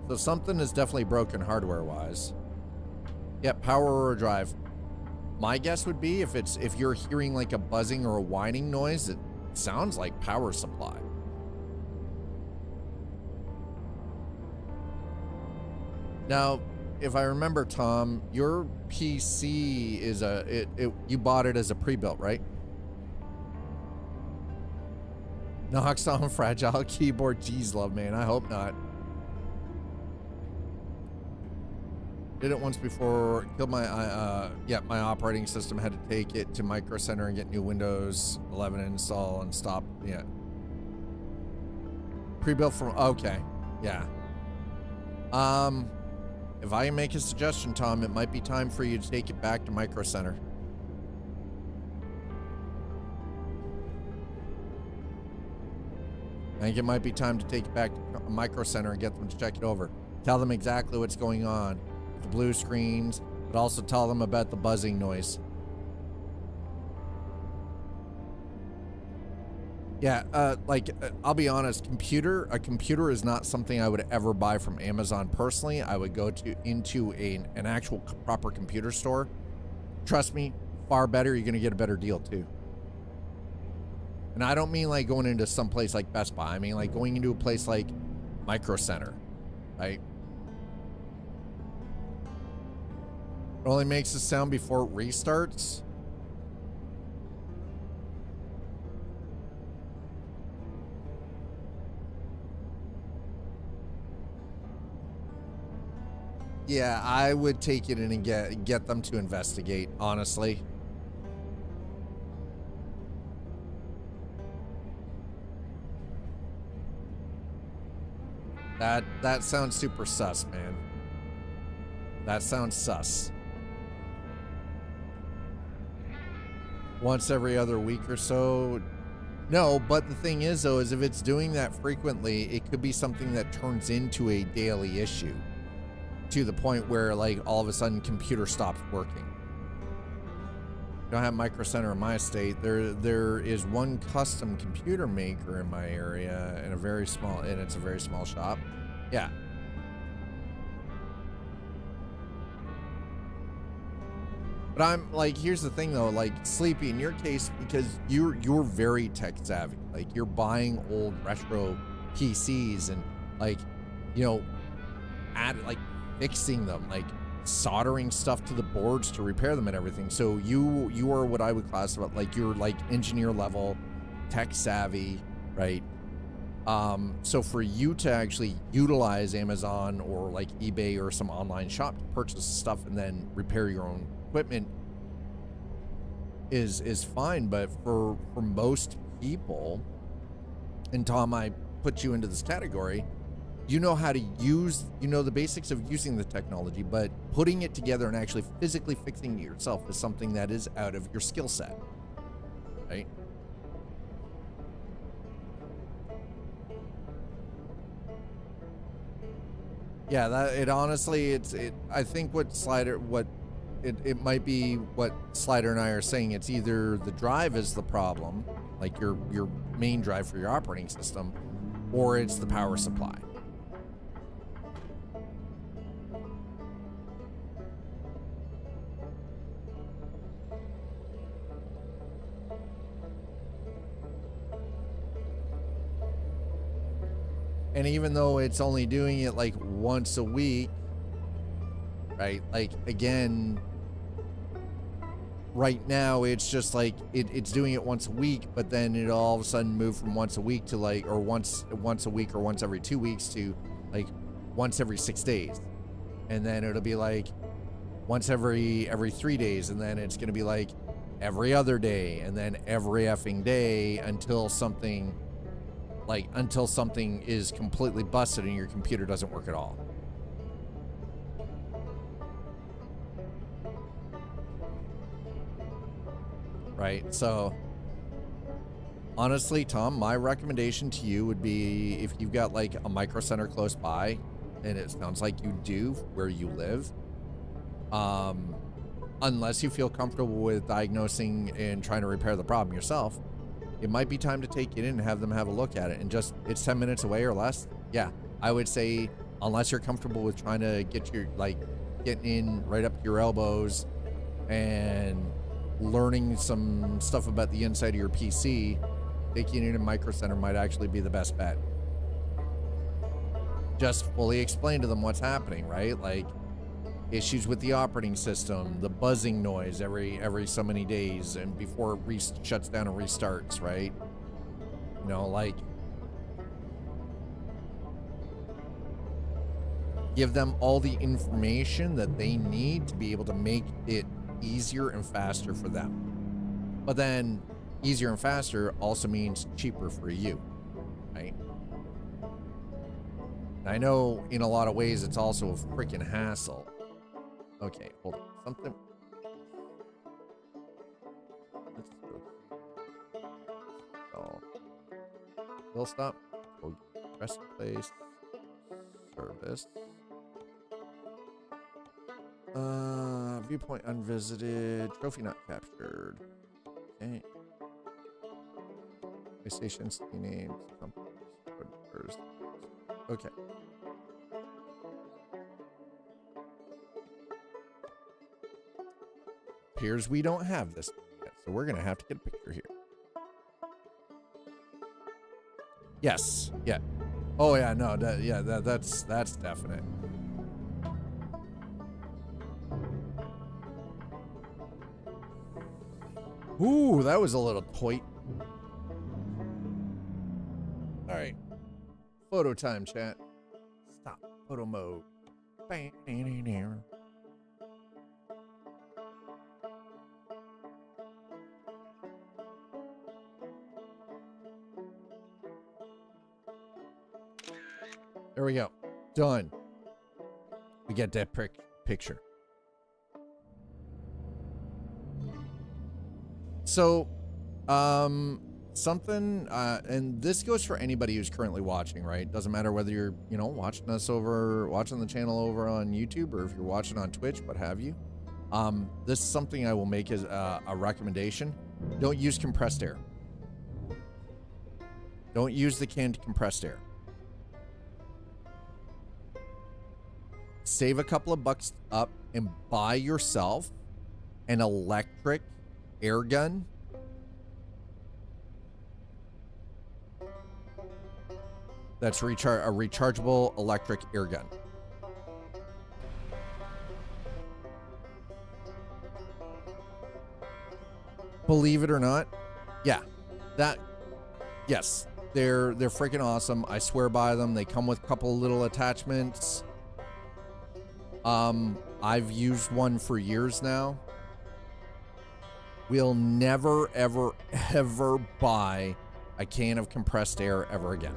So something is definitely broken hardware wise. Yeah, power or drive. My guess would be if you're hearing like a buzzing or a whining noise, it sounds like power supply. Now, if I remember, Tom, your PC is you bought it as a pre-built, right? Knocks on fragile keyboard. Geez, love, man. I hope not. Did it once before, killed my, my operating system, had to take it to Micro Center and get new Windows 11 install and stop, yeah. Pre-built from, okay, yeah. If I make a suggestion, Tom, it might be time for you to take it back to Micro Center. I think it might be time to take it back to Micro Center and get them to check it over. Tell them exactly what's going on. The blue screens, but also tell them about the buzzing noise. Yeah, I'll be honest, a computer is not something I would ever buy from Amazon personally. I would go into an actual proper computer store. Trust me, far better. You're going to get a better deal too. And I don't mean like going into some place like Best Buy. I mean like going into a place like Micro Center, right? It only makes a sound before it restarts. Yeah, I would take it in and get them to investigate, honestly. That sounds super sus, man. That sounds sus. Once every other week or so. No, but the thing is though, is if it's doing that frequently, it could be something that turns into a daily issue to the point where like all of a sudden computer stops working. Don't have Micro Center in my state. There is one custom computer maker in my area and it's a very small shop. Yeah. But I'm like, here's the thing though, like Sleepy, in your case, because you're very tech savvy, like you're buying old retro PCs and like, you know, fixing them, like soldering stuff to the boards to repair them and everything. So you are what I would classify, like you're like engineer level, tech savvy, right? So for you to actually utilize Amazon or like eBay or some online shop to purchase stuff and then repair your own equipment is fine, but for most people, and Tom, I put you into this category, you know how to use, you know the basics of using the technology, but putting it together and actually physically fixing it yourself is something that is out of your skill set, right? Yeah, I think it might be what Slider and I are saying. It's either the drive is the problem, like your main drive for your operating system, or it's the power supply. And even though it's only doing it like once a week, right? Like, again, right now it's just like it's doing it once a week, but then it'll all of a sudden move from once a week to like, or once a week, or once every 2 weeks to like once every 6 days. And then it'll be like once every 3 days, and then it's going to be like every other day, and then every effing day until something is completely busted and your computer doesn't work at all. Right? So honestly, Tom, my recommendation to you would be, if you've got like a micro center close by, and it sounds like you do where you live, unless you feel comfortable with diagnosing and trying to repair the problem yourself, it might be time to take it in and have them have a look at it. And just, it's 10 minutes away or less. Yeah, I would say, unless you're comfortable with trying to get your, like, getting in right up to your elbows and learning some stuff about the inside of your PC, taking it in a micro center might actually be the best bet. Just fully explain to them what's happening, right? Like, issues with the operating system, the buzzing noise every so many days, and before it shuts down and restarts, right? You know, like, give them all the information that they need to be able to make it easier and faster for them. But then easier and faster also means cheaper for you, right? I know in a lot of ways it's also a freaking hassle. Okay, hold on. Something. Let's go. Oh. Will stop. We'll press place. Service. Viewpoint unvisited. Trophy not captured. Okay. PlayStation Steam names. Computers. Okay. Appears we don't have this yet, so we're gonna have to get a picture here. Yes. Yeah. Oh yeah. No. That's definite. Ooh, that was a little toit. All right. Photo time, chat. Stop. Photo mode. Bang. There we go. Done. We get that picture. So, something, and this goes for anybody who's currently watching, right? Doesn't matter whether you're, you know, watching the channel over on YouTube, or if you're watching on Twitch, what have you. This is something I will make as a recommendation. Don't use compressed air. Don't use the canned compressed air. Save a couple of bucks up and buy yourself an electric air gun. That's a rechargeable electric air gun. Believe it or not, yeah, yes, they're freaking awesome. I swear by them. They come with a couple of little attachments. I've used one for years now. We'll never, ever, ever buy a can of compressed air ever again.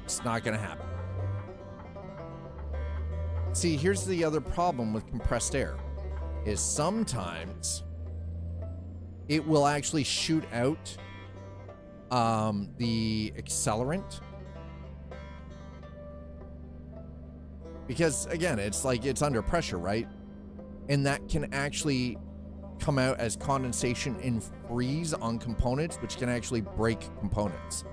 It's not going to happen. See, here's the other problem with compressed air, is sometimes it will actually shoot out the accelerant. Because again, it's like it's under pressure, right? And that can actually come out as condensation and freeze on components, which can actually break components.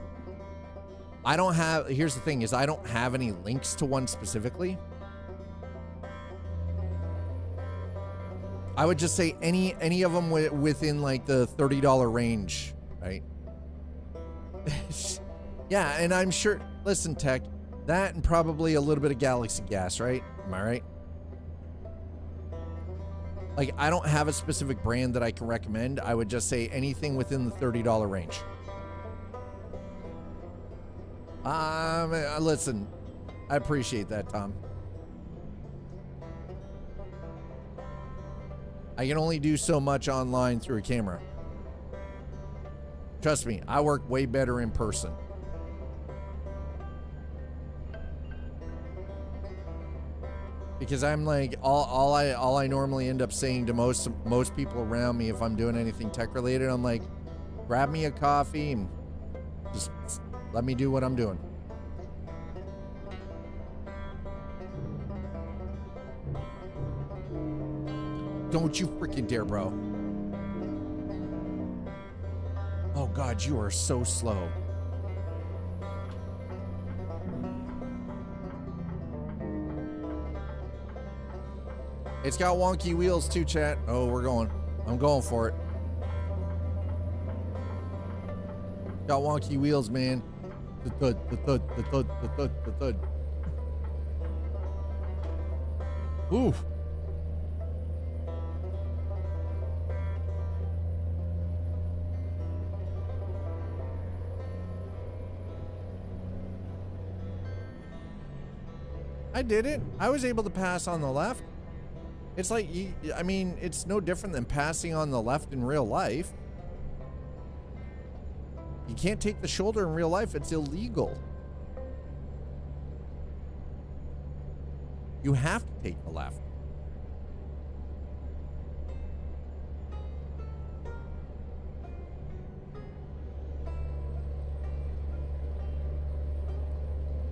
I don't have, here's the thing is I don't have any links to one specifically. I would just say any of them within like the $30 range, right? Yeah, and I'm sure, listen, Tech, that and probably a little bit of Galaxy Gas, right? Am I right? Like, I don't have a specific brand that I can recommend. I would just say anything within the $30 range. Listen, I appreciate that, Tom. I can only do so much online through a camera. Trust me, I work way better in person. Because I'm like, all I normally end up saying to most people around me if I'm doing anything tech related, I'm like, grab me a coffee and just let me do what I'm doing. Don't you freaking dare, bro. Oh God, you are so slow. It's got wonky wheels too, chat. Oh, we're going. I'm going for it. Got wonky wheels, man. The thud. Oof. I did it. I was able to pass on the left. It's like, I mean, it's no different than passing on the left in real life. You can't take the shoulder in real life. It's illegal. You have to take the left.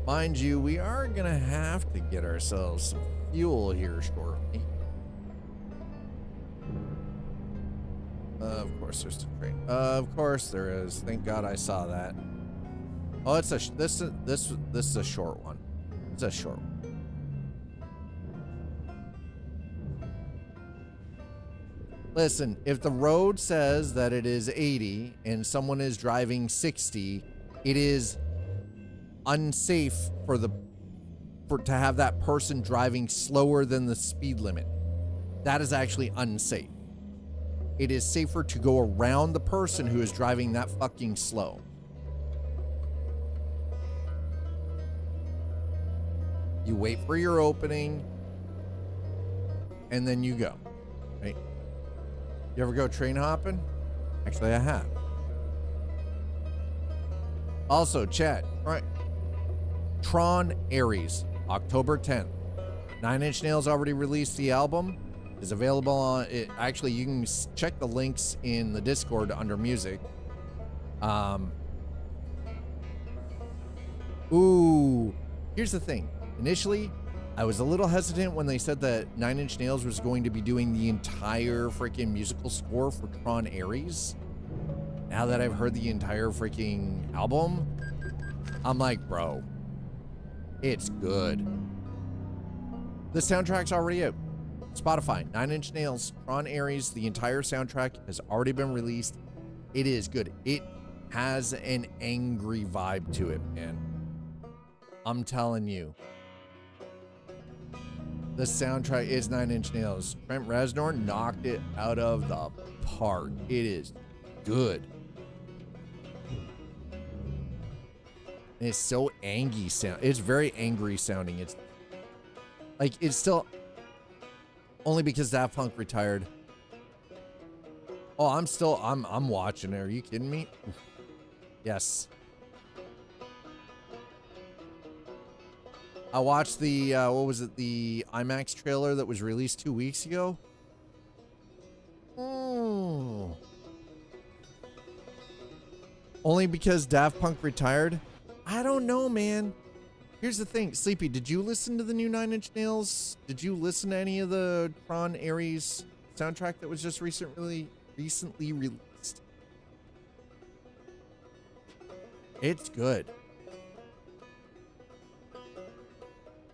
Mind you, we are gonna have to get ourselves some fuel here shortly. Of course there's a train. Of course there is. Thank God I saw that. Oh, it's this is a short one. It's a short one. Listen, if the road says that it is 80 and someone is driving 60, it is unsafe to have that person driving slower than the speed limit. That is actually unsafe. It is safer to go around the person who is driving that fucking slow. You wait for your opening and then you go, right? You ever go train hopping? Actually, I have. Also, chat, right? Tron Ares, October 10th. 9 Inch Nails already released the album. Is available on it. Actually, you can check the links in the Discord under music. Ooh, here's the thing. Initially, I was a little hesitant when they said that 9 Inch Nails was going to be doing the entire freaking musical score for Tron Ares. Now that I've heard the entire freaking album, I'm like, bro, it's good. The soundtrack's already out. Spotify, 9 Inch Nails, Tron Ares, the entire soundtrack has already been released. It is good. It has an angry vibe to it, man. I'm telling you. The soundtrack is 9 Inch Nails. Trent Reznor knocked it out of the park. It is good. And it's so angry sound. It's very angry sounding. It's like, it's still only because Daft Punk retired. Oh, I'm watching it. Are you kidding me? Yes. I watched the, what was it? The IMAX trailer that was released 2 weeks ago. Oh. Only because Daft Punk retired? I don't know, man. Here's the thing. Sleepy, did you listen to the new 9 Inch Nails? Did you listen to any of the Tron Ares soundtrack that was just recently released. It's good.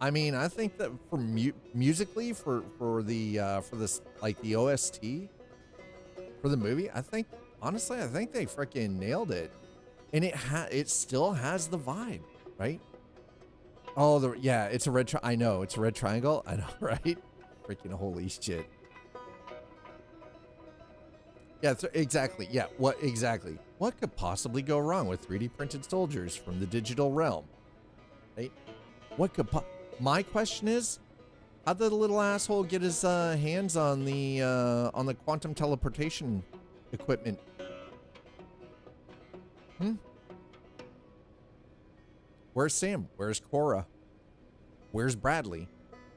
I mean, I think that for musically for this, like, the OST for the movie, I think honestly I think they freaking nailed it, and it still has the vibe, right? Oh, yeah, it's a red I know it's a red triangle. I know, right? Freaking holy shit. Yeah, exactly. Yeah, what exactly? What could possibly go wrong with 3D printed soldiers from the digital realm? Right? What could my question is, how'd the little asshole get his hands on the quantum teleportation equipment? Where's Sam? Where's Cora? Where's Bradley?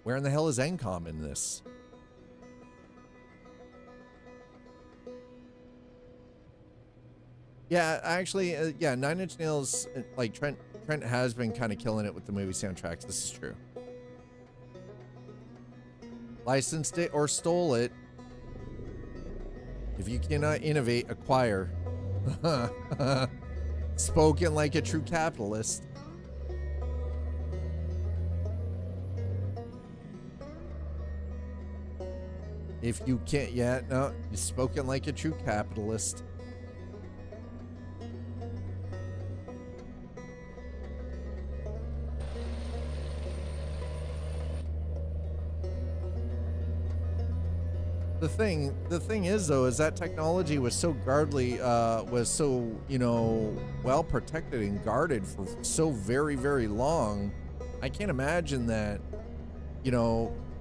Where in the hell is Encom in this? Yeah, actually, yeah, Nine Inch Nails, like Trent has been kind of killing it with the movie soundtracks. This is true. Licensed it or stole it. If you cannot innovate, acquire. Spoken like a true capitalist. If you can't, yeah, no, you're spoken like a true capitalist. The thing is, though, is that technology was so was so, well protected and guarded for so very, very long. I can't imagine that,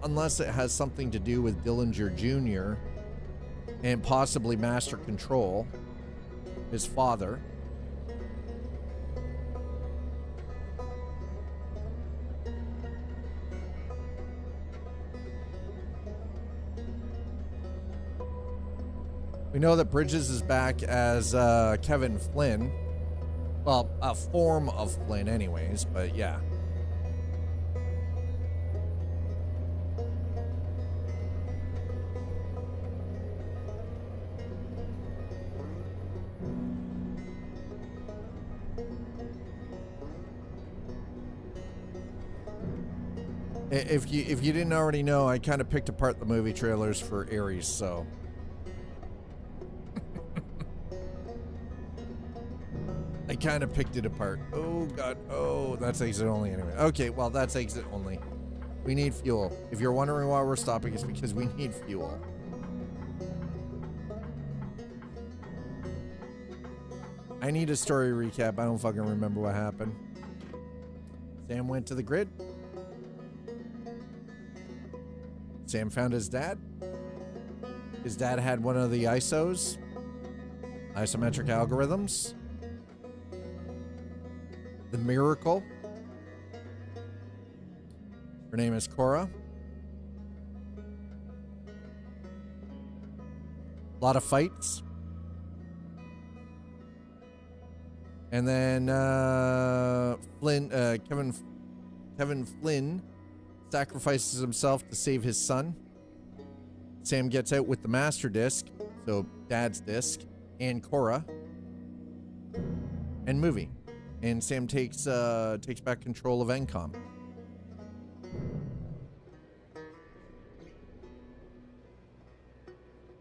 unless it has something to do with Dillinger Jr. and possibly Master Control, his father. We know that Bridges is back as Kevin Flynn. Well, a form of Flynn anyways, but yeah. If you didn't already know, I kind of picked apart the movie trailers for Ares, so... I kind of picked it apart. Oh, God. Oh, that's exit only anyway. Okay, well, that's exit only. We need fuel. If you're wondering why we're stopping, it's because we need fuel. I need a story recap. I don't fucking remember what happened. Sam went to the grid. Sam found his dad. His dad had one of the ISOs. Isometric algorithms. The Miracle. Her name is Cora. A lot of fights. And then Kevin Flynn sacrifices himself to save his son. Sam gets out with the master disc, so dad's disc, and Cora, and movie. And Sam takes back control of Encom.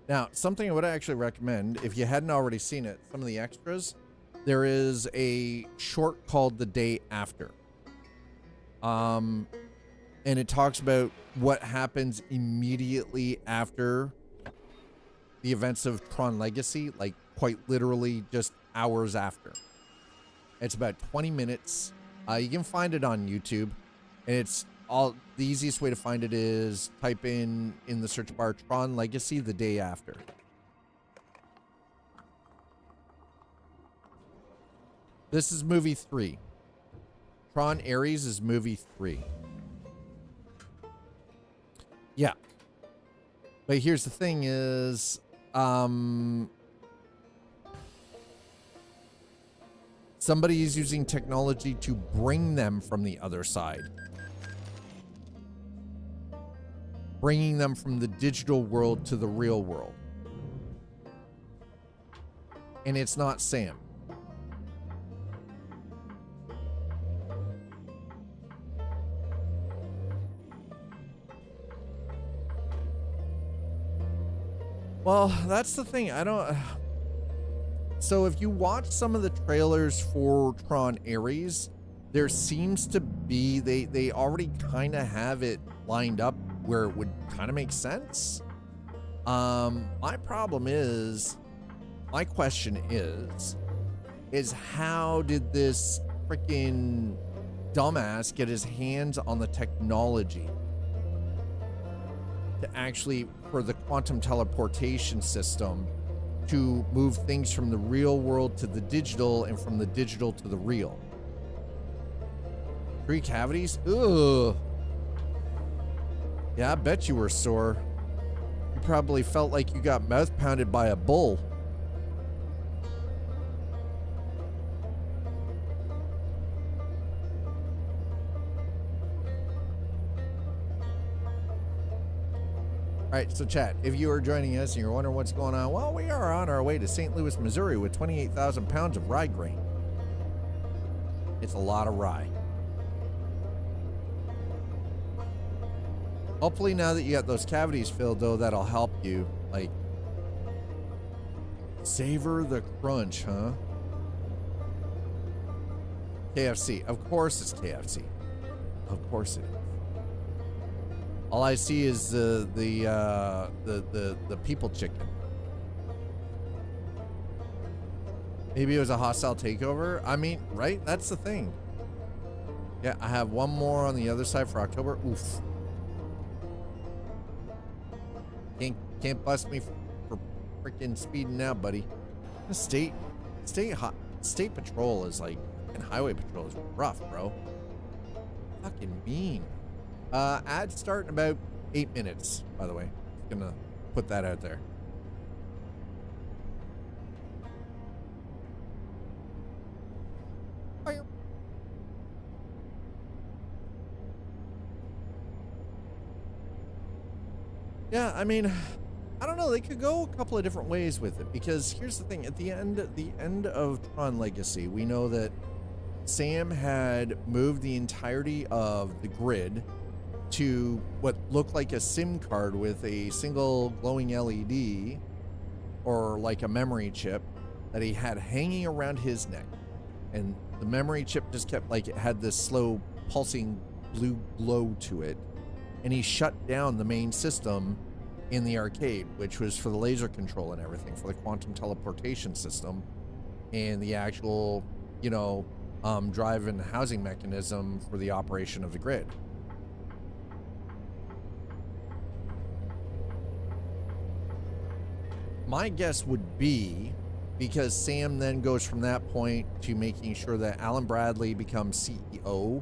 Now, something I would actually recommend, if you hadn't already seen it, some of the extras, there is a short called The Day After. And it talks about what happens immediately after the events of Tron Legacy, like quite literally just hours after. It's about 20 minutes. You can find it on YouTube, and it's the easiest way to find it is type in the search bar Tron Legacy The Day After. This is movie 3. Tron Ares is movie 3. Yeah. But here's the thing is, somebody is using technology to bring them from the other side. bringing them from the digital world to the real world. And it's not Sam. Well, that's the thing. I don't. So if you watch some of the trailers for Tron Ares, there seems to be they already kind of have it lined up where it would kind of make sense. My question is how did this freaking dumbass get his hands on the technology to actually, for the quantum teleportation system, to move things from the real world to the digital and from the digital to the real? 3 cavities? Ugh. Yeah, I bet you were sore. You probably felt like you got mouth pounded by a bull. All right, so chat, if you are joining us and you're wondering what's going on, well, we are on our way to St. Louis, Missouri with 28,000 pounds of rye grain. It's a lot of rye. Hopefully now that you got those cavities filled, though, that'll help you, like, savor the crunch, huh? KFC. Of course it's KFC. Of course it is. All I see is the people chicken. Maybe it was a hostile takeover. I mean, right? That's the thing. Yeah, I have one more on the other side for October. Oof. Can't bust me for freaking speeding out, buddy. State patrol is like, and highway patrol is rough, bro. Fucking mean. Ad start in about 8 minutes, by the way. Just gonna put that out there. Yeah, I mean, I don't know. They could go a couple of different ways with it, because here's the thing. At the end of Tron Legacy, we know that Sam had moved the entirety of the grid to what looked like a SIM card with a single glowing LED, or like a memory chip that he had hanging around his neck. And the memory chip just kept, like, it had this slow pulsing blue glow to it. And he shut down the main system in the arcade, which was for the laser control and everything, for the quantum teleportation system and the actual, you know, drive and housing mechanism for the operation of the grid. My guess would be, because Sam then goes from that point to making sure that Alan Bradley becomes CEO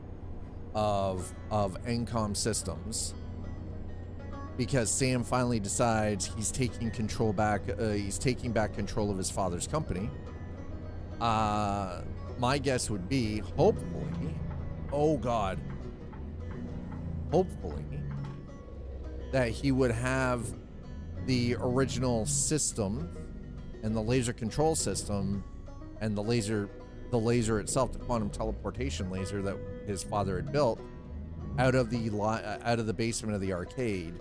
of Encom Systems, because Sam finally decides he's taking control back. He's taking back control of his father's company. My guess would be, hopefully, oh God, hopefully, that he would have the original system and the laser control system and the laser itself, the quantum teleportation laser that his father had built, out of the basement of the arcade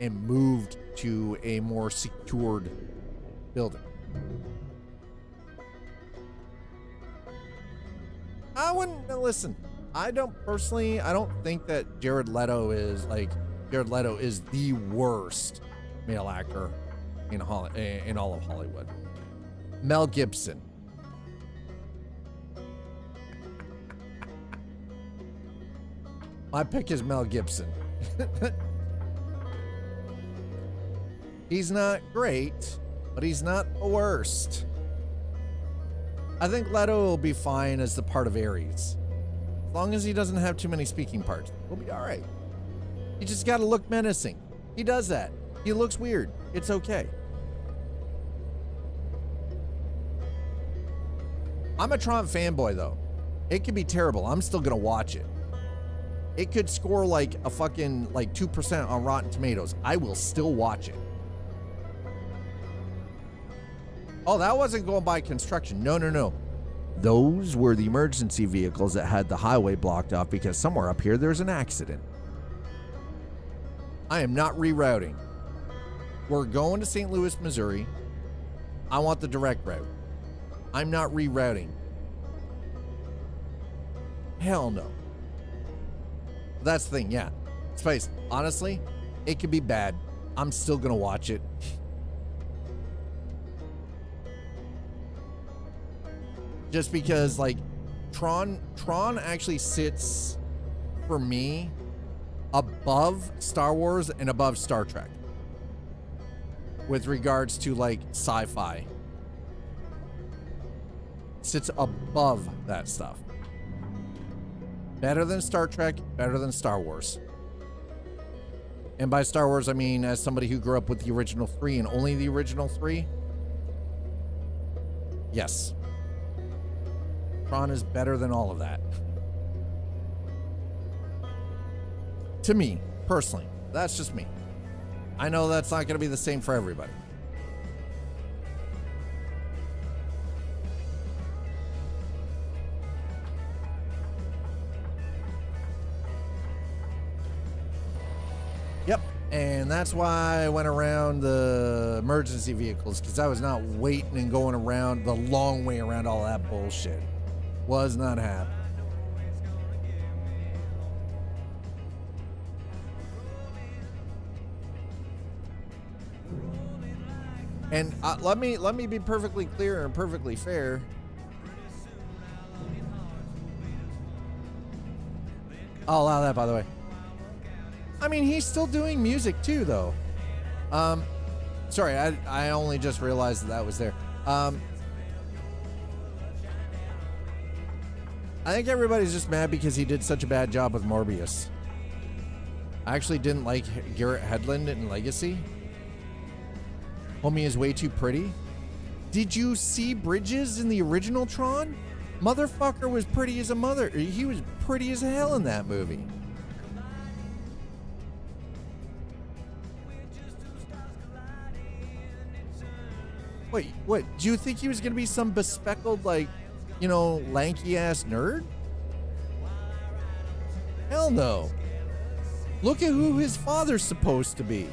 and moved to a more secured building. I wouldn't listen. I don't think that Jared Leto is the worst male actor in all of Hollywood. Mel Gibson. My pick is Mel Gibson. He's not great, but he's not the worst. I think Leto will be fine as the part of Ares. As long as he doesn't have too many speaking parts, we'll be all right. You just got to look menacing. He does that. He looks weird. It's okay. I'm a Tron fanboy, though. It could be terrible. I'm still going to watch it. It could score like a fucking like 2% on Rotten Tomatoes. I will still watch it. Oh, that wasn't going by construction. No, no, no. Those were the emergency vehicles that had the highway blocked off because somewhere up here there's an accident. I am not rerouting. We're going to St. Louis, Missouri. I want the direct route. I'm not rerouting. Hell no. That's the thing, yeah. Spice, honestly, it could be bad. I'm still gonna watch it. Just because, like, Tron actually sits, for me, above Star Wars and above Star Trek. With regards to, like, sci-fi. Sits above that stuff. Better than Star Trek, better than Star Wars. And by Star Wars, I mean, as somebody who grew up with the original 3 and only the original 3, yes. Tron is better than all of that. To me, personally. That's just me. I know that's not going to be the same for everybody. Yep, and that's why I went around the emergency vehicles, because I was not waiting and going around the long way around all that bullshit. Was not happening. And let me be perfectly clear and perfectly fair. I'll allow that, by the way. I mean, he's still doing music too, though. Sorry, I only just realized that was there. I think everybody's just mad because he did such a bad job with Morbius. I actually didn't like Garrett Hedlund in Legacy. Homie is way too pretty. Did you see Bridges in the original Tron? Motherfucker was pretty as a mother. He was pretty as hell in that movie. Wait, what? Do you think he was going to be some bespeckled, like, you know, lanky-ass nerd? Hell no. Look at who his father's supposed to be.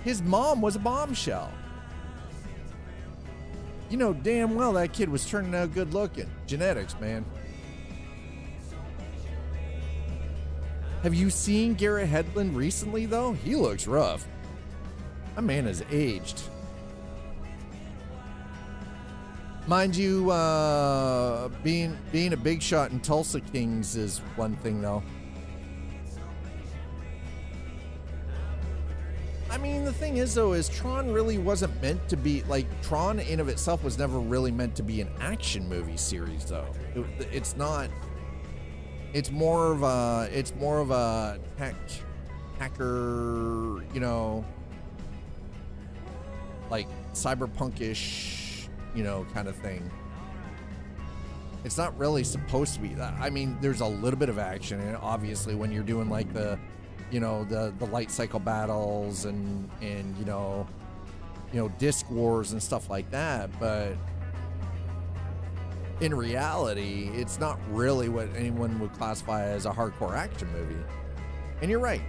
His mom was a bombshell. You know damn well that kid was turning out good looking. Genetics, man. Have you seen Garrett Hedlund recently, though? He looks rough. That man has aged. Mind you, being a big shot in Tulsa Kings is one thing, though. I mean, the thing is, though, is Tron really wasn't meant to be, like, Tron in of itself was never really meant to be an action movie series, though. It's not. It's more of a hacker, you know, like cyberpunkish, you know, kind of thing. It's not really supposed to be that. I mean, there's a little bit of action in it, obviously, when you're doing like the, you know, the light cycle battles and you know disc wars and stuff like that, but in reality, it's not really what anyone would classify as a hardcore action movie. And you're right.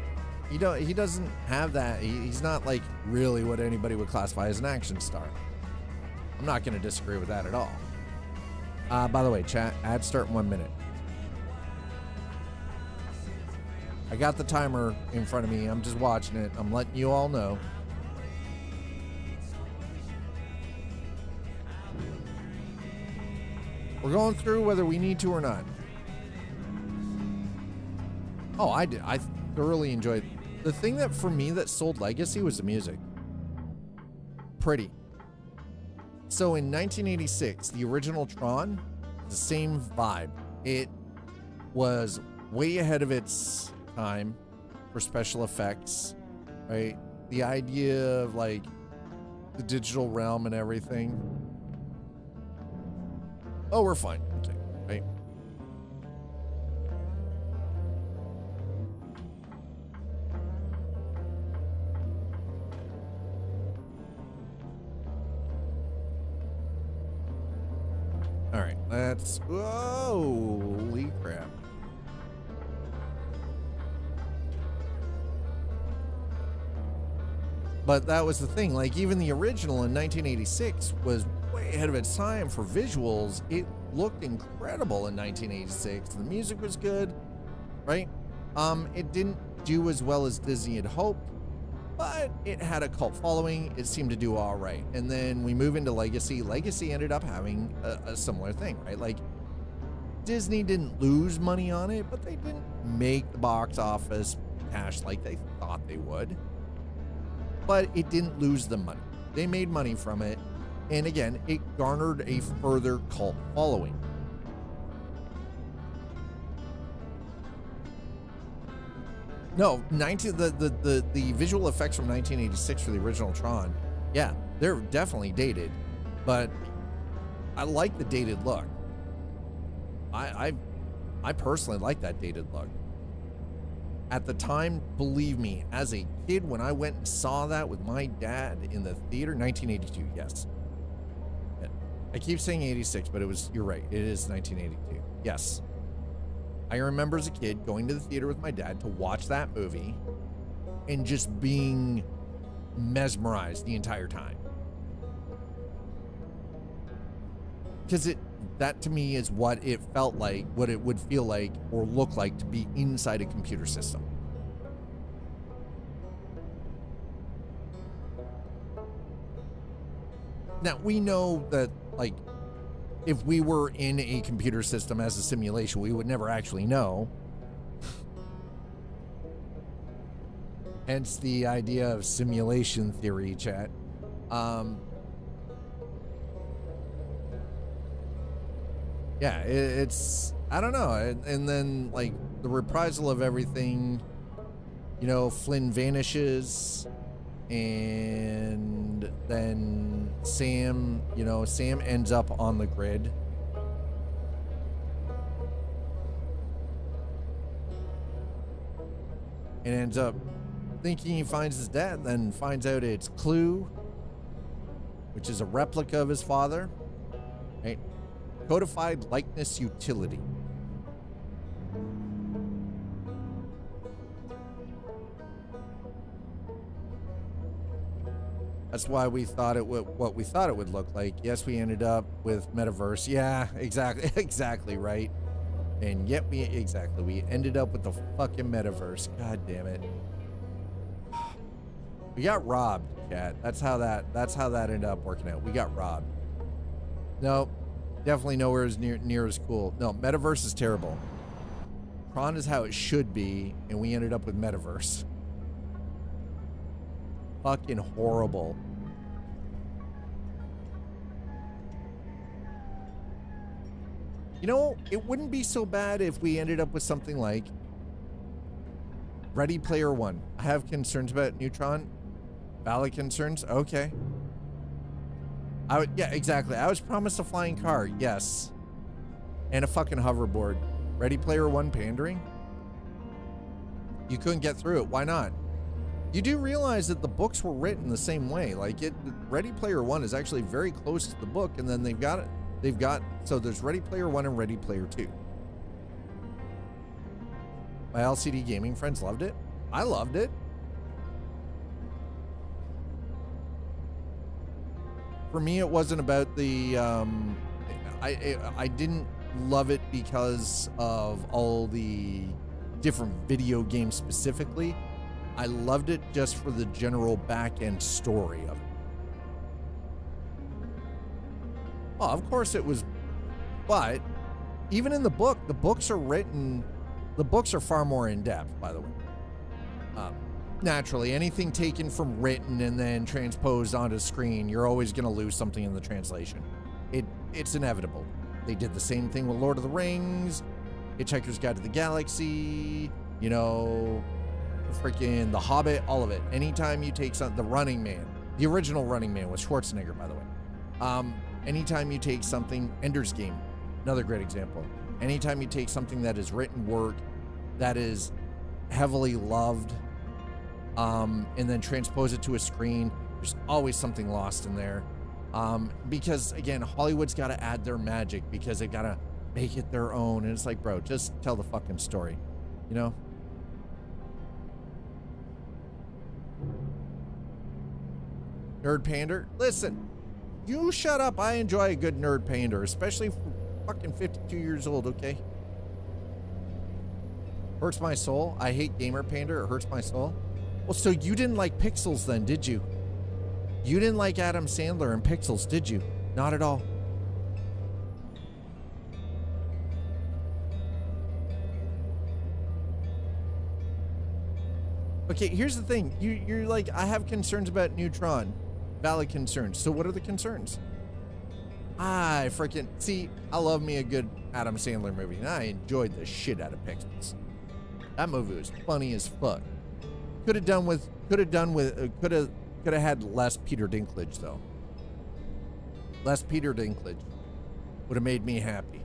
He doesn't have that. He's not like really what anybody would classify as an action star. I'm not going to disagree with that at all. By the way, chat, ad start in 1 minute. I got the timer in front of me. I'm just watching it. I'm letting you all know. We're going through whether we need to or not. Oh, I did. I thoroughly enjoyed it. The thing that for me that sold Legacy was the music. Pretty. So in 1986, the original Tron, the same vibe. It was way ahead of its time for special effects, right? The idea of like the digital realm and everything. Oh, we're fine. Okay, right? right, let's. Holy crap. But that was the thing. Like, even the original in 1986 was way ahead of its time for visuals. It looked incredible in 1986. The music was good, right? It didn't do as well as Disney had hoped, but it had a cult following. It seemed to do all right. And then we move into Legacy. Legacy ended up having a similar thing, right? Like, Disney didn't lose money on it, but they didn't make the box office cash like they thought they would. But it didn't lose them money. They made money from it. And again, it garnered a further cult following. No, the visual effects from 1986 for the original Tron, yeah, they're definitely dated, but I like the dated look. I personally like that dated look. At the time, believe me, as a kid, when I went and saw that with my dad in the theater, 1982, yes. I keep saying 86, but you're right, it is 1982, yes. I remember as a kid going to the theater with my dad to watch that movie and just being mesmerized the entire time. Because that to me is what it felt like, what it would feel like or look like to be inside a computer system. Now, we know that, like, if we were in a computer system as a simulation, we would never actually know. Hence the idea of simulation theory, chat. Yeah, it's, I don't know. And then, like, the reprisal of everything, you know, Flynn vanishes, and then Sam ends up on the grid. And ends up thinking he finds his dad, then finds out it's Clue, which is a replica of his father, right? Codified likeness utility. That's why we thought it would, what we thought it would look like. Yes, we ended up with metaverse. Yeah, exactly, exactly right. And yet we ended up with the fucking metaverse. God damn it. We got robbed, chat. That's how that ended up working out. We got robbed. No, definitely nowhere as near as cool. No, metaverse is terrible. Tron is how it should be, and we ended up with metaverse. Fucking horrible. You know, it wouldn't be so bad if we ended up with something like Ready Player One. I have concerns about Neutron. Valid concerns? Okay. Yeah, exactly. I was promised a flying car. Yes. And a fucking hoverboard. Ready Player One pandering? You couldn't get through it. Why not? You do realize that the books were written the same way. Like, Ready Player One is actually very close to the book, and then so there's Ready Player One and Ready Player Two. My LCD gaming friends loved it. I loved it. For me, it wasn't about the, I didn't love it because of all the different video games specifically. I loved it just for the general back-end story of it. Well, of course it was, but even in the book, the books are far more in-depth, by the way. Naturally, anything taken from written and then transposed onto screen, you're always going to lose something in the translation. It's inevitable. They did the same thing with Lord of the Rings, Hitchhiker's Guide to the Galaxy, you know, freaking The Hobbit, all of it. Anytime you take The Running Man, the original Running Man was Schwarzenegger, by the way. Anytime you take something, Ender's Game, another great example. Anytime you take something that is written work, that is heavily loved, and then transpose it to a screen, there's always something lost in there. Because again, Hollywood's got to add their magic because they got to make it their own. And it's like, bro, just tell the fucking story, you know? Nerd pander. Listen, you shut up. I enjoy a good nerd pander, especially for fucking 52 years old, okay? Hurts my soul. I hate gamer pander. It hurts my soul. Well, so you didn't like Pixels then, did you? You didn't like Adam Sandler and Pixels, did you? Not at all. Okay, here's the thing. You're like, I have concerns about Neutron. Valid concerns. So what are the concerns? I freaking see. I love me a good Adam Sandler movie, and I enjoyed the shit out of Pixels. That movie was funny as fuck. Could have had less Peter Dinklage though. Less Peter Dinklage would have made me happy.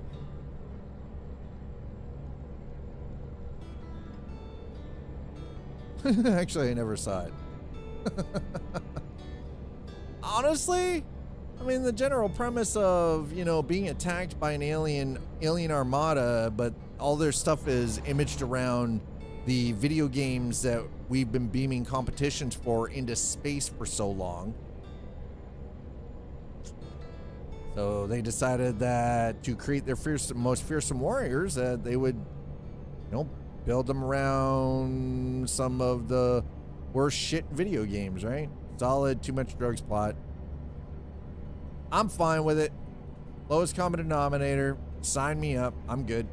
Actually, I never saw it. Honestly, I mean, the general premise of, you know, being attacked by an alien armada, but all their stuff is imaged around the video games that we've been beaming competitions for into space for so long. So they decided that to create their most fearsome warriors, that they would, you know, build them around some of the worst shit in video games, right? Solid, too much drugs plot. I'm fine with it. Lowest common denominator. Sign me up. I'm good.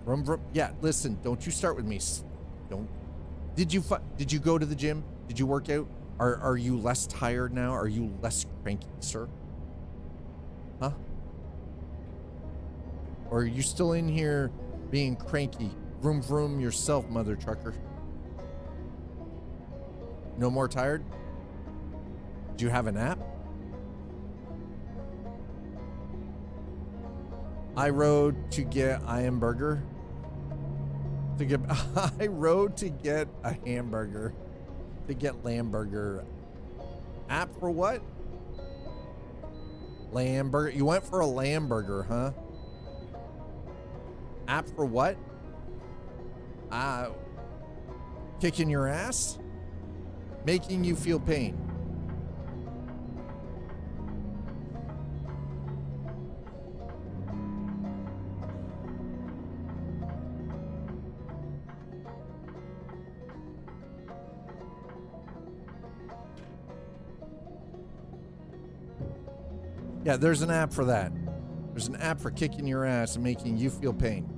Vroom, vroom. Yeah, listen, don't you start with me. Don't. Did you go to the gym? Did you work out? Are you less tired now? Are you less cranky, sir? Huh? Or are you still in here being cranky? Vroom, vroom yourself, mother trucker. No more tired? Did you have a nap? I rode to get a hamburger. I rode to get a hamburger. To get Lamburger. App for what? Lamburger. You went for a Lamburger, huh? App for what? Kicking your ass? Making you feel pain. Yeah, there's an app for that. There's an app for kicking your ass and making you feel pain.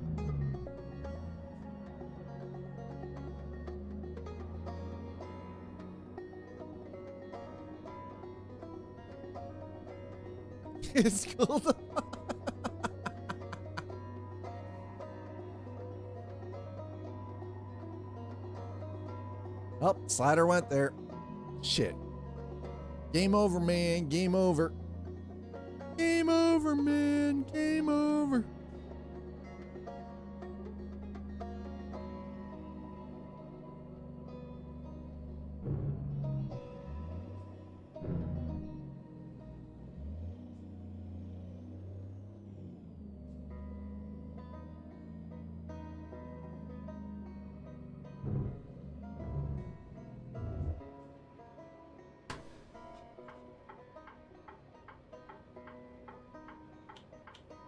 It's cool. Oh, slider went there. Shit. Game over, man. Game over. Game over, man. Game over.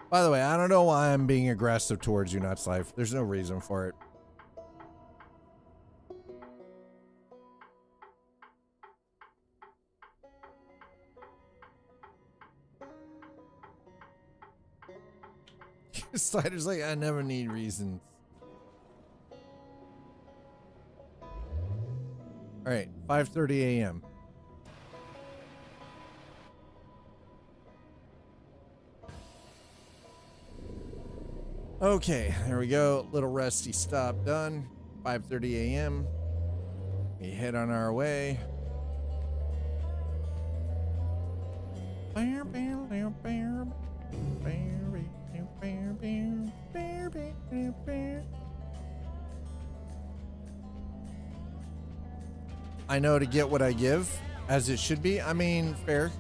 By the way, I don't know why I'm being aggressive towards you, Nuts Life. There's no reason for it. Slider's like, I never need reasons. All right, 5:30 a.m. Okay, there we go. Little resty stop done. 5:30 a.m. We head on our way. I know to get what I give, as it should be. I mean, fair.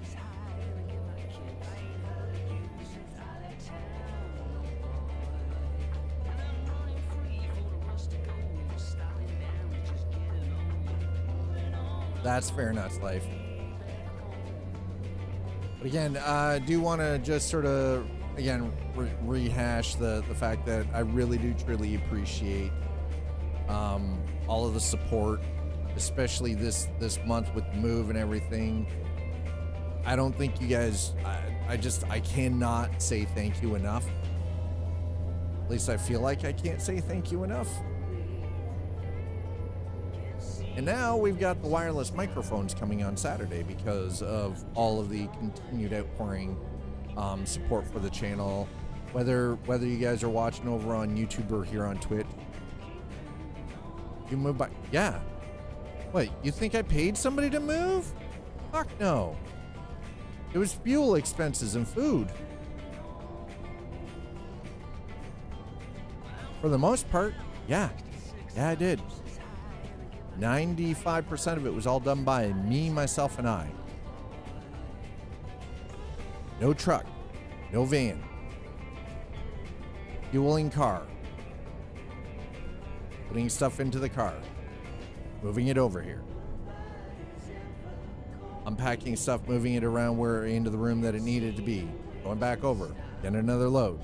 That's fair nuts life. But again, I do want to just sort of, again, rehash the fact that I really do truly appreciate all of the support, especially this month with the move and everything. I don't think you guys, I cannot say thank you enough. At least I feel like I can't say thank you enough. And now we've got the wireless microphones coming on Saturday because of all of the continued outpouring support for the channel. Whether you guys are watching over on YouTube or here on Twitch. You move by, yeah. Wait, you think I paid somebody to move? Fuck no. It was fuel expenses and food. For the most part, yeah. Yeah, I did. 95% of it was all done by me, myself, and I. No truck, no van, fueling car, putting stuff into the car, moving it over here, unpacking stuff, moving it around where into the room that it needed to be, going back over, getting another load.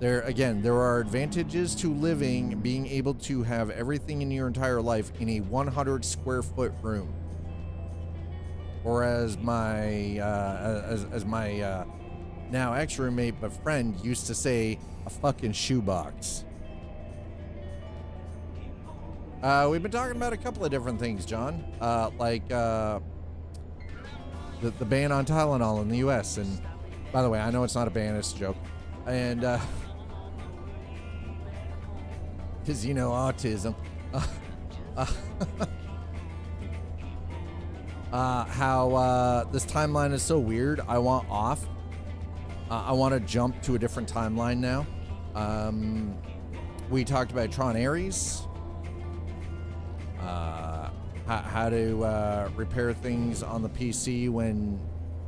There are advantages to being able to have everything in your entire life in a 100 square foot room. Or as my now ex-roommate but friend used to say, a fucking shoebox. We've been talking about a couple of different things, John. Like the ban on Tylenol in the US. And by the way, I know it's not a ban, it's a joke. And because you know autism. How this timeline is so weird. I want off. I want to jump to a different timeline now. We talked about Tron Ares. How to repair things on the PC when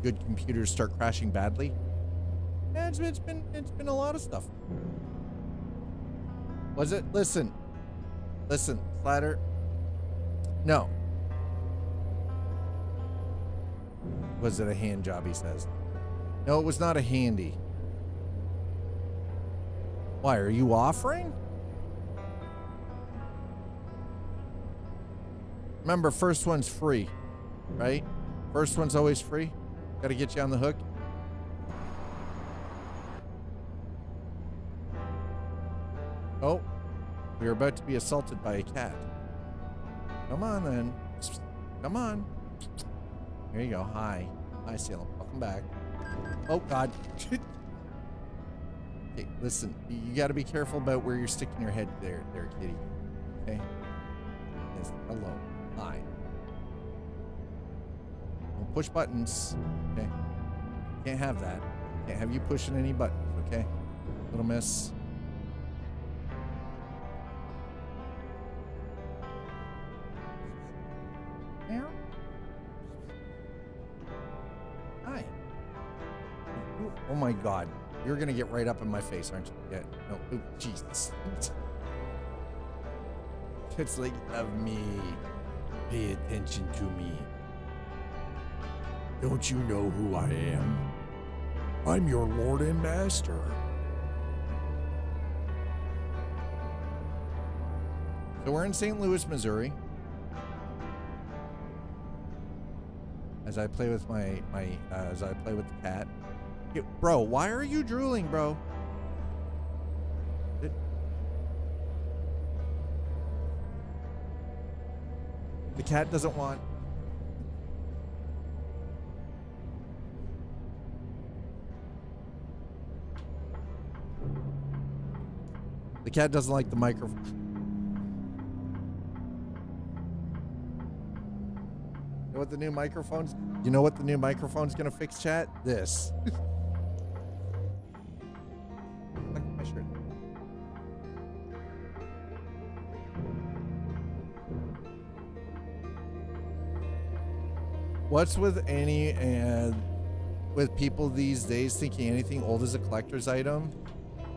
good computers start crashing badly. Yeah, it's been a lot of stuff. Was it? Listen, Slatter. No. Was it a hand job, he says. No, it was not a handy. Why, are you offering? Remember, first one's free, right? First one's always free. Gotta get you on the hook. Oh, we are about to be assaulted by a cat. Come on, then. Come on. Here you go. Hi. Hi, Salem. Welcome back. Oh, God. Okay, listen. You got to be careful about where you're sticking your head there, kitty. Okay? Yes. Hello. Hi. Don't push buttons. Okay? Can't have that. Can't have you pushing any buttons, okay? Little miss. Hi. Oh my God. You're gonna get right up in my face, aren't you? Yeah. No. Oh, Jesus. It's like, love me. Pay attention to me. Don't you know who I am? I'm your Lord and Master. So we're in St. Louis, Missouri. As I play with as I play with the cat. Yeah, bro, why are you drooling, bro? The cat doesn't want. The cat doesn't like the microphone. You know what the new microphone's? You know what the new microphone's gonna fix, chat? This. Look at my shirt. What's with with people these days thinking anything old is a collector's item?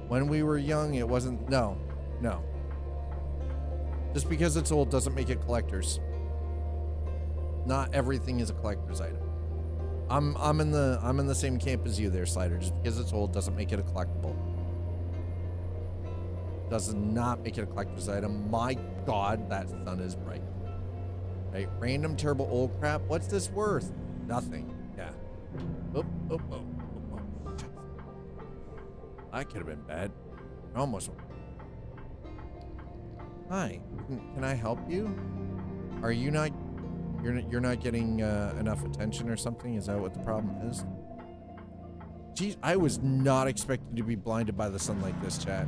When we were young, it wasn't. No. Just because it's old doesn't make it collectors. Not everything is a collector's item. I'm in the same camp as you there, Slider. Just because it's old doesn't make it a collectible. Does not make it a collector's item. My God, that sun is bright. Right? Random terrible old crap. What's this worth? Nothing. Yeah. Oh. That could have been bad. Almost. Hi. Can I help you? Are you not? You're not getting enough attention or something? Is that what the problem is? Geez, I was not expecting to be blinded by the sun like this, chat.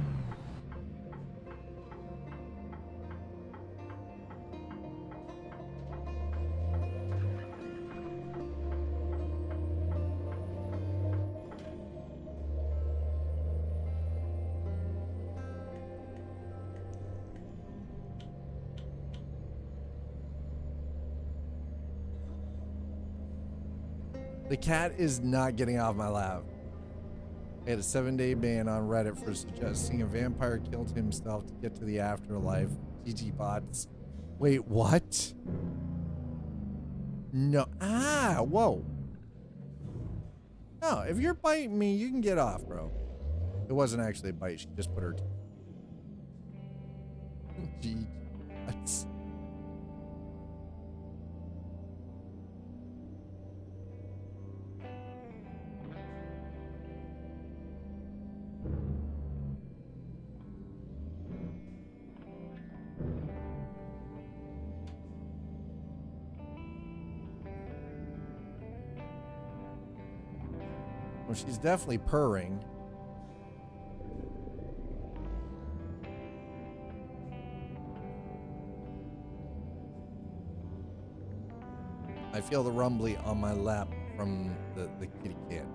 The cat is not getting off my lap. I had a 7-day ban on Reddit for suggesting a vampire killed himself to get to the afterlife. GG bots. Wait, what? No. Ah, whoa. No, if you're biting me, you can get off, bro. It wasn't actually a bite. She just put her... GG bots. Well, she's definitely purring. I feel the rumbly on my lap from the kitty cat.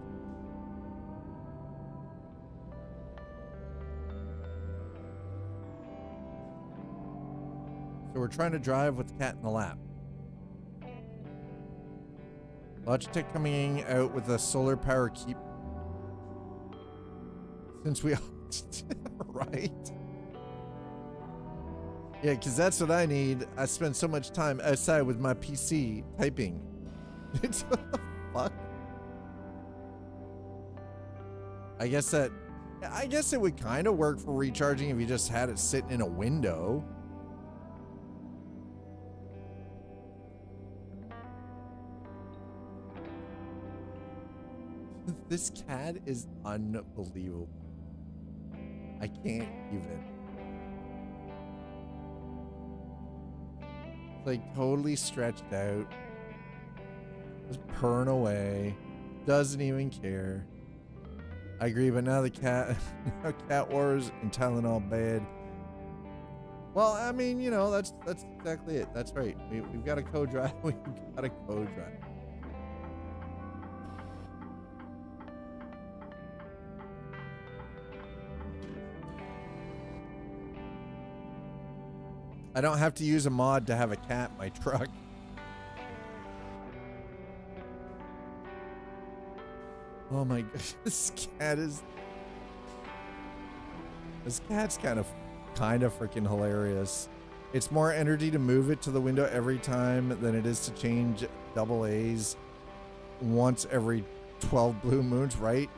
So we're trying to drive with the cat in the lap. Logitech coming out with a solar power keep. Since we right? Yeah, because that's what I need. I spend so much time outside with my PC typing. What the fuck? I guess it would kind of work for recharging if you just had it sitting in a window. This cat is unbelievable. I can't even. It's like totally stretched out. Just purring away. Doesn't even care. I agree, but now the cat, cat wars and Tylenol bad. Well, I mean, you know, that's exactly it. That's right. We've got a co-drive. We've got a co-drive. I don't have to use a mod to have a cat in my truck. Oh my gosh, this cat's kind of freaking hilarious. It's more energy to move it to the window every time than it is to change double A's once every 12 blue moons, right?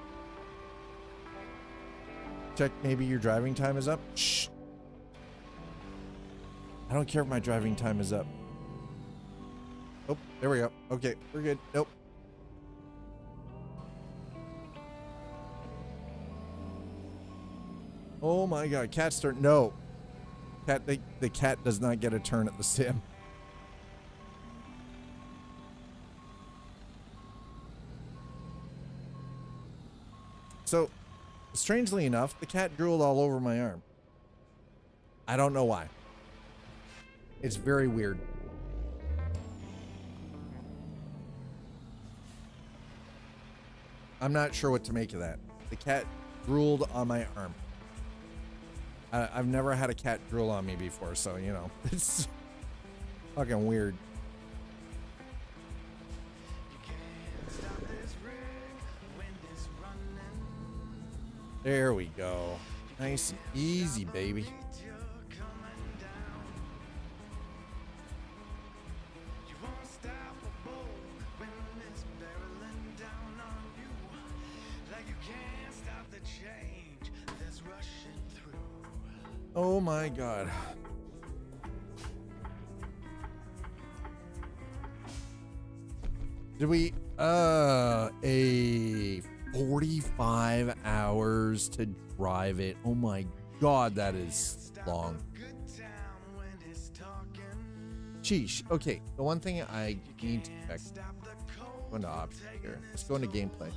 Check maybe your driving time is up. Shh. I don't care if my driving time is up. Oh, there we go. Okay, we're good. Nope. Oh my God, cat's turn. No. The cat does not get a turn at the sim. So, strangely enough, the cat drooled all over my arm. I don't know why. It's very weird. I'm not sure what to make of that. The cat drooled on my arm. I've never had a cat drool on me before, so, you know, it's fucking weird. There we go. Nice and easy, baby. Oh my God. Did we, a 45 hours to drive it. Oh my God, that is long. Sheesh. Okay, the one thing I need to check. Go into options here. Let's go into gameplay.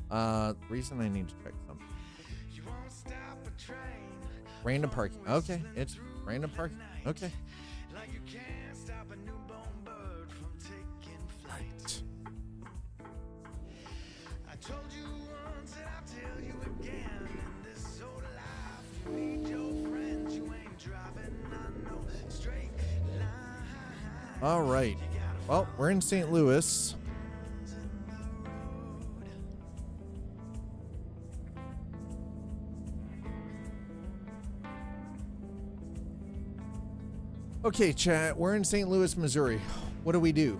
The reason I need to check something. Random parking. Okay, it's random parking. Okay. Right. All right. Well, we're in St. Louis. Okay, chat, we're in St. Louis, Missouri. What do we do?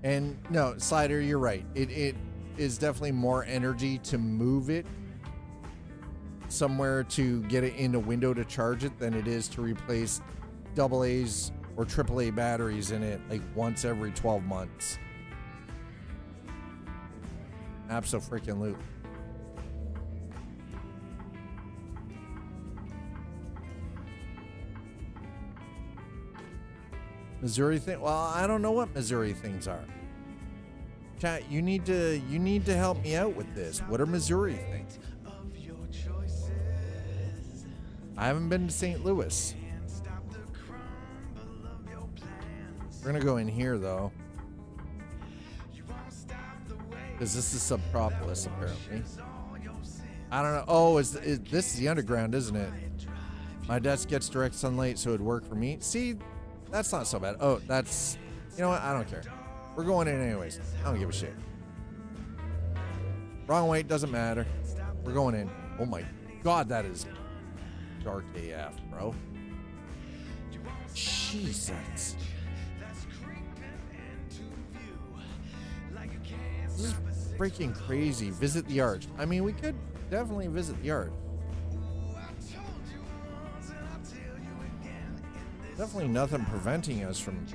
And no, Slider, you're right. It is definitely more energy to move it somewhere to get it in a window to charge it than it is to replace AA's or AAA batteries in it like once every 12 months. Abso-freaking-lute. Missouri thing? Well, I don't know what Missouri things are. Chat, you need to help me out with this. What are Missouri things? I haven't been to St. Louis. We're gonna go in here though, because this is Subtropolis apparently. I don't know. Oh, this is the underground, isn't it? My desk gets direct sunlight, so it'd work for me. See, that's not so bad. Oh, that's, you know what? I don't care. We're going in anyways. I don't give a shit. Wrong way, doesn't matter. We're going in. Oh my God, that is dark AF, bro. Jesus. This is freaking crazy. Visit the arch. I mean, we could definitely visit the arch. Definitely nothing preventing us from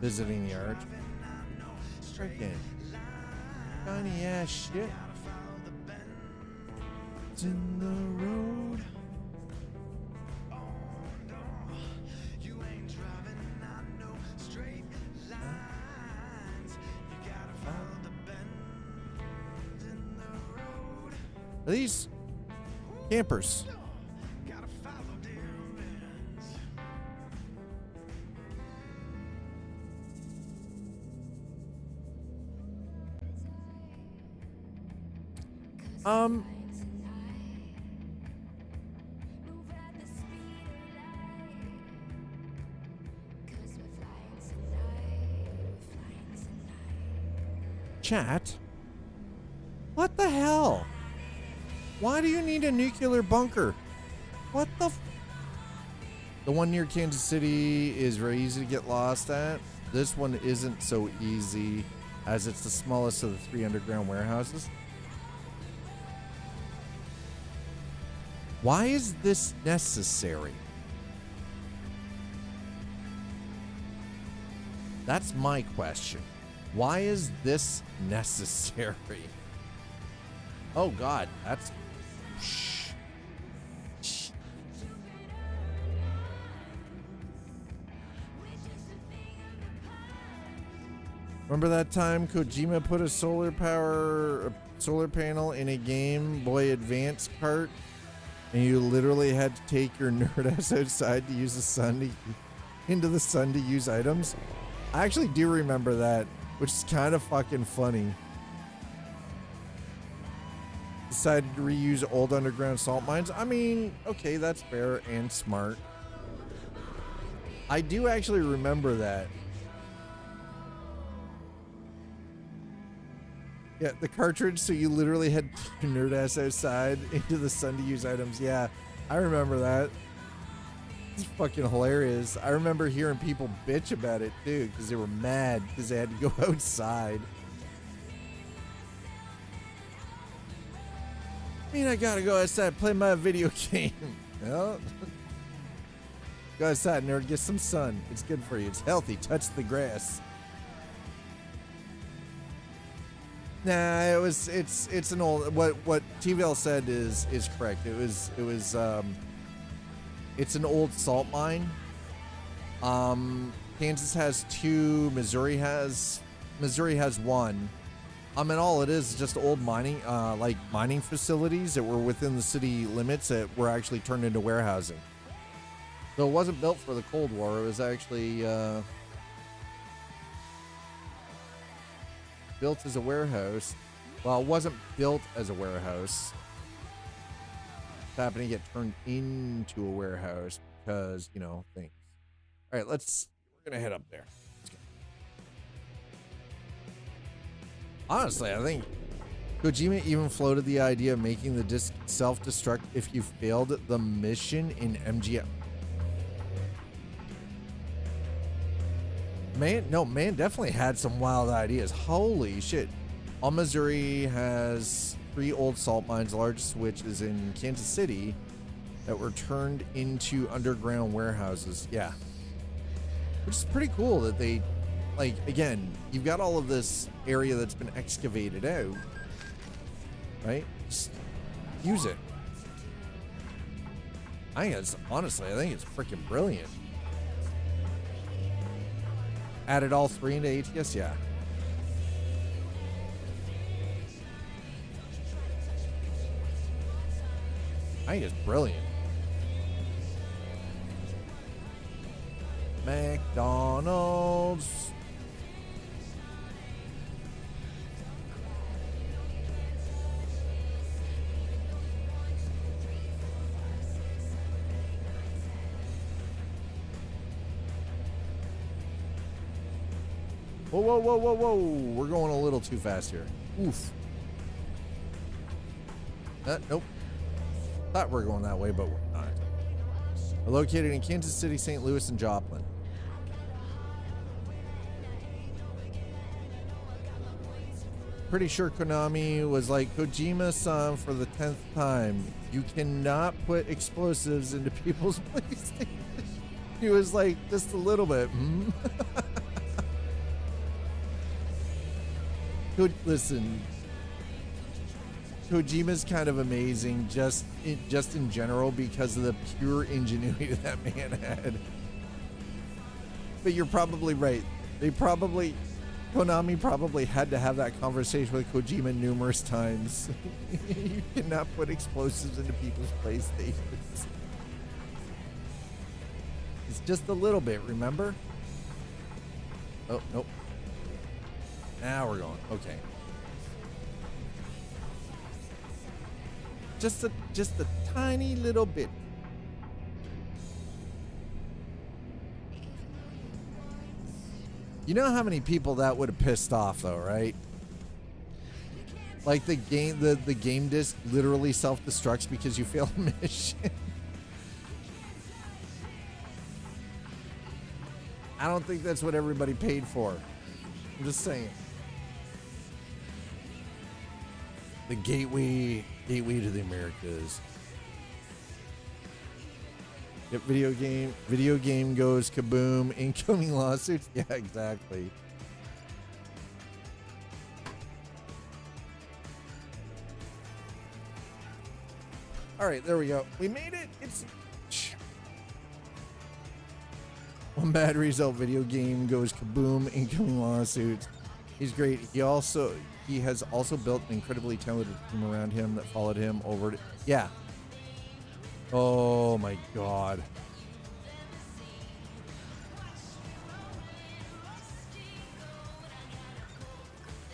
visiting the arch. Freaking tiny ass shit. It's in the road. Are these campers? Chat? What the hell? Why do you need a nuclear bunker? What the The one near Kansas City is very easy to get lost at. This one isn't so easy, as it's the smallest of the 3 underground warehouses. Why is this necessary? That's my question. Why is this necessary? Oh God, that's... Remember that time Kojima put a solar panel in a Game Boy Advance cart, and you literally had to take your nerd ass outside to use the sun into the sun to use items? I actually do remember that, which is kind of fucking funny. Decided to reuse old underground salt mines. I mean, okay, that's fair and smart. I do actually remember that. Yeah, the cartridge, so you literally had to nerd ass outside into the sun to use items. Yeah, I remember that. It's fucking hilarious. I remember hearing people bitch about it too, because they were mad because they had to go outside. mean, I gotta go outside and play my video game. Well, go outside, nerd. Get some sun. It's good for you. It's healthy. Touch the grass. Nah, it's an old, what TVL said is correct. It's an old salt mine. Kansas has 2, Missouri has 1. And all it is just old mining, like mining facilities that were within the city limits that were actually turned into warehousing. So it wasn't built for the Cold War. It was actually built as a warehouse. Well, it wasn't built as a warehouse. It's happening to get turned into a warehouse because, you know, things. All right, we're going to head up there. Let's go. Honestly, I think Kojima even floated the idea of making the disc self-destruct if you failed the mission in MGM. Man definitely had some wild ideas. Holy shit. All Missouri has 3 old salt mines, the largest of which is in Kansas City, that were turned into underground warehouses. Yeah. Which is pretty cool that they, like, again, you've got all of this area that's been excavated out, right? Just use it. I think it's freaking brilliant. Added all 3 into ATS, yeah. I think it's brilliant. McDonald's. Whoa, whoa, whoa, whoa, whoa. We're going a little too fast here. Oof. Nope. Thought we were going that way, but we're not. We're located in Kansas City, St. Louis, and Joplin. Pretty sure Konami was like, Kojima-san, for the 10th time, you cannot put explosives into people's PlayStation. He was like, just a little bit. Listen, Kojima's kind of amazing just in general because of the pure ingenuity that man had. But you're probably right. Konami probably had to have that conversation with Kojima numerous times. You cannot put explosives into people's PlayStations. It's just a little bit, remember? Oh, nope. Now we're going. Okay. Just a tiny little bit. You know how many people that would have pissed off though, right? Like the game disc literally self-destructs because you fail a mission. I don't think that's what everybody paid for. I'm just saying. The gateway to the Americas. Yep, video game goes kaboom, incoming lawsuits. Yeah, exactly. All right, there we go. We made it. It's one bad result. Video game goes kaboom, incoming lawsuits. He's great. He has also built an incredibly talented team around him that followed him over to, yeah. Oh my God.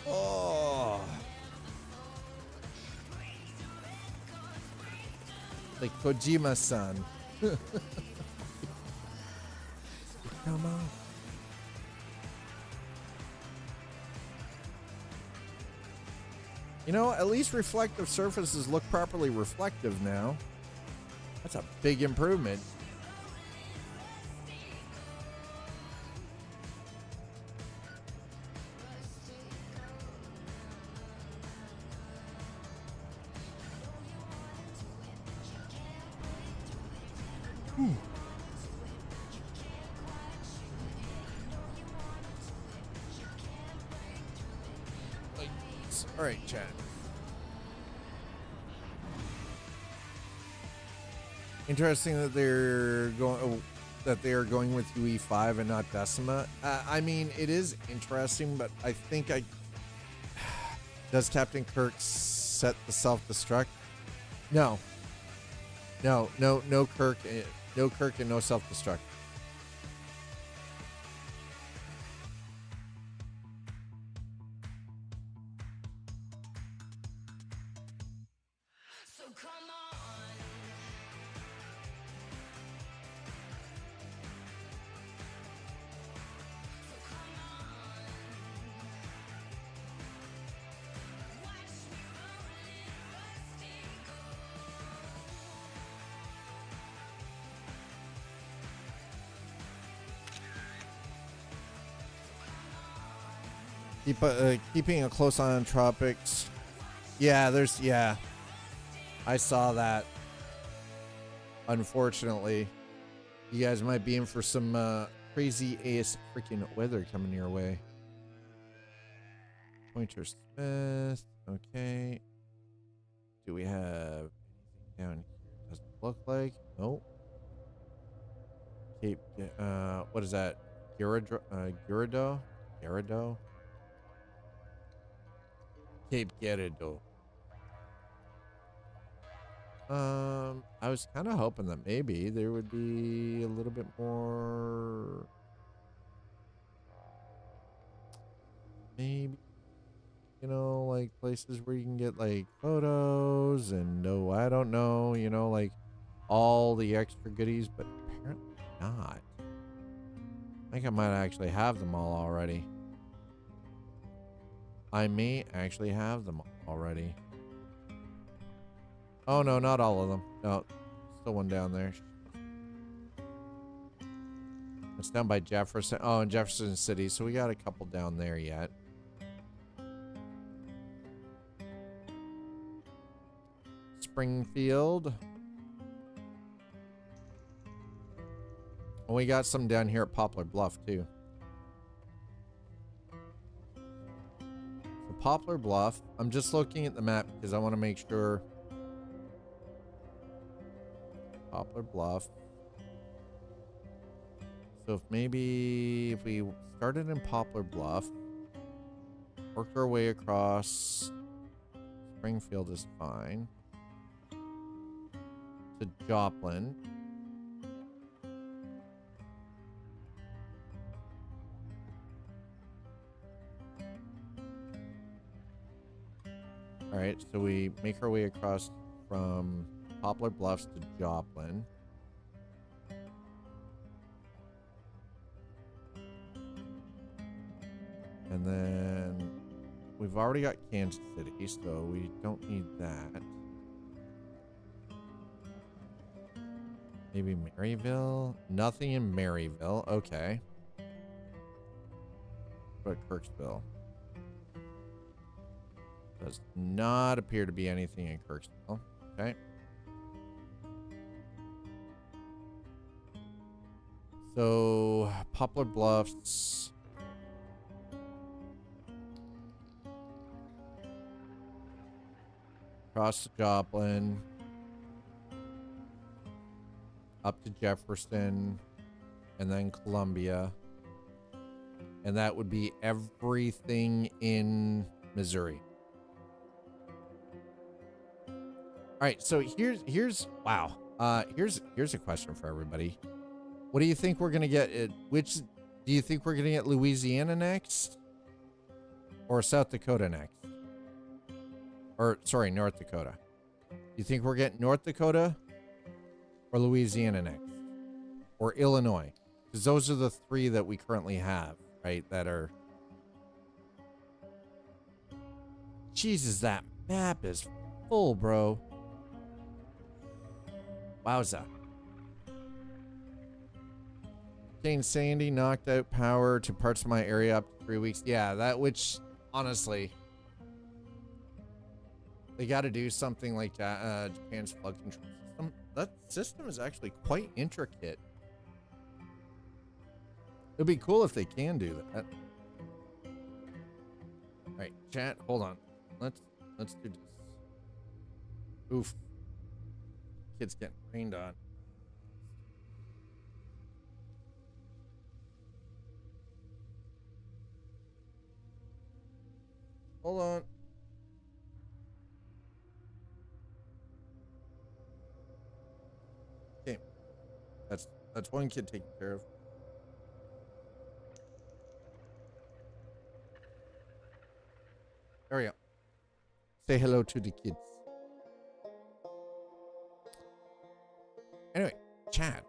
Oh. Like Kojima-san. Come on. You know, at least reflective surfaces look properly reflective now. That's a big improvement. All right, chat. Interesting that they are going with UE5 and not Decima. I mean, it is interesting, but I think does Captain Kirk set the self-destruct? No. No Kirk, no Kirk, and no self-destruct. So come on. So come on. Watch me rolling rusty Keeping a close eye on tropics. Yeah, I saw that. Unfortunately, you guys might be in for some crazy ass freaking weather coming your way. Pointer Smith. Okay. Do we have anything down here? Doesn't look like. Nope. Cape. What is that? Gyarado? Cape Gyarado. I was kind of hoping that maybe there would be a little bit more. Maybe, you know, like places where you can get like photos and no, I don't know, you know, like all the extra goodies, but apparently not. I think I might actually have them all already. I may actually have them already. Oh no, not all of them. No, still one down there. It's down by Jefferson. Oh, in Jefferson City. So we got a couple down there yet. Springfield. And we got some down here at Poplar Bluff too. So Poplar Bluff. I'm just looking at the map because I want to make sure. Poplar Bluff. So if maybe if we started in Poplar Bluff, worked our way across, Springfield is fine, to Joplin. All right, so we make our way across from Poplar Bluffs to Joplin. And then we've already got Kansas City, so we don't need that. Maybe Maryville? Nothing in Maryville. Okay. But Kirksville. Does not appear to be anything in Kirksville. Okay. So, Poplar Bluffs. Across to Joplin. Up to Jefferson. And then Columbia. And that would be everything in Missouri. All right, so here's wow. Here's a question for everybody. What do you think we're gonna get? Which do you think we're gonna get? Louisiana next, or South Dakota next? Or sorry, North Dakota. Do you think we're getting North Dakota or Louisiana next, or Illinois? Because those are the three that we currently have, right? That are. Jesus, that map is full, bro. Wowza. Hurricane Sandy knocked out power to parts of my area up to 3 weeks. Yeah, that which, honestly, They got to do something like Japan's flood control system. That system is actually quite intricate. It'd be cool if they can do that. All right, chat. Hold on. Let's do this. Oof. Kid's getting rained on. Hold on. Okay. That's one kid taken care of. There we go. Say hello to the kids. Anyway, chat.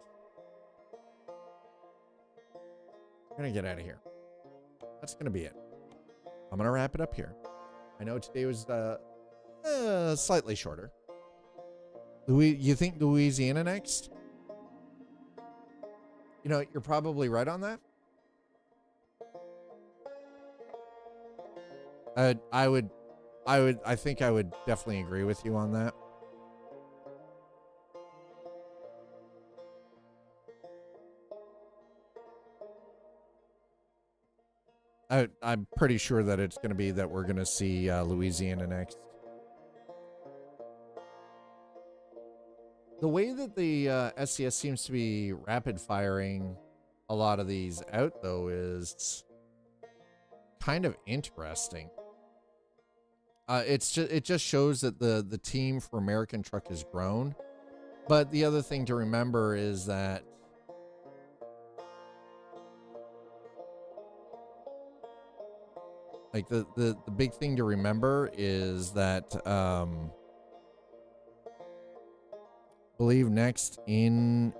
I'm gonna get out of here. That's gonna be it. I'm gonna wrap it up here. I know today was slightly shorter. You think Louisiana next? You know, you're probably right on that. I think I would definitely agree with you on that. I'm pretty sure that it's going to be that we're going to see Louisiana next. The way that the SCS seems to be rapid firing a lot of these out, though, is kind of interesting. It just shows that the team for American Truck has grown. But the other thing to remember is that like the big thing to remember is that believe next in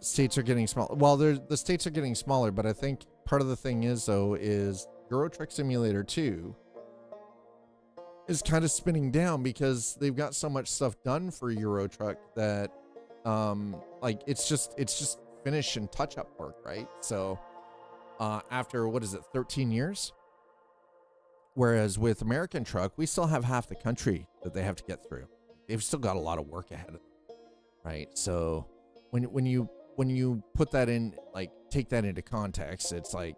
states are getting small. Well, the states are getting smaller, but I think part of the thing is though is Euro Truck Simulator 2 is kind of spinning down because they've got so much stuff done for Euro Truck that like it's just finish and touch up work, right? So after what is it, 13 years? Whereas with American Truck, we still have half the country that they have to get through. They've still got a lot of work ahead of them, right? So when you put that in, like take that into context, it's like,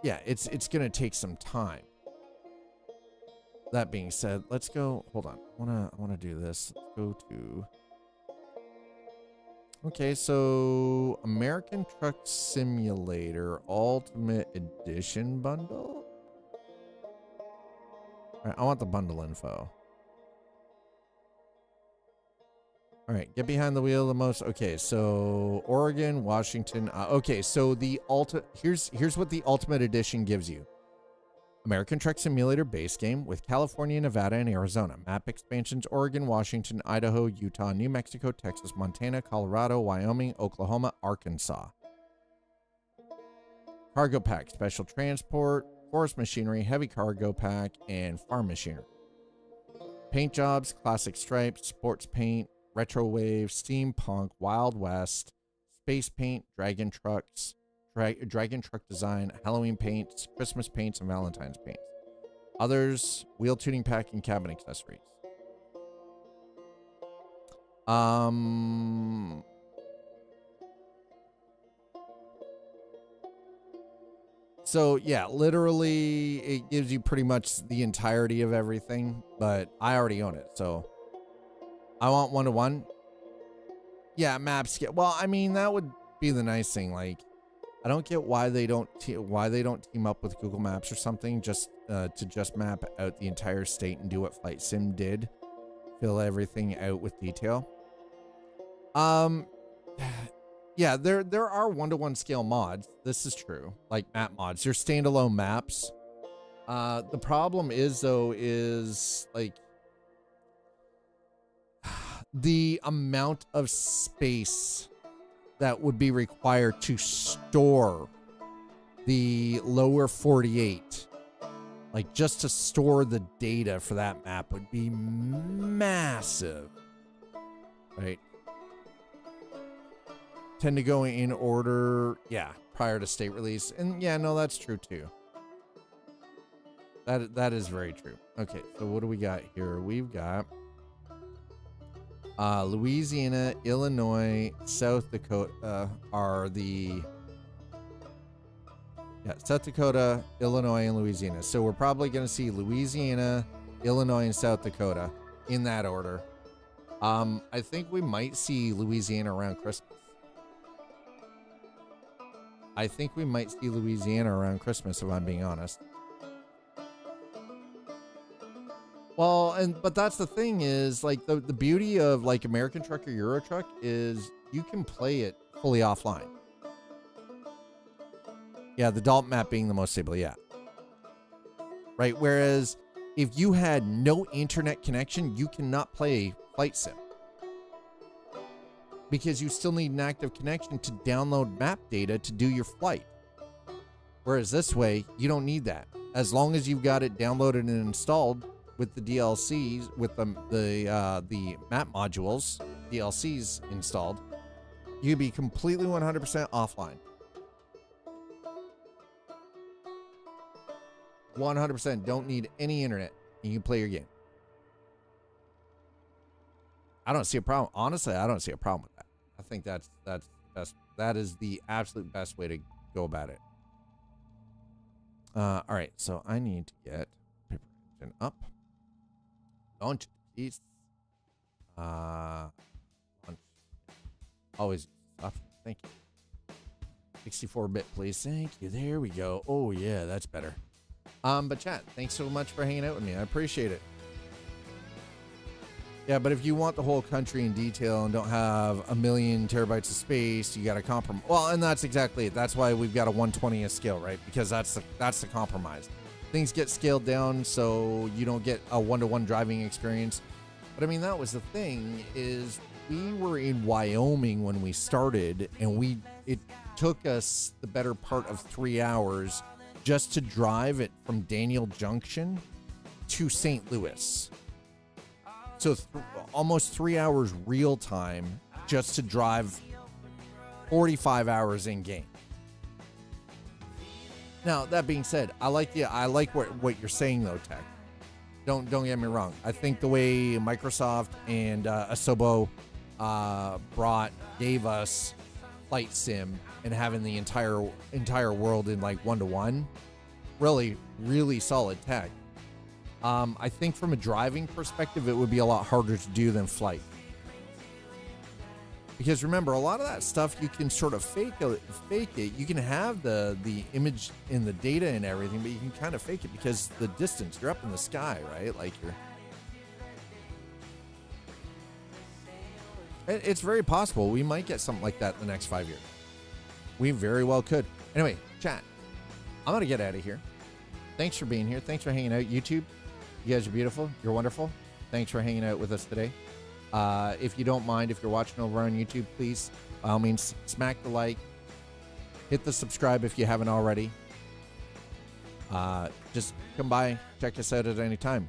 yeah, it's gonna take some time. That being said, let's go. Hold on, I wanna do this. Let's go to. Okay, so American Truck Simulator Ultimate Edition bundle. All right, I want the bundle info. All right, get behind the wheel the most. Okay, so Oregon, Washington. Okay, so here's what the Ultimate Edition gives you. American Truck Simulator base game with California, Nevada, and Arizona. Map expansions: Oregon, Washington, Idaho, Utah, New Mexico, Texas, Montana, Colorado, Wyoming, Oklahoma, Arkansas. Cargo pack: special transport, forest machinery, heavy cargo pack, and farm machinery. Paint jobs: classic stripes, sports paint, retro wave, steampunk, Wild West, space paint, dragon trucks, dragon truck design, Halloween paints, Christmas paints, and Valentine's paints. Others: wheel tuning pack and cabin accessories. So yeah, literally it gives you pretty much the entirety of everything, but I already own it, so I want 1-to-1. Yeah, maps get, well, I mean, that would be the nice thing. Like, I don't get why they don't team up with Google Maps or something just to just map out the entire state and do what Flight Sim did, fill everything out with detail. Yeah, there are 1-to-1 scale mods. This is true, like map mods. They're standalone maps. The problem is though is like the amount of space that would be required to store the lower 48, like just to store the data for that map would be massive, right? Tend to go in order, yeah, prior to state release. And yeah, no, that's true too. That is very true. Okay, so what do we got here? We've got Louisiana, Illinois, South Dakota are the... Yeah, South Dakota, Illinois, and Louisiana. So we're probably going to see Louisiana, Illinois, and South Dakota in that order. I think we might see Louisiana around Christmas. I think we might see Louisiana around Christmas, if I'm being honest. Well, but that's the thing is, like, the beauty of, like, American Truck or Euro Truck is you can play it fully offline. Yeah, the Dalton map being the most stable, yeah. Right, whereas if you had no internet connection, you cannot play Flight Sim. Because you still need an active connection to download map data to do your flight. Whereas this way, you don't need that. As long as you've got it downloaded and installed with the DLCs, with the map modules, DLCs installed, you can be completely 100% offline. 100% don't need any internet, and you can play your game. I don't see a problem. Honestly, I don't see a problem with that. I think that's best. That is the absolute best way to go about it. All right, so I need to get paper engine up. Launch these. Launch. Always option. Thank you. 64-bit, please. Thank you. There we go. Oh yeah, that's better. But chat, thanks so much for hanging out with me. I appreciate it. Yeah, but if you want the whole country in detail and don't have a million terabytes of space, you got to compromise. Well, and that's exactly it. That's why we've got a 1/20th scale, right? Because that's the compromise. Things get scaled down so you don't get a one-to-one driving experience. But I mean, that was the thing is we were in Wyoming when we started, and it took us the better part of 3 hours just to drive it from Daniel Junction to St. Louis. So almost 3 hours real time just to drive 45 hours in game. Now, that being said, I like what you're saying though, Tech. Don't get me wrong. I think the way Microsoft and Asobo gave us Flight Sim and having the entire world in like 1-to-1, really, really solid tech. I think from a driving perspective, it would be a lot harder to do than flight. Because remember, a lot of that stuff you can sort of fake it. You can have the image and the data and everything, but you can kind of fake it because the distance, you're up in the sky, right? Like it's very possible we might get something like that in the next 5 years. We very well could. Anyway, chat, I'm going to get out of here. Thanks for being here. Thanks for hanging out. YouTube, you guys are beautiful. You're wonderful. Thanks for hanging out with us today. If you don't mind, if you're watching over on YouTube, please, by all means, smack the like. Hit the subscribe if you haven't already. Just come by, check us out at any time.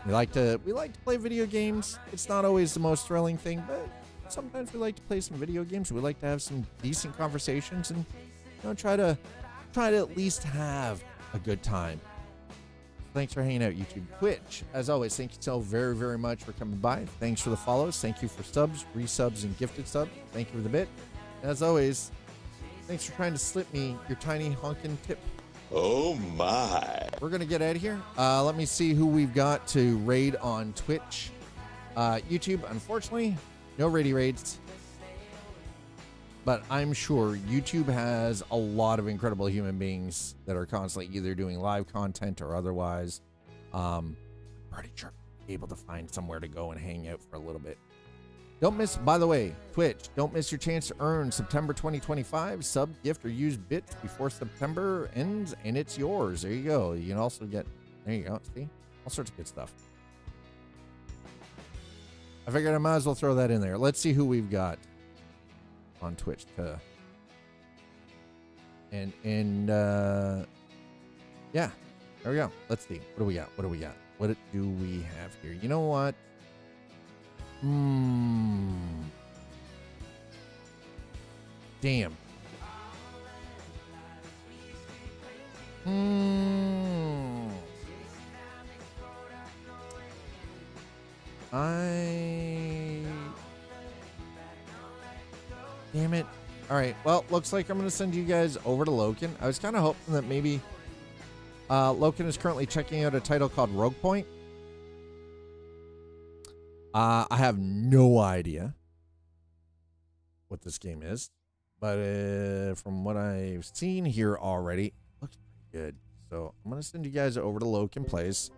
We like to play video games. It's not always the most thrilling thing, but sometimes we like to play some video games. We like to have some decent conversations and try to at least have a good time. Thanks for hanging out, YouTube. Twitch, as always, thank you so very, very much for coming by. Thanks for the follows. Thank you for subs, resubs, and gifted subs. Thank you for the bit. As always, thanks for trying to slip me your tiny honkin' tip. Oh my. We're going to get out of here. Let me see who we've got to raid on Twitch. YouTube, unfortunately, no raid raids. But I'm sure YouTube has a lot of incredible human beings that are constantly either doing live content or otherwise. Pretty sure able to find somewhere to go and hang out for a little bit. Don't miss, by the way, Twitch, don't miss your chance to earn September 2025 sub, gift, or use bits before September ends, and it's yours. There you go. You can also get, there you go, see? All sorts of good stuff. I figured I might as well throw that in there. Let's see who we've got on Twitch yeah, there we go. Let's see, what do we got? What do we have here? You know what? Damn. Damn it. All right. Well, looks like I'm going to send you guys over to Loken. I was kind of hoping that maybe Loken is currently checking out a title called Rogue Point. I have no idea what this game is, but from what I've seen here already, looks pretty good. So I'm going to send you guys over to Loken Plays.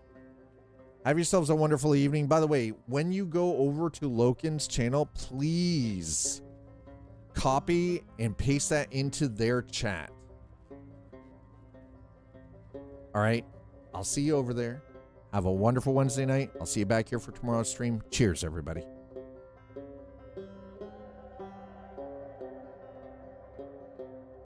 Have yourselves a wonderful evening. By the way, when you go over to Loken's channel, please copy and paste that into their chat. All right. I'll see you over there. Have a wonderful Wednesday night. I'll see you back here for tomorrow's stream. Cheers, everybody.